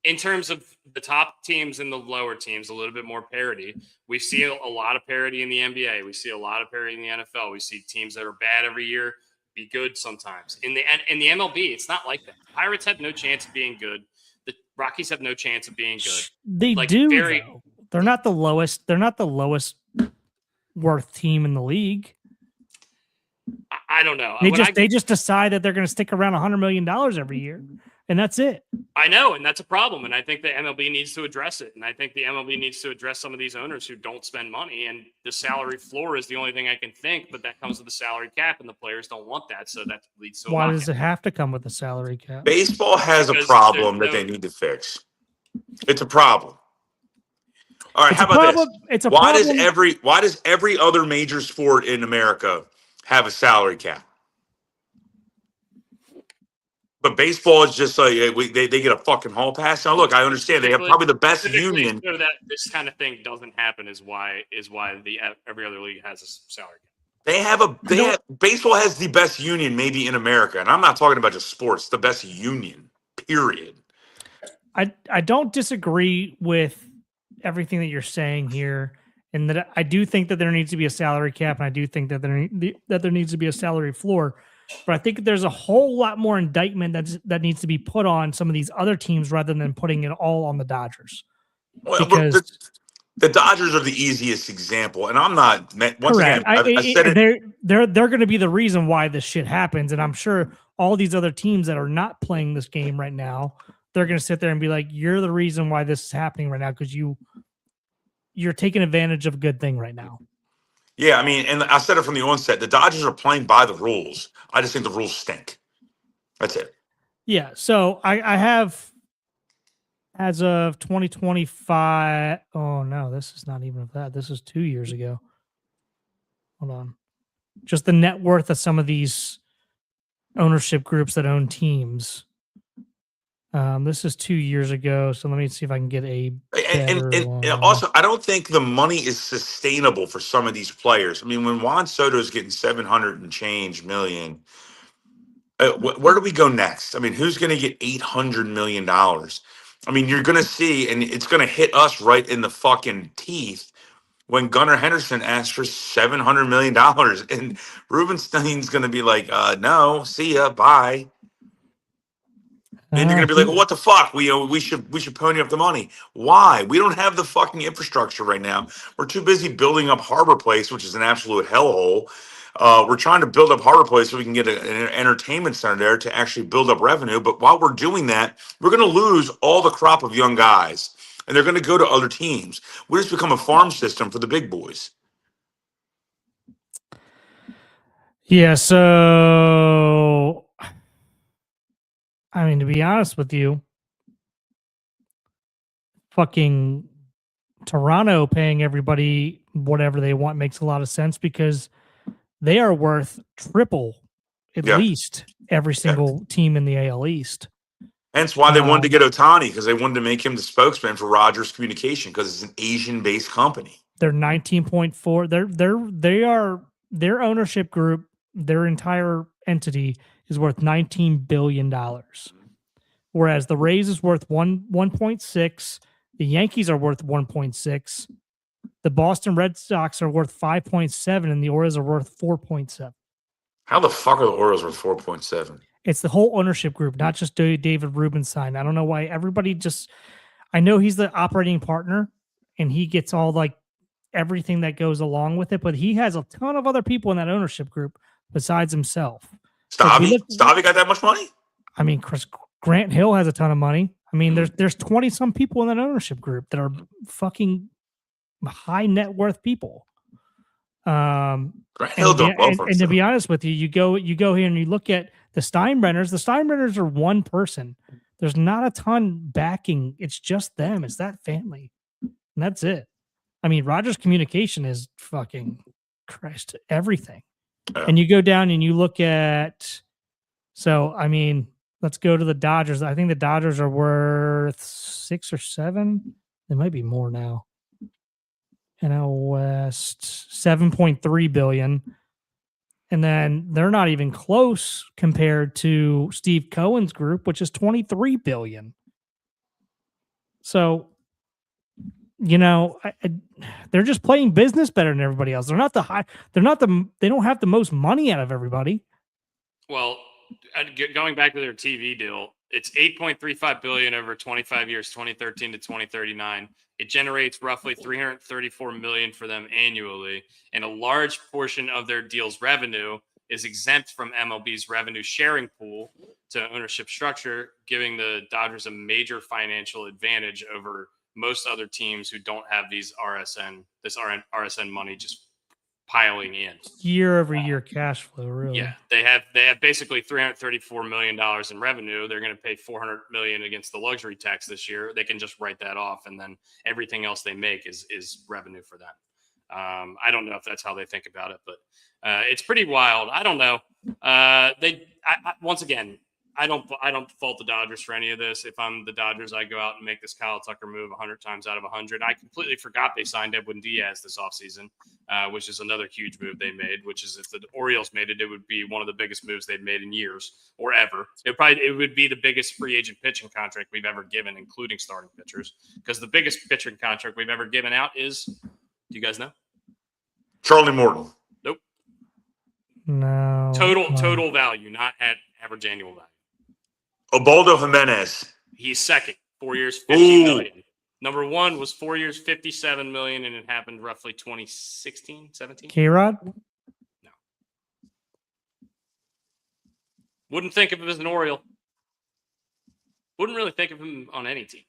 in terms of the top teams and the lower teams, a little bit more parity. We see a lot of parity in the NBA. We see a lot of parity in the NFL. We see teams that are bad every year be good sometimes. In the MLB, it's not like that. Pirates have no chance of being good. The Rockies have no chance of being good. They do. Though. They're not the lowest. They're not the lowest worth team in the league. I don't know. They just decide that they're going to stick around $100 million every year, and that's it. I know, and that's a problem. And I think the MLB needs to address it. And I think the MLB needs to address some of these owners who don't spend money. And the salary floor is the only thing I can think, but that comes with the salary cap, and the players don't want that. So that leads to why does it have to come with a salary cap? Baseball has a problem that they need to fix. It's a problem. All right, how about this? It's a problem. Why does every other major sport in America have a salary cap? But baseball is just like they get a fucking hall pass. Now, look, I understand they have probably the best union. So that this kind of thing doesn't happen is why every other league has a salary cap. Baseball has the best union maybe in America, and I'm not talking about just sports. The best union, period. I don't disagree with everything that you're saying here, and that I do think that there needs to be a salary cap, and I do think that there needs to be a salary floor. But I think there's a whole lot more indictment that needs to be put on some of these other teams rather than putting it all on the Dodgers. Well, the Dodgers are the easiest example, and I'm not. Once correct. Again, I said it. They're going to be the reason why this shit happens, and I'm sure all these other teams that are not playing this game right now, they're going to sit there and be like, you're the reason why this is happening right now because you're taking advantage of a good thing right now. Yeah, I mean, and I said it from the onset. The Dodgers are playing by the rules. I just think the rules stink. That's it. Yeah. So I have, as of 2025. Oh, no, this is not even of that. This is 2 years ago. Hold on. Just the net worth of some of these ownership groups that own teams. This is 2 years ago. So let me see if I can get a better And one. also, I don't think the money is sustainable for some of these players. I mean, when Juan Soto is getting 700 and change million, where do we go next? I mean, who's going to get $800 million? I mean, you're going to see, and it's going to hit us right in the fucking teeth when Gunnar Henderson asks for $700 million. And Rubenstein's going to be like, no, see ya, bye. And you're gonna be like, well, what the fuck? We should pony up the money. Why? We don't have the fucking infrastructure right now. We're too busy building up Harbor Place, which is an absolute hellhole. We're trying to build up Harbor Place so we can get an entertainment center there to actually build up revenue. But while we're doing that, we're gonna lose all the crop of young guys, and they're gonna go to other teams. We just become a farm system for the big boys. Yeah. So, I mean, to be honest with you, fucking Toronto paying everybody whatever they want makes a lot of sense because they are worth triple at Yeah. least every single team in the AL East. Hence why they wanted to get Ohtani, because they wanted to make him the spokesman for Rogers Communication because it's an Asian-based company. They're 19.4. Their ownership group, their entire entity is worth $19 billion. Whereas the Rays is worth 1.6. The Yankees are worth 1.6. The Boston Red Sox are worth 5.7, and the Orioles are worth 4.7. How the fuck are the Orioles worth 4.7? It's the whole ownership group, not just David Rubenstein. I don't know why everybody just. I know he's the operating partner, and he gets all like everything that goes along with it, but he has a ton of other people in that ownership group besides himself. Stabby got that much money? I mean, Grant Hill has a ton of money. I mean, there's 20 some people in that ownership group that are fucking high net worth people. And to be honest with you, you go here and you look at the Steinbrenners. The Steinbrenners are one person. There's not a ton backing. It's just them. It's that family, and that's it. I mean, Rogers Communication is fucking Christ everything. And you go down and you look at. So I mean, let's go to the Dodgers. I think the Dodgers are worth 6 or 7. They might be more now. NL West, $7.3 billion. And then they're not even close compared to Steve Cohen's group, which is $23 billion. So, they're just playing business better than everybody else. They're not the high. They don't have the most money out of everybody. Well, going back to their TV deal, it's $8.35 billion over 25 years, 2013 to 2039. It generates roughly $334 million for them annually, and a large portion of their deal's revenue is exempt from MLB's revenue sharing pool to ownership structure, giving the Dodgers a major financial advantage over most other teams who don't have this RSN money just piling in year over year cash flow. Really, yeah, they have basically $334 million in revenue. They're going to pay $400 million against the luxury tax this year. They can just write that off, and then everything else they make is revenue for them. I don't know if that's how they think about it, but it's pretty wild. I don't know. Once again, I don't fault the Dodgers for any of this. If I'm the Dodgers, I go out and make this Kyle Tucker move 100 times out of 100. I completely forgot they signed Edwin Diaz this offseason, which is another huge move they made, which is if the Orioles made it, it would be one of the biggest moves they've made in years or ever. It would be the biggest free agent pitching contract we've ever given, including starting pitchers, because the biggest pitching contract we've ever given out is, do you guys know? Charlie Morton. Nope. No. Total value, not at average annual value. Obaldo Jimenez. He's second, 4 years, $50 million. Number one was 4 years, $57 million, and it happened roughly 2016, 17. K-Rod? No. Wouldn't think of him as an Oriole. Wouldn't really think of him on any team.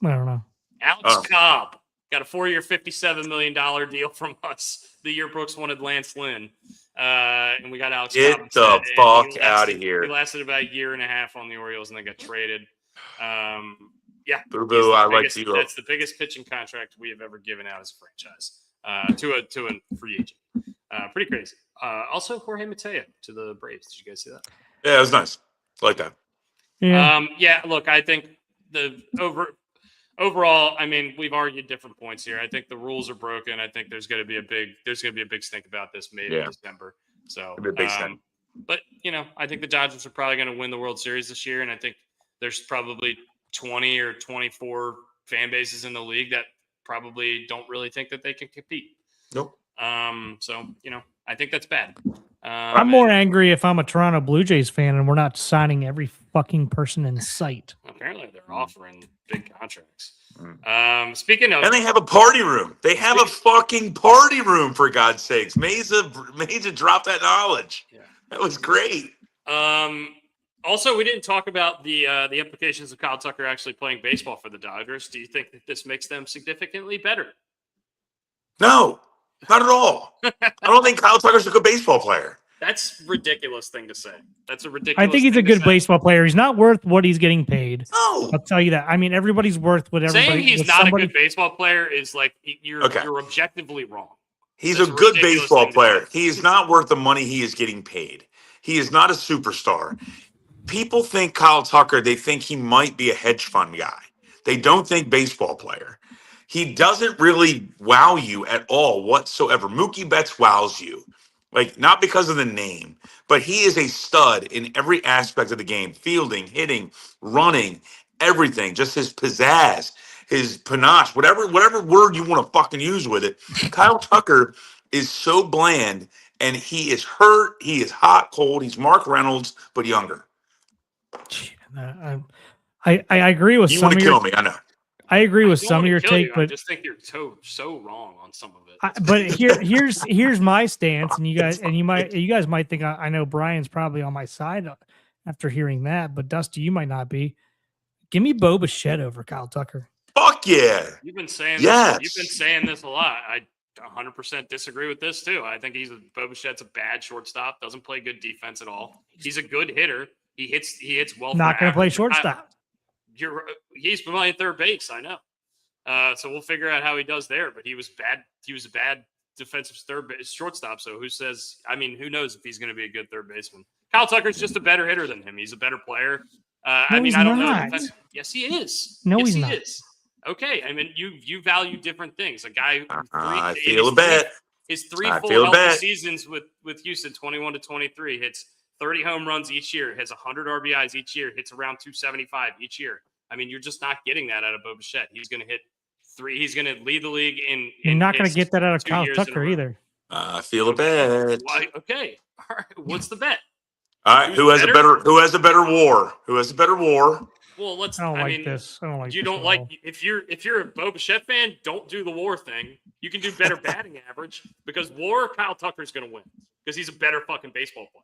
I don't know. Alex Cobb got a 4-year, $57 million deal from us the year Brooks wanted Lance Lynn. And we got Alex Cobb. Get the fuck out of here. He lasted about a year and a half on the Orioles and then got traded. Yeah. Boo-boo, I like you. That's the biggest pitching contract we have ever given out as a franchise to a free agent. Pretty crazy. Also, Jorge Mateo to the Braves. Did you guys see that? Yeah, it was nice. I like that. Yeah. Look, I think overall, I mean, we've argued different points here. I think the rules are broken. I think there's going to be a big stink about this maybe in December. So, but I think the Dodgers are probably going to win the World Series this year, and I think there's probably 20 or 24 fan bases in the league that probably don't really think that they can compete. Nope. So I think that's bad. I'm more angry if I'm a Toronto Blue Jays fan and we're not signing every fucking person in sight. Apparently, they're offering big contracts. Speaking of, and they have a party room. They have a fucking party room, for God's sakes. Mesa dropped that knowledge. Yeah. That was great. Also, we didn't talk about the implications of Kyle Tucker actually playing baseball for the Dodgers. Do you think that this makes them significantly better? No, not at all. I don't think Kyle Tucker's a good baseball player. That's a ridiculous thing to say. That's a ridiculous. I think he's a good baseball player. He's not worth what he's getting paid. No, I'll tell you that. I mean, everybody's worth what everybody. Saying he's not a good baseball player is like you're objectively wrong. He's a good baseball player. He is not worth the money he is getting paid. He is not a superstar. People think Kyle Tucker, they think he might be a hedge fund guy. They don't think baseball player. He doesn't really wow you at all whatsoever. Mookie Betts wows you. Like, not because of the name, but he is a stud in every aspect of the game. Fielding, hitting, running, everything. Just his pizzazz, his panache, whatever word you want to fucking use with it. Kyle Tucker is so bland, and he is hurt. He is hot, cold. He's Mark Reynolds, but younger. I agree with you some want to of your. Kill me, I know. I agree with some of your take, but I just think you're so wrong on some of it. But here's my stance, and you guys might think I know Brian's probably on my side after hearing that, but Dusty, you might not be. Give me Bo Bichette over Kyle Tucker. Fuck yeah! You've been saying yes. You've been saying this a lot. I 100% disagree with this too. I think Bo Bichette's a bad shortstop. Doesn't play good defense at all. He's a good hitter. He hits well. Not going to play shortstop. He's playing third base. I know. So we'll figure out how he does there. But he was bad. He was a bad defensive shortstop. So who says? I mean, who knows if he's going to be a good third baseman? Kyle Tucker's just a better hitter than him. He's a better player. I don't know. Yes, he is. No, yes, he's he not. Is. Okay. I mean, you value different things. A guy. I feel a bet. His three full healthy seasons with Houston, 21 to 23, hits 30 home runs each year, has 100 RBIs each year, hits around 275 each year. I mean, you're just not getting that out of Bo Bichette. He's going to hit 3. He's going to lead the league in. You're not going to get that out of Kyle Tucker either. I feel a bet. Okay. All right. What's the bet? All right. Who has a better WAR? Who has a better WAR? Well, let's. I don't like this. I don't like. You don't like if you're a Bo Bichette fan. Don't do the WAR thing. You can do better batting average because WAR Kyle Tucker's going to win because he's a better fucking baseball player.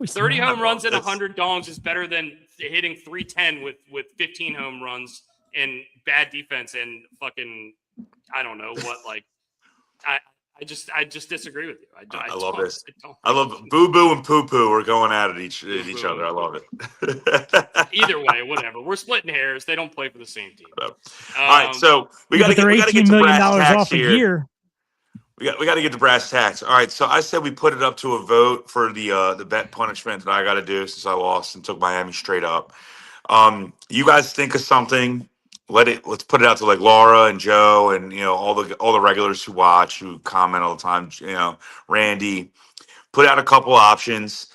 30 home runs and 100 dongs is better than hitting 310 with 15 home runs and bad defense and fucking I don't know what. Like I just disagree with you. I love this. I love Boo Boo and Poo Poo are going at each other. I love it. Either way, whatever. We're splitting hairs. They don't play for the same team. All right, so we got to get $18 million off a year. We got to get the brass tacks. All right, so I said we put it up to a vote for the bet punishment that I got to do since I lost and took Miami straight up. You guys think of something. Let's put it out to like Laura and Joe and all the regulars who watch, who comment all the time. Randy, put out a couple options.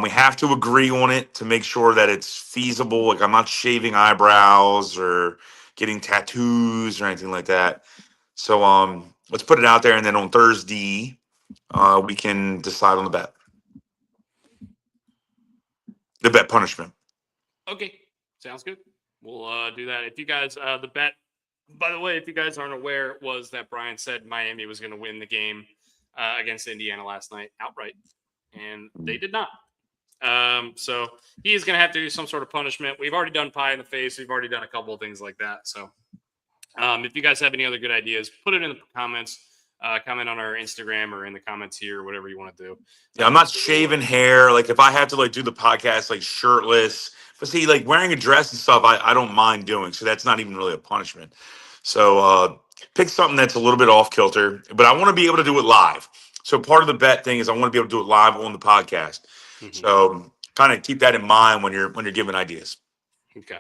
We have to agree on it to make sure that it's feasible. Like I'm not shaving eyebrows or getting tattoos or anything like that. So let's put it out there, and then on Thursday we can decide on the bet punishment. Okay, sounds good. We'll do that. If you guys, the bet, by the way, if you guys aren't aware, was that Brian said Miami was going to win the game against Indiana last night outright. and they did not. So he is going to have to do some sort of punishment. We've already done pie in the face. We've already done a couple of things like that. So if you guys have any other good ideas, put it in the comments. Comment on our Instagram or in the comments here, whatever you want to do. Yeah, I'm not shaving hair. Like if I have to like do the podcast like shirtless, but see, like wearing a dress and stuff, I don't mind doing. So that's not even really a punishment. So pick something that's a little bit off kilter, but I want to be able to do it live. So part of the bet thing is I want to be able to do it live on the podcast. Mm-hmm. So kind of keep that in mind when you're giving ideas. Okay.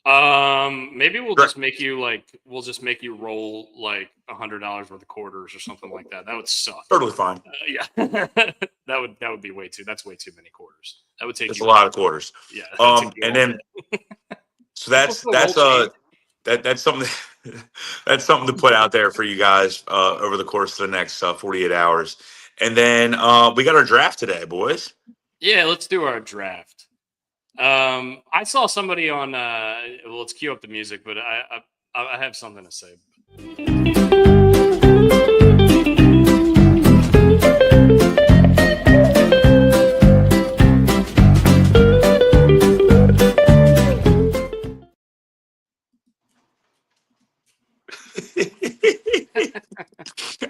Maybe we'll just make you roll like $100 worth of quarters or something like that. That would suck. Totally fine. Yeah, that would be way too. That's way too many quarters. That would take. It's a lot of quarters. Yeah. And then, so that's something that's something to put out there for you guys over the course of the next 48 hours. And then we got our draft today, boys. Yeah, let's do our draft. I saw somebody on. Well, let's cue up the music, but I have something to say.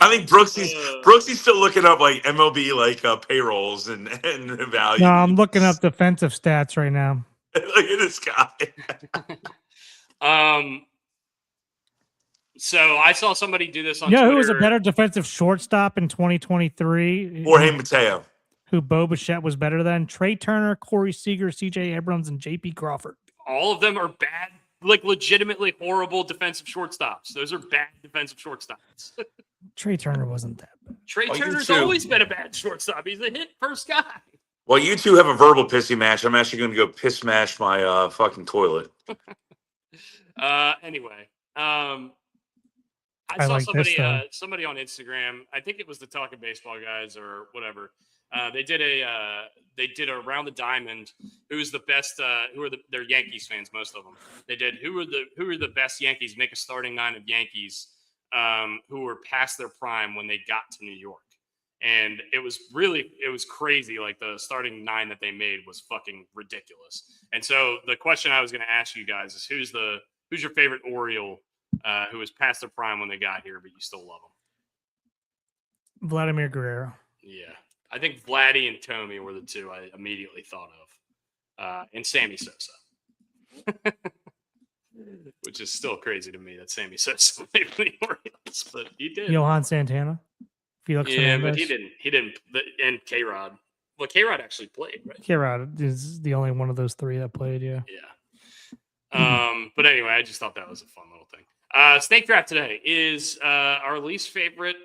I think Brooksy's still looking up like MLB like payrolls and values. No, I'm looking up defensive stats right now. Look at this guy. So I saw somebody do this on Twitter. Twitter. Who was a better defensive shortstop in 2023? Jorge Mateo. Who Bo Bichette was better than? Trey Turner, Corey Seager, C.J. Abrams, and J.P. Crawford. All of them are bad, like legitimately horrible defensive shortstops. Those are bad defensive shortstops. Trey Turner wasn't that bad. Trey Turner's always been a bad shortstop. He's a hit first guy. Well, you two have a verbal pissy match. I'm actually going to go piss smash my fucking toilet. Anyway, I saw like somebody on Instagram. I think it was the Talking Baseball guys or whatever. They did a Around the Diamond. Who's the best? They're Yankees fans, most of them. They did who are the best Yankees? Make a starting nine of Yankees who were past their prime when they got to New York. And it was crazy. Like the starting nine that they made was fucking ridiculous. And so the question I was going to ask you guys is who's your favorite Oriole who was past their prime when they got here, but you still love them? Vladimir Guerrero. Yeah. I think Vladdy and Tommy were the two I immediately thought of. And Sammy Sosa. Which is still crazy to me that Sammy Sosa played for the Orioles, but he did. Johan Santana. Felix Hernandez. But he didn't. And K-Rod. Well, K-Rod actually played, right? K-Rod is the only one of those three that played, yeah. Yeah. But anyway, I just thought that was a fun little thing. Snake draft today is our least favorite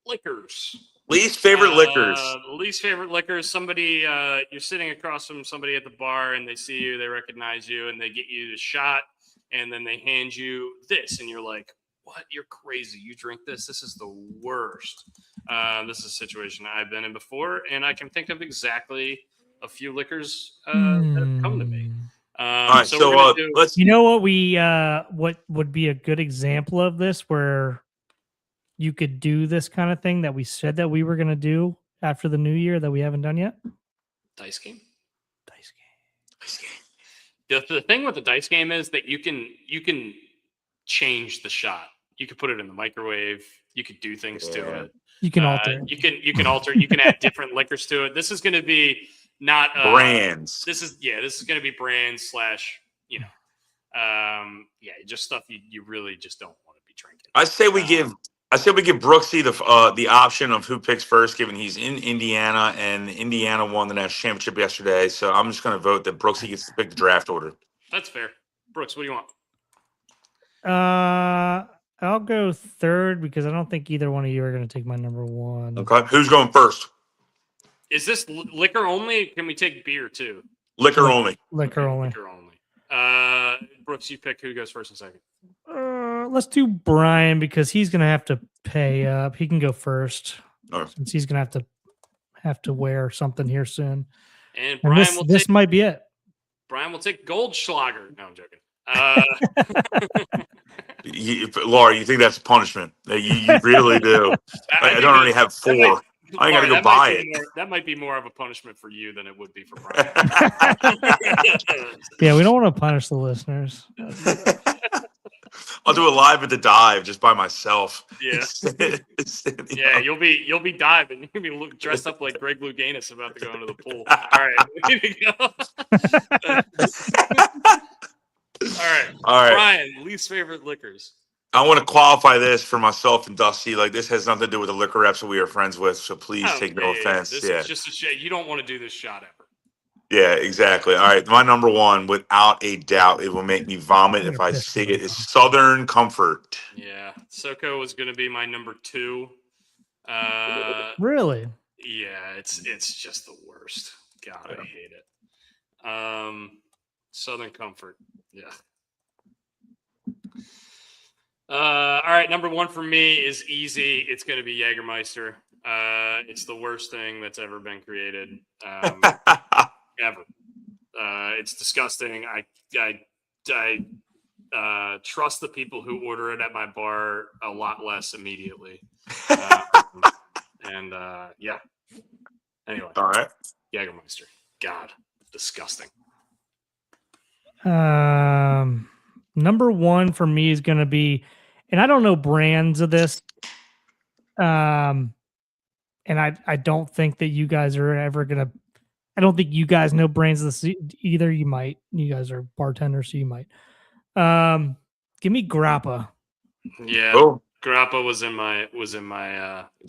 liquors. Least favorite liquors. Least favorite liquors. Somebody, you're sitting across from somebody at the bar and they see you, they recognize you, and they get you the shot, and then they hand you this, and you're like, what? You're crazy. You drink this? This is the worst. This is a situation I've been in before, and I can think of exactly a few liquors that have come to me. All right, so let's. You know what would be a good example of this, where you could do this kind of thing that we said that we were going to do after the new year that we haven't done yet? Dice game. The thing with the dice game is that you can change the shot. You could put it in the microwave. You could do things to it. You can alter. You can alter. You can add different liquors to it. This is going to be not brands. This is going to be brands / just stuff you really just don't want to be drinking. I say we give Brooksy the option of who picks first, given he's in Indiana and Indiana won the national championship yesterday. So I'm just going to vote that Brooksy gets to pick the draft order. That's fair. Brooks, what do you want? I'll go third because I don't think either one of you are going to take my number one. Okay, who's going first? Is this liquor only? Can we take beer too? Liquor only. Liquor only. Liquor only. Brooks, you pick who goes first and second. Let's do Brian because he's going to have to pay up. He can go first since he's going to have to wear something here soon. And Brian this might be it. Brian will take Goldschlager. No, I'm joking. Laura, you think that's a punishment? You really do. I don't already have 4. I ain't gotta go that buy might it. be that might be more of a punishment for you than it would be for Brian. Yeah, we don't want to punish the listeners. I'll do it live at the dive just by myself. Yeah. Standing Yeah, up. you'll be diving. You'll be dressed up like Greg Louganis about to go into the pool. All right, here we go. All right, Brian, least favorite liquors. I want to qualify this for myself and Dusty. Like, this has nothing to do with the liquor reps that we are friends with, so please take no offense. This is just a shit. You don't want to do this shot ever. Yeah, exactly. All right, my number one, without a doubt, it will make me vomit if I see it, is Southern Comfort. Yeah, SoCo was going to be my number 2. Really? Yeah, it's just the worst. God, I hate it. Southern Comfort. Yeah. All right, number 1 for me is easy. It's going to be Jägermeister. It's the worst thing that's ever been created. Ever. It's disgusting. I trust the people who order it at my bar a lot less immediately. Yeah. Anyway. All right. Jägermeister. God, disgusting. Number 1 for me is going to be, and I don't know brands of this. And I don't think that you guys are ever going to, I don't think you guys know brands of this either. You might. You guys are bartenders, so you might. Give me Grappa. Yeah. Oh, Grappa was in my it's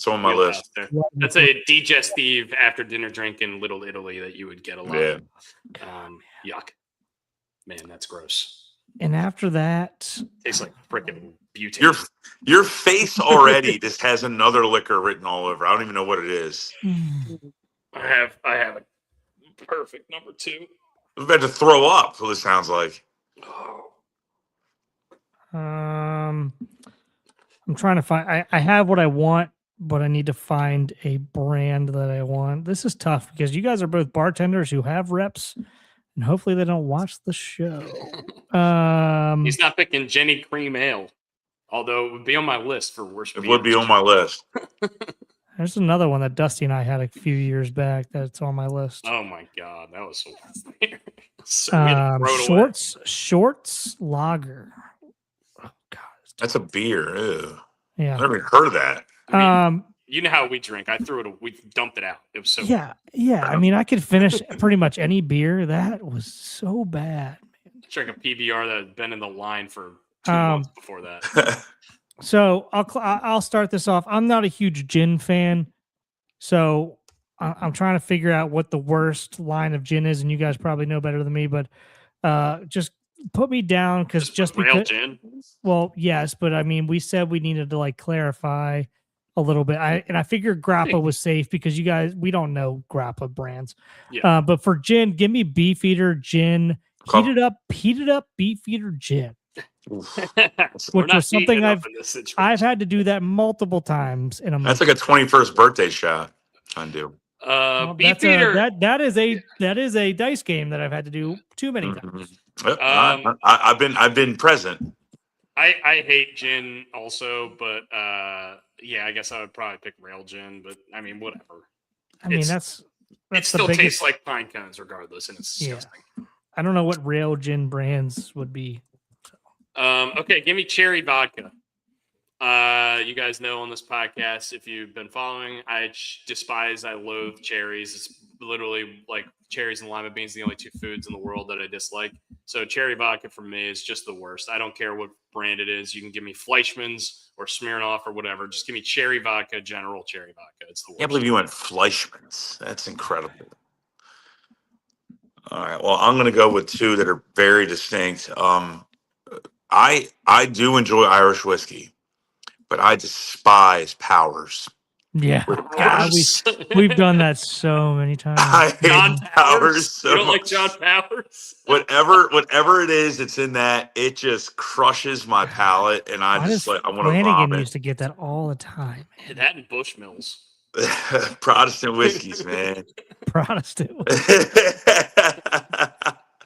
on my list. there. That's a digestive after dinner drink in Little Italy that you would get a lot. Yeah. Yuck. Man, that's gross. And after that, Tastes like freaking butane. Your face already just has another liquor written all over. I don't even know what it is. I have a perfect number 2. I'm about to throw up. What it sounds like. I'm trying to find. I have what I want, but I need to find a brand that I want. This is tough because you guys are both bartenders who have reps, and hopefully they don't watch the show. He's not picking Jenny Cream Ale, although it would be on my list for worst. It would be on my list. There's another one that Dusty and I had a few years back that's on my list. Oh my god, that was so weird. Shorts Lager. Oh god, that's a beer. Ew. Yeah, I never even heard of that. I mean, you know how we drink. I threw it. We dumped it out. It was so. Yeah. I mean, I could finish pretty much any beer. That was so bad. Drank a PBR that had been in the line for 2 months before that. So I'll start this off. I'm not a huge gin fan, so I'm trying to figure out what the worst line of gin is, and you guys probably know better than me. But just put me down because just because. Gin? Well, yes, but I mean, we said we needed to clarify a little bit. I figured Grappa was safe because you guys we don't know Grappa brands. Yeah. But for gin, give me Beefeater gin, heated up Beefeater gin. Which was something I've had to do that multiple times in a month. That's like a 21st birthday shot. Trying to do. Beefeater. That is a dice game that I've had to do too many times. I've been present. I hate gin also, but yeah, I guess I would probably pick rail gin. But I mean, whatever. I mean, that's it still tastes like pine cones regardless, and it's disgusting. Yeah. I don't know what rail gin brands would be. Okay, give me cherry vodka. You guys know on this podcast, if you've been following, I loathe cherries. It's literally like cherries and lima beans, the only 2 foods in the world that I dislike. So cherry vodka for me is just the worst. I don't care what brand it is. You can give me Fleischmann's or Smirnoff or whatever. Just give me cherry vodka, general cherry vodka. It's the worst. I can't believe you went Fleischmann's. That's incredible. All right. Well, I'm going to go with 2 that are very distinct. I do enjoy Irish whiskey, but I despise Powers. Yeah, God, we've done that so many times. I hate John Powers so you don't much. like John Powers? Whatever it is that's in that, it just crushes my palate, and I want to vomit. Used to get that all the time. Man. That and Bushmills. Protestant whiskeys, man. Protestant.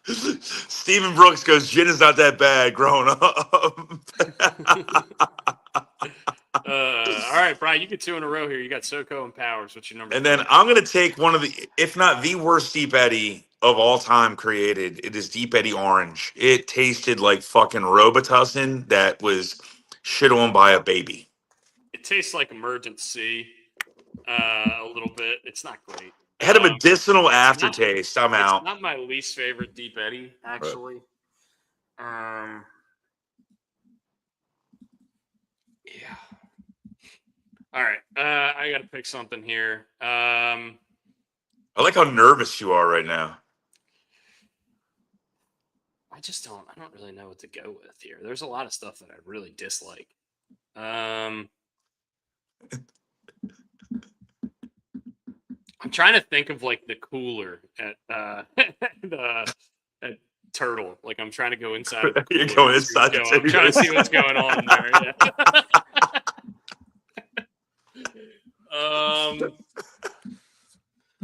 Stephen Brooks goes, gin is not that bad growing up. All right, Brian, you get 2 in a row here. You got SoCo and Powers. What's your number? And then I'm going to take one of the, if not the worst Deep Eddy of all time created. It is Deep Eddy Orange. It tasted like fucking Robitussin that was shit on by a baby. It tastes like Emergency a little bit. It's not great. It had a medicinal aftertaste. I'm out. It's not my least favorite Deep Eddy, actually. Yeah. All right. I got to pick something here. I like how nervous you are right now. I don't really know what to go with here. There's a lot of stuff that I really dislike. I'm trying to think of like the cooler at at Turtle. Like I'm trying to go inside. Of the cooler. You're going inside. I'm trying to see what's going on in there. Yeah.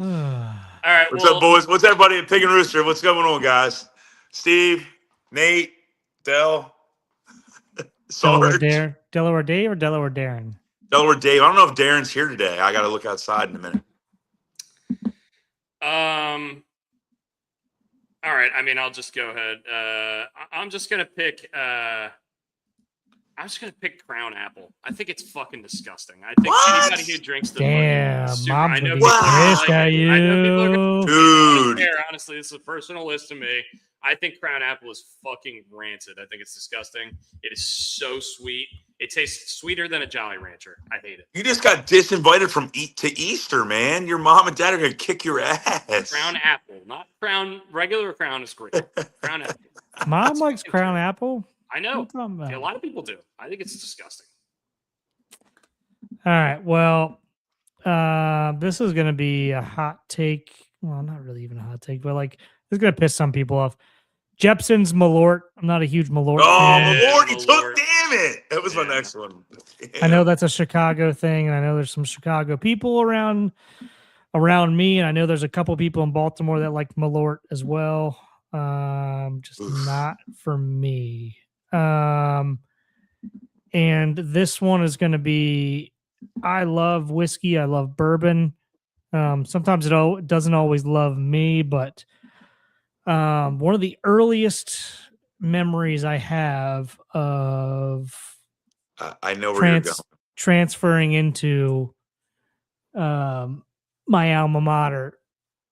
All right. What's up, boys? What's everybody at Pig and Rooster? What's going on, guys? Steve, Nate, Del, Delaware Sarge. Delaware Dave or Delaware Darren? Delaware Dave. I don't know if Darren's here today. I got to look outside in a minute. All right. I mean, I'll just go ahead. I'm just gonna pick. I'm just gonna pick Crown Apple. I think it's fucking disgusting. I think anybody who drinks the mom's I know gonna people be pissed like at it. you. I know people are gonna Dude. care. Honestly, this is a personal list to me. I think Crown Apple is fucking rancid. I think it's disgusting. It is so sweet. It tastes sweeter than a Jolly Rancher. I hate it. You just got disinvited from to Easter, man. Your mom and dad are gonna kick your ass. Crown Apple, not Crown. Regular Crown is great. Crown Apple. Mom likes Crown Apple. I know. What are you talking about? A lot of people do. I think it's disgusting. All right. Well, this is going to be a hot take. Well, not really even a hot take, but like this is going to piss some people off. Jepson's Malort. I'm not a huge Malort fan. Malort, you took, damn it. That was my next one. I know that's a Chicago thing, and I know there's some Chicago people around me, and I know there's a couple people in Baltimore that like Malort as well. Just not for me. And this one is going to be, I love whiskey. I love bourbon. Sometimes it doesn't always love me, but one of the earliest memories I have of I know where you're going. Transferring into my alma mater.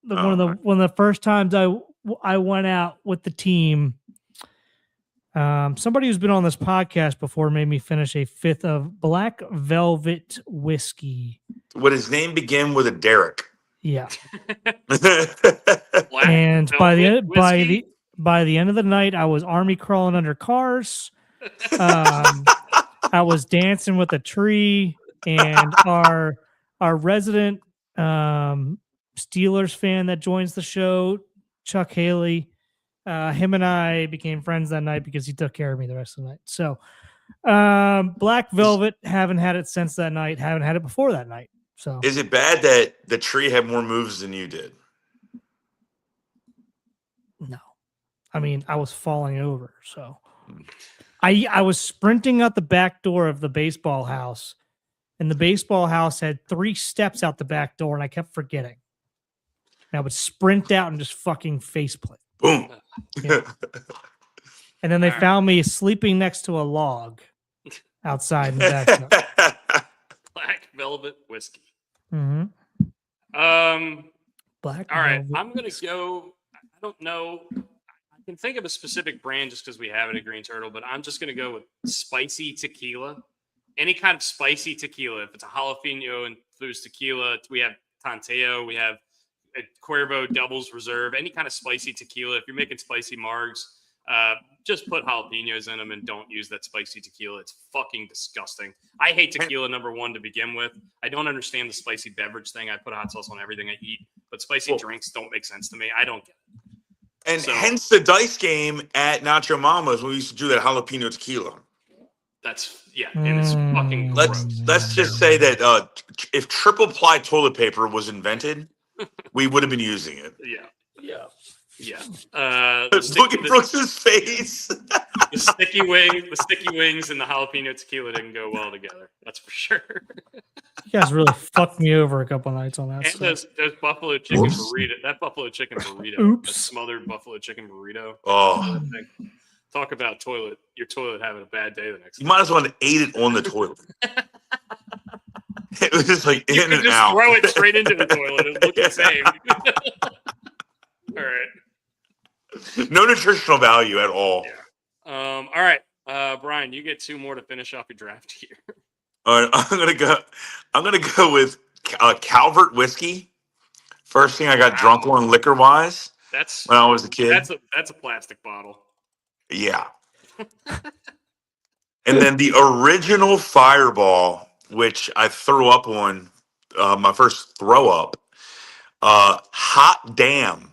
One of the first times I went out with the team. Somebody who's been on this podcast before made me finish a fifth of Black Velvet whiskey. Would his name begin with a Derek? Yeah. And by the end of the night, I was army crawling under cars. I was dancing with a tree, and our resident Steelers fan that joins the show, Chuck Haley. Him and I became friends that night because he took care of me the rest of the night. So, Black Velvet, haven't had it since that night. Haven't had it before that night. So, is it bad that the tree had more moves than you did? No, I mean I was falling over. So, I was sprinting out the back door of the baseball house, and the baseball house had 3 steps out the back door, and I kept forgetting. And I would sprint out and just fucking faceplant. Boom. Yeah. And then they found me sleeping next to a log outside in the backyard. Black Velvet whiskey. Mm-hmm. Black. All right, I'm gonna go. I don't know. I can think of a specific brand just because we have it at Green Turtle, but I'm just gonna go with spicy tequila. Any kind of spicy tequila. If it's a jalapeno infused tequila, we have Tanteo. We have a Cuervo Doubles Reserve. Any kind of spicy tequila. If you're making spicy margs, just put jalapenos in them and don't use that spicy tequila. It's fucking disgusting. I hate tequila #1 to begin with. I don't understand the spicy beverage thing. I put hot sauce on everything I eat, but spicy drinks don't make sense to me. I don't get it. And hence the dice game at Nacho Mama's when we used to do that jalapeno tequila. That's and it's fucking gross. Let's just say that if triple ply toilet paper was invented, we would have been using it. Yeah. Yeah. Look at Brooks's face. The sticky wings and the jalapeno tequila didn't go well together. That's for sure. You guys really fucked me over a couple nights on that And stuff. those buffalo chicken Oops. burrito. That buffalo chicken burrito. Oops. That smothered buffalo chicken burrito. Oh, Talk about your toilet having a bad day the next day. you might as well have ate it on the toilet. It was just like You in could and just out. throw it straight into the toilet and look the same. All right. No nutritional value at all. Yeah. All right. Brian, you get 2 more to finish off your draft here. All right, I'm gonna go with Calvert whiskey. First thing I got drunk on liquor wise That's when I was a kid. that's a plastic bottle. Yeah. And then the original Fireball, which I threw up on, my first throw up, Hot Damn.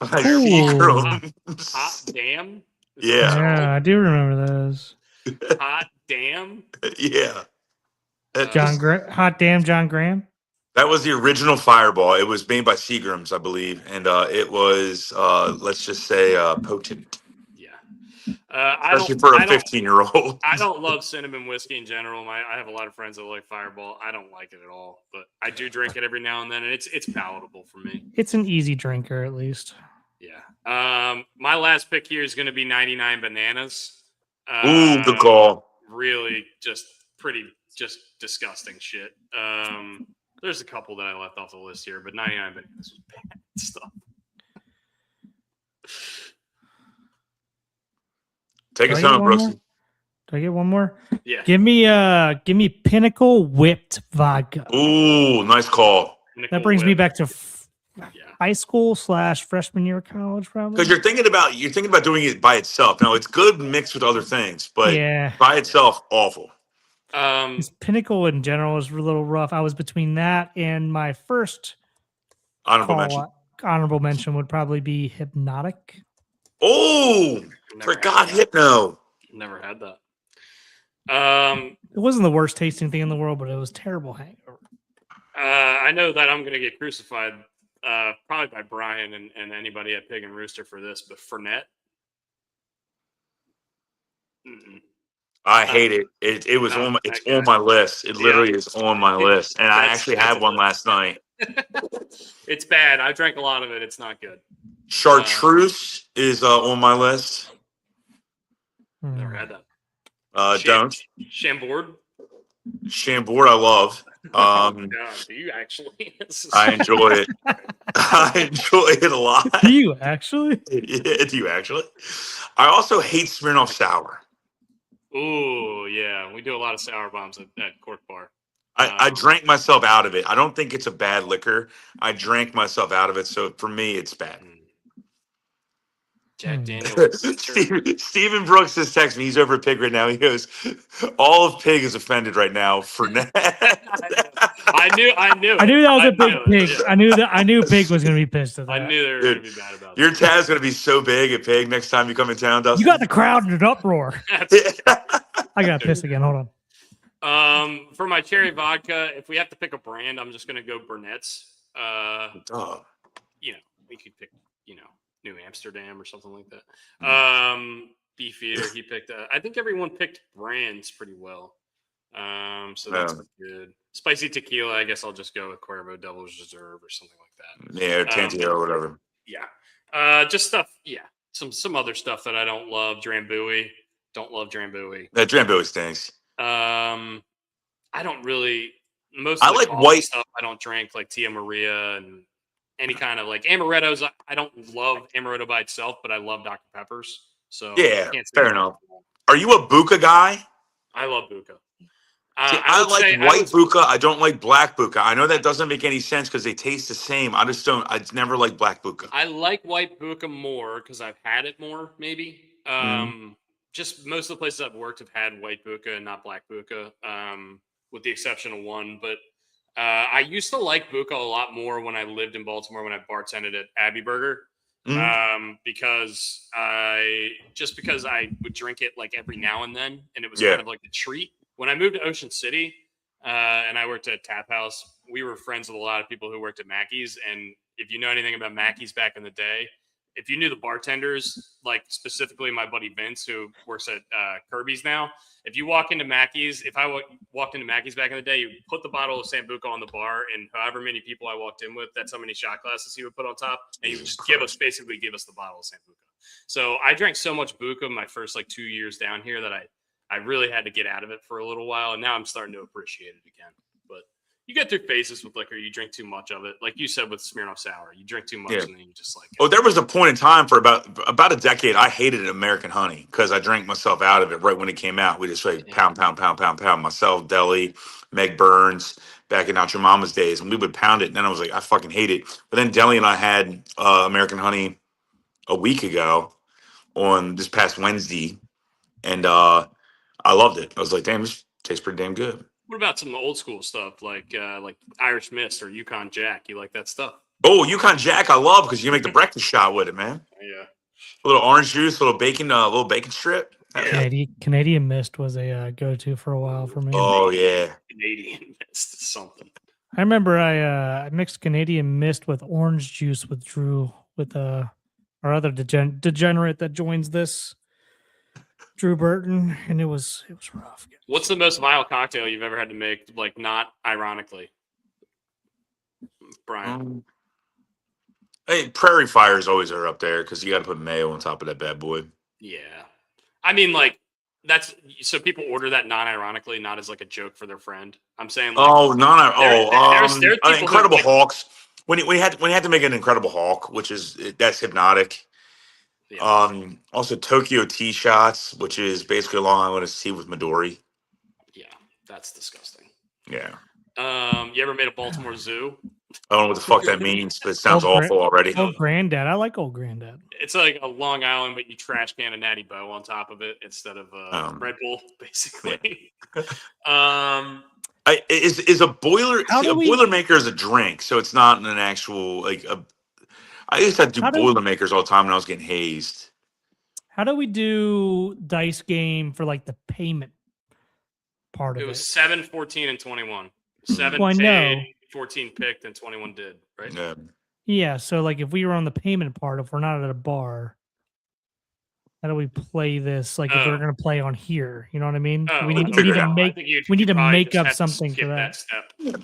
By Ooh. Seagram's. Hot damn. Yeah. Yeah, I do remember those. Hot damn. Yeah. Hot damn, John Graham. That was the original Fireball. It was made by Seagram's, I believe, and it was, let's just say, potent. Yeah. Especially for a 15-year-old. I don't love cinnamon whiskey in general. I have a lot of friends that like Fireball. I don't like it at all, but I do drink it every now and then, and it's palatable for me. It's an easy drinker, at least. Yeah. My last pick here is going to be 99 Bananas. Ooh, good call. Really, just disgusting shit. There's a couple that I left off the list here, but 99 Bananas was bad stuff. Take us home, Brooks. Do I get one more? Yeah. Give me Pinnacle whipped vodka. Ooh, nice call. That brings me back to Yeah. high school / freshman year of college, probably. Because you're thinking about doing it by itself. Now it's good mixed with other things, but yeah, by itself, awful. This Pinnacle in general is a little rough. I was between that and my first honorable mention would probably be Hypnotic. Oh, forgot Hypno. Never had that. It wasn't the worst tasting thing in the world, but it was terrible hangover. I know that I'm going to get crucified probably by Brian and anybody at Pig and Rooster for this, but Fernet. I hate it. It was on my list. It literally is on my list, and I actually had one last night. It's bad. I drank a lot of it. It's not good. Chartreuse is on my list. Never had that. Don't. Chambord. Chambord, I love. Do you actually? I enjoy it. I enjoy it a lot. Do you actually? Yeah, do you actually? I also hate Smirnoff Sour. Oh yeah, we do a lot of sour bombs at Cork Bar. I drank myself out of it. I don't think it's a bad liquor. I drank myself out of it, so for me, it's bad. Jack Daniels. Stephen Brooks just texted me. He's over at Pig right now. He goes, "All of Pig is offended right now for net." I knew that was a big Pig. Yeah. I knew Pig was going to be pissed at that. I knew they were going to be mad about it. Your tag's going to be so big at Pig next time you come in town, Dustin. You got the crowd in an uproar. I got to piss again. Hold on. For my cherry vodka, if we have to pick a brand, I'm just going to go Burnett's. We could pick, New Amsterdam or something like that. Beefeater, he picked. I think everyone picked brands pretty well. So that's good. Spicy tequila, I guess I'll just go with Cuervo Devil's Reserve or something like that. Yeah, or Tantillo or whatever. Yeah. Just stuff. Yeah. Some other stuff that I don't love. Drambuie. Don't love Drambuie. That Drambuie stinks. I don't really. Most I of the like white stuff I don't drink, like Tia Maria and any kind of like amarettos. I don't love amaretto by itself, but I love Dr. Peppers. So yeah, fair enough. Are you a Buca guy? I love Buca. I like white Buca. I don't like black Buca. I know that doesn't make any sense because they taste the same. I just don't. I never like black Buca. I like white Buca more because I've had it more. Maybe. Just most of the places I've worked have had white Buca and not black Buca, with the exception of one. But I used to like Buca a lot more when I lived in Baltimore when I bartended at Abbey Burger. Because I would drink it like every now and then, and it was kind of like a treat. When I moved to Ocean City, and I worked at Tap House, we were friends with a lot of people who worked at Mackey's, and if you know anything about Mackey's back in the day, if you knew the bartenders, like specifically my buddy Vince, who works at Kirby's now, if you walk into Mackey's, if I walked into Mackey's back in the day, you put the bottle of Sambuca on the bar, and however many people I walked in with, that's how many shot glasses he would put on top, and he would just give us the bottle of Sambuca. So I drank so much Buca my first 2 years down here that I really had to get out of it for a little while, and now I'm starting to appreciate it again. But you get through phases with liquor. You drink too much of it. Like you said with Smirnoff Sour, you drink too much and then you just like. Oh, there was a point in time for about a decade I hated American Honey because I drank myself out of it right when it came out. We just pound. Myself, Deli, Meg Burns, back in Out Your Mama's days, and we would pound it. And then I was like, I fucking hate it. But then Deli and I had American Honey a week ago on this past Wednesday, and I loved it. I was like, damn, this tastes pretty damn good. What about some old school stuff like Irish Mist or Yukon Jack? You like that stuff? Oh, Yukon Jack, I love because you can make the breakfast shot with it, man. Yeah. A little orange juice, a little bacon strip. Canadian Mist was a go-to for a while for me. Oh yeah, Canadian Mist is something. I remember I mixed Canadian Mist with orange juice with Drew, with our other degenerate that joins this, Drew Burton, and it was rough. What's the most vile cocktail you've ever had to make, like not ironically, Brian? Hey, Prairie Fires always are up there because you got to put mayo on top of that bad boy. Yeah, I mean, like that's so people order that non-ironically, not as like a joke for their friend. I'm saying, like, there's Incredible Hawks. When you had to make an Incredible Hawk, which that's hypnotic. Yeah. Also Tokyo Tea Shots, which is basically a Long Island tea with Midori. Yeah, that's disgusting. Yeah. You ever made a Baltimore Zoo? I don't know what the fuck that means, but it sounds awful already. Old Granddad. I like Old Granddad. It's like a Long Island, but you trash can a Natty Boh on top of it instead of Red Bull, basically. Yeah. Is a boiler? Boilermaker is a drink, so it's not an actual like a. I used to do Boilermakers all the time when I was getting hazed. How do we do dice game for like the payment part of it? It was 7, 14, and 21. 7 paid, 14 picked, and 21 did, right? Yeah. Yeah, so like if we were on the payment part, if we're not at a bar, how do we play this? Like if we're gonna play on here, you know what I mean? We need to make up something for that. Step. You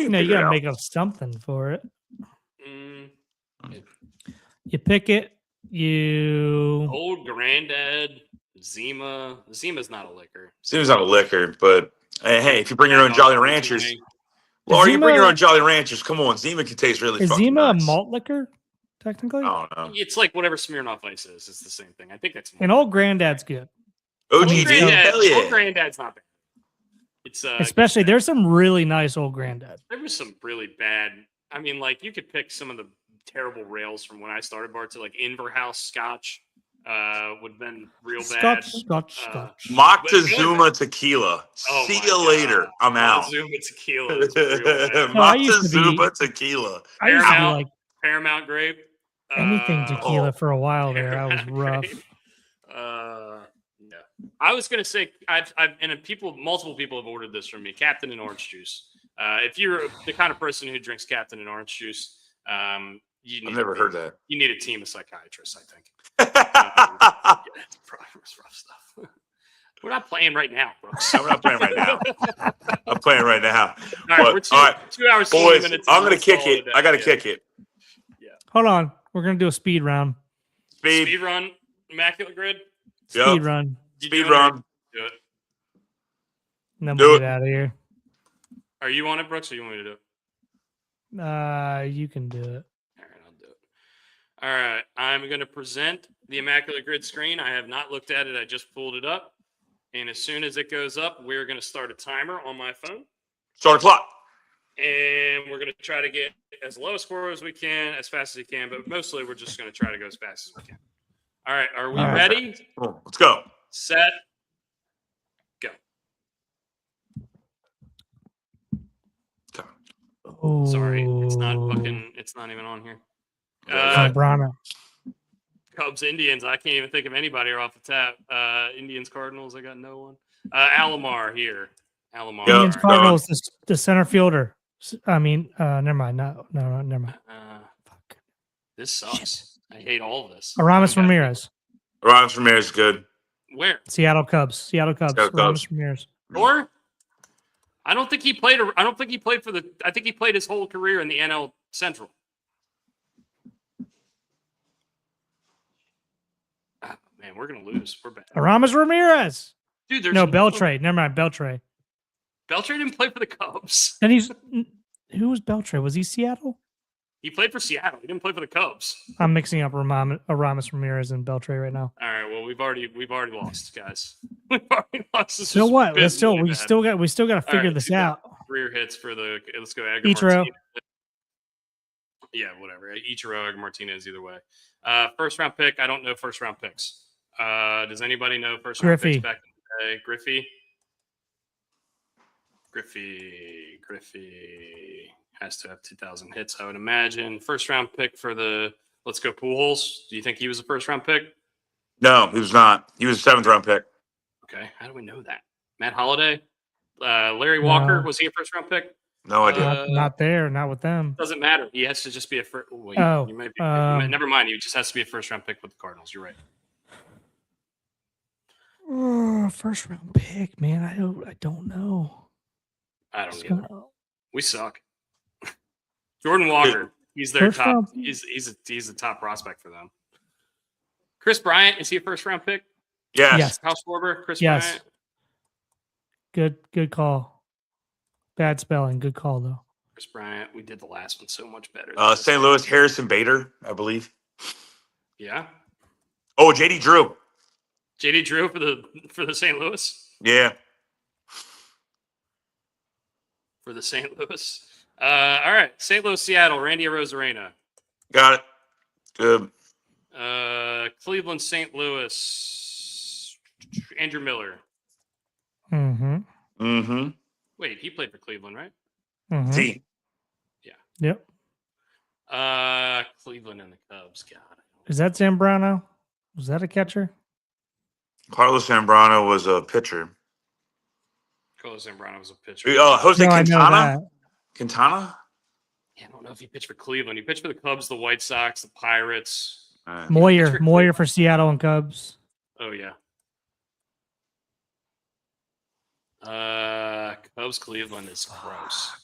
gotta make up something for it. You pick it. Old Granddad, Zima. Zima's not a liquor. Zima's not a liquor, but hey, if you bring your own Jolly Ranchers, you bring your own Jolly Ranchers. Come on, Zima can taste really. Is Zima a malt liquor? Technically, I don't know. It's like whatever Smirnoff Ice is. It's the same thing. I think that's. And Old Granddad's good. OGD, hell yeah. Old Granddad's not bad. It's especially there's some really nice Old Granddad. There was some really bad. I mean, like you could pick some of the terrible rails from when I started bar to like Inverhouse Scotch would have been real bad. Scotch. Moctezuma Tequila. See you later. I'm out. Moctezuma Tequila. Moctezuma Tequila. I used to be like Paramount Grape. Anything tequila for a while there. I was rough. Yeah. I was gonna say multiple people have ordered this from me. Captain and Orange Juice. If you're the kind of person who drinks Captain and Orange Juice, I've never heard that. You need a team of psychiatrists, I think. It's rough stuff. We're not playing right now, Brooks. We're not playing right now. I'm playing right now. All right, we're 2 hours, boys, 20 minutes. I'm going to kick it. I got to kick it. Yeah. Hold on. We're going to do a speed round. Speed run, Immaculate Grid. Speed run. Speed run. Do it. And then we'll get out of here. Are you on it, Brooks, or you want me to do it? You can do it. All right, I'll do it. All right, I'm going to present the Immaculate Grid screen. I have not looked at it. I just pulled it up. And as soon as it goes up, we're going to start a timer on my phone. Start a clock. And we're going to try to get as low a score as we can, as fast as we can. But mostly, we're just going to try to go as fast as we can. All right, are we ready? Let's go. Set. Go. Oh. Sorry, it's not even on here. Brana. Cubs, Indians. I can't even think of anybody off the tap. Indians, Cardinals. I got no one. Alomar here. Alomar. Indians, Cardinals. The center fielder. I mean, never mind. No, never mind. This sucks. I hate all of this. Aramis Ramirez. Aramis Ramirez is good. Where? Seattle Cubs. Seattle Cubs. Aramis Ramirez. Or I don't think he played for the. I think he played his whole career in the NL Central. Oh, man, we're gonna lose. We're bad. Aramis Ramirez. Dude, there's Beltre. Never mind, Beltre. Beltre didn't play for the Cubs. Then who was Beltre? Was he Seattle? He played for Seattle. He didn't play for the Cubs. I'm mixing up Aramis Ramirez and Beltre right now. All right. Well, we've already lost, guys. We've already lost. So what? We still got to figure this out. Career hits for the. Let's go. Ichiro. Yeah, whatever. Ichiro, Martinez, either way. First round pick. I don't know first round picks. Does anybody know first round picks back in the day? Griffey has to have 2,000 hits, I would imagine. First round pick for the. Let's go Pujols. Do you think he was a first round pick? No, he was not. He was a 7th round pick. Okay, how do we know that? Matt Holliday, Larry Walker, was he a first round pick? No idea. Not there, not with them. Doesn't matter. He has to just be a first. Never mind. He just has to be a first round pick with the Cardinals. You're right. First round pick, man. I don't know. I don't either. We suck. Jordan Walker. He's their top. He's a top prospect for them. Chris Bryant, is he a first round pick? Yes. House Schwarber, Chris Bryant. Good call. Bad spelling. Good call though. Chris Bryant. We did the last one so much better. St. Louis, Harrison Bader, I believe. Yeah. Oh, JD Drew. JD Drew for the St. Louis. Yeah. For the St. Louis. All right. St. Louis, Seattle, Randy Arozarena. Got it. Good. Cleveland, St. Louis, Andrew Miller. Mm-hmm. Wait, he played for Cleveland, right? Mm-hmm. See. Yeah. Yep. Cleveland and the Cubs. God. Is that Zambrano? Was that a catcher? Carlos Zambrano was a pitcher. Carlos Zambrano was a pitcher. Jose Quintana? Quintana? Yeah, I don't know if he pitched for Cleveland. He pitched for the Cubs, the White Sox, the Pirates. Moyer for Seattle and Cubs. Oh, yeah. Cubs, Cleveland is gross.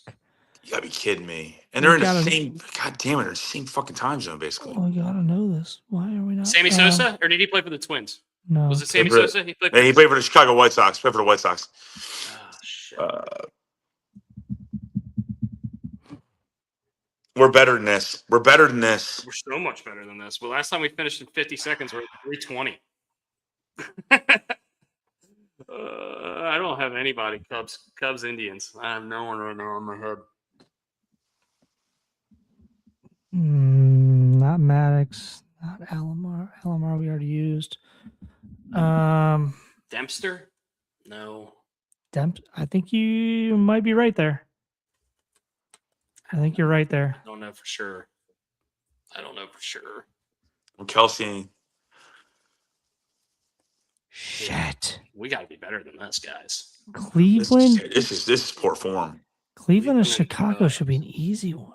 You gotta be kidding me. And they're in the same, god damn it, they're in the same fucking time zone, basically. Oh, you gotta know this. Why are we not? Sammy Sosa? Or did he play for the Twins? No. Was it Sammy Sosa? He played for the Chicago White Sox. Played for the White Sox. Oh, shit. We're better than this. We're so much better than this. Well, last time we finished in 50 seconds, we're at 3:20. I don't have anybody. Cubs, Indians. I have no one right now on my head. Not Maddox. Not Alomar. Alomar we already used. Dempster? No. I think you might be right there. I think you're right there. I don't know for sure. Kelsey. Shit. We got to be better than this, guys. Cleveland. This is poor form. Cleveland and Chicago should be an easy one.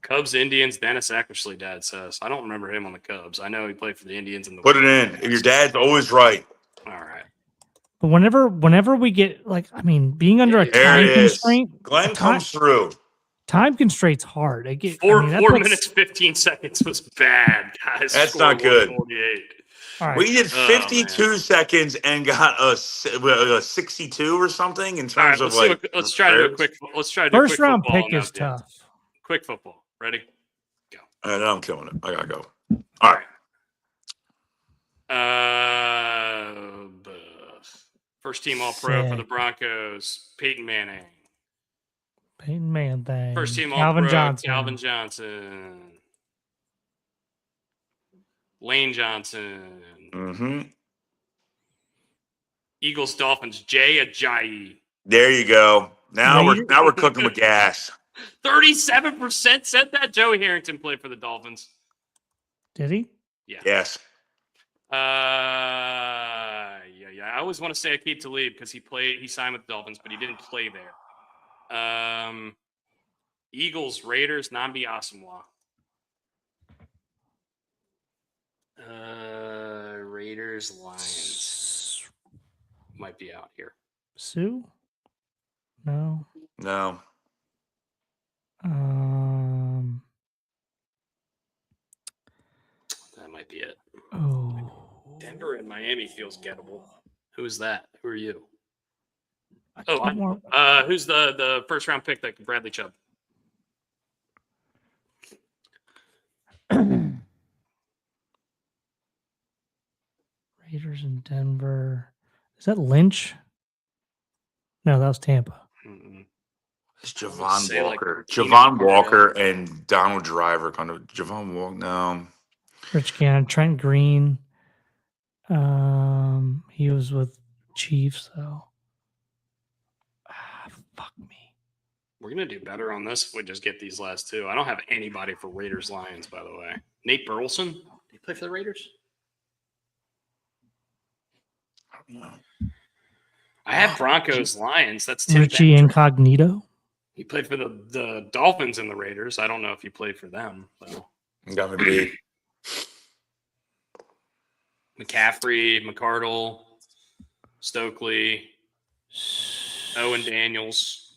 Cubs, Indians, Dennis Eckersley, Dad says. I don't remember him on the Cubs. I know he played for the Indians and the. Put it in. If your dad's always right. All right. But whenever we get being under a time constraint, Glenn comes through. Time constraint's hard. Four minutes, 15 seconds was bad, guys. That's not good. 48. Right. We did 52 seconds and got a 62 or something in terms of let's try to do a quick. Let's try to do first round pick is tough. Quick football. Ready? Go. All right, I'm killing it. I gotta go. All right. First team All-Pro for the Broncos, Peyton Manning. First team All-Pro, Calvin Johnson. Lane Johnson. Mm-hmm. Eagles, Dolphins, Jay Ajayi. There you go. Now we're cooking with gas. 37% said that. Joey Harrington played for the Dolphins. Did he? Yeah. Yes. Yeah. I always want to say Aqib Talib because he signed with the Dolphins, but he didn't play there. Eagles, Raiders, Nnamdi Asomugha. Raiders, Lions might be out here. Sue? No. No. That might be it. Oh. Denver and Miami feels gettable. Who's that? Who are you? Who's the first round pick that Bradley Chubb? Raiders in Denver. Is that Lynch? No, that was Tampa. Mm-mm. It's Javon Say, Walker. Keenan Javon Allen. Walker and Donald Driver kind of. Javon Walker, no. Rich Gannon, Trent Green. He was with Chiefs, though. Fuck me. We're gonna do better on this if we just get these last two. I don't have anybody for Raiders Lions, by the way. Nate Burleson, did he play for the Raiders? I don't know. I have Broncos Lions. That's Tim Richie Benjamin. Incognito. He played for the Dolphins and the Raiders. I don't know if he played for them. So. Got me beat. McCaffrey, McCardle, Stokely, Owen Daniels.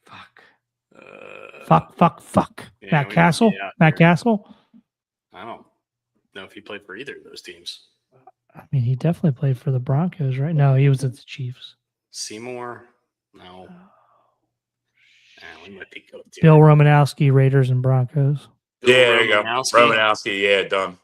Fuck. Yeah, Matt Castle? Matt Castle? I don't know if he played for either of those teams. I mean, he definitely played for the Broncos, right? No, he was at the Chiefs. Seymour? No. We might be good too. Bill Romanowski, Raiders and Broncos. Bill There you go. Romanowski. Romanowski, yeah, done.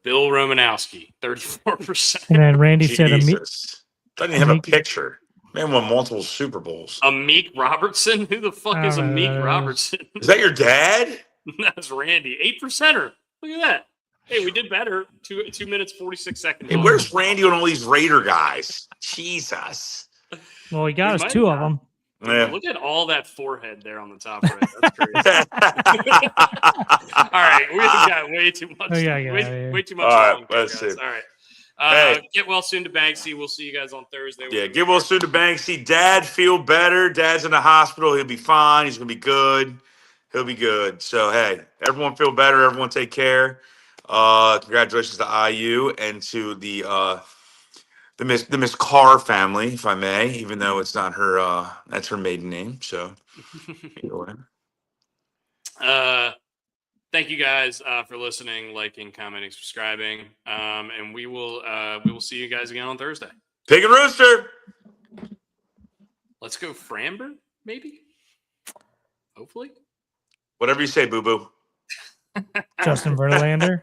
Bill Romanowski, 34%. And then Randy said, Jesus. Doesn't even have a picture. Man won multiple Super Bowls. Amik Robertson? Who the fuck is Amik Robertson? Is that your dad? That's Randy. 8%er. Look at that. Hey, we did better. 2 minutes, 46 seconds. Hey, where's Randy on all these Raider guys? Jesus. well, he got us 2 of them. Yeah. Look at all that forehead there on the top right. That's crazy. All right. We've got way too much. Way too much. All right. Let's see. All right. Hey. Get well soon to Banksy. We'll see you guys on Thursday. Yeah, get well soon to Banksy. Dad, feel better. Dad's in the hospital. He'll be fine. He's going to be good. He'll be good. So, hey, everyone feel better. Everyone take care. Congratulations to IU and to the Miss Carr family, if I may, even though it's not her, that's her maiden name. So, thank you guys for listening, liking, commenting, subscribing, and we will see you guys again on Thursday. Pig and Rooster. Let's go Framber, maybe. Hopefully. Whatever you say, boo boo. Justin Verlander.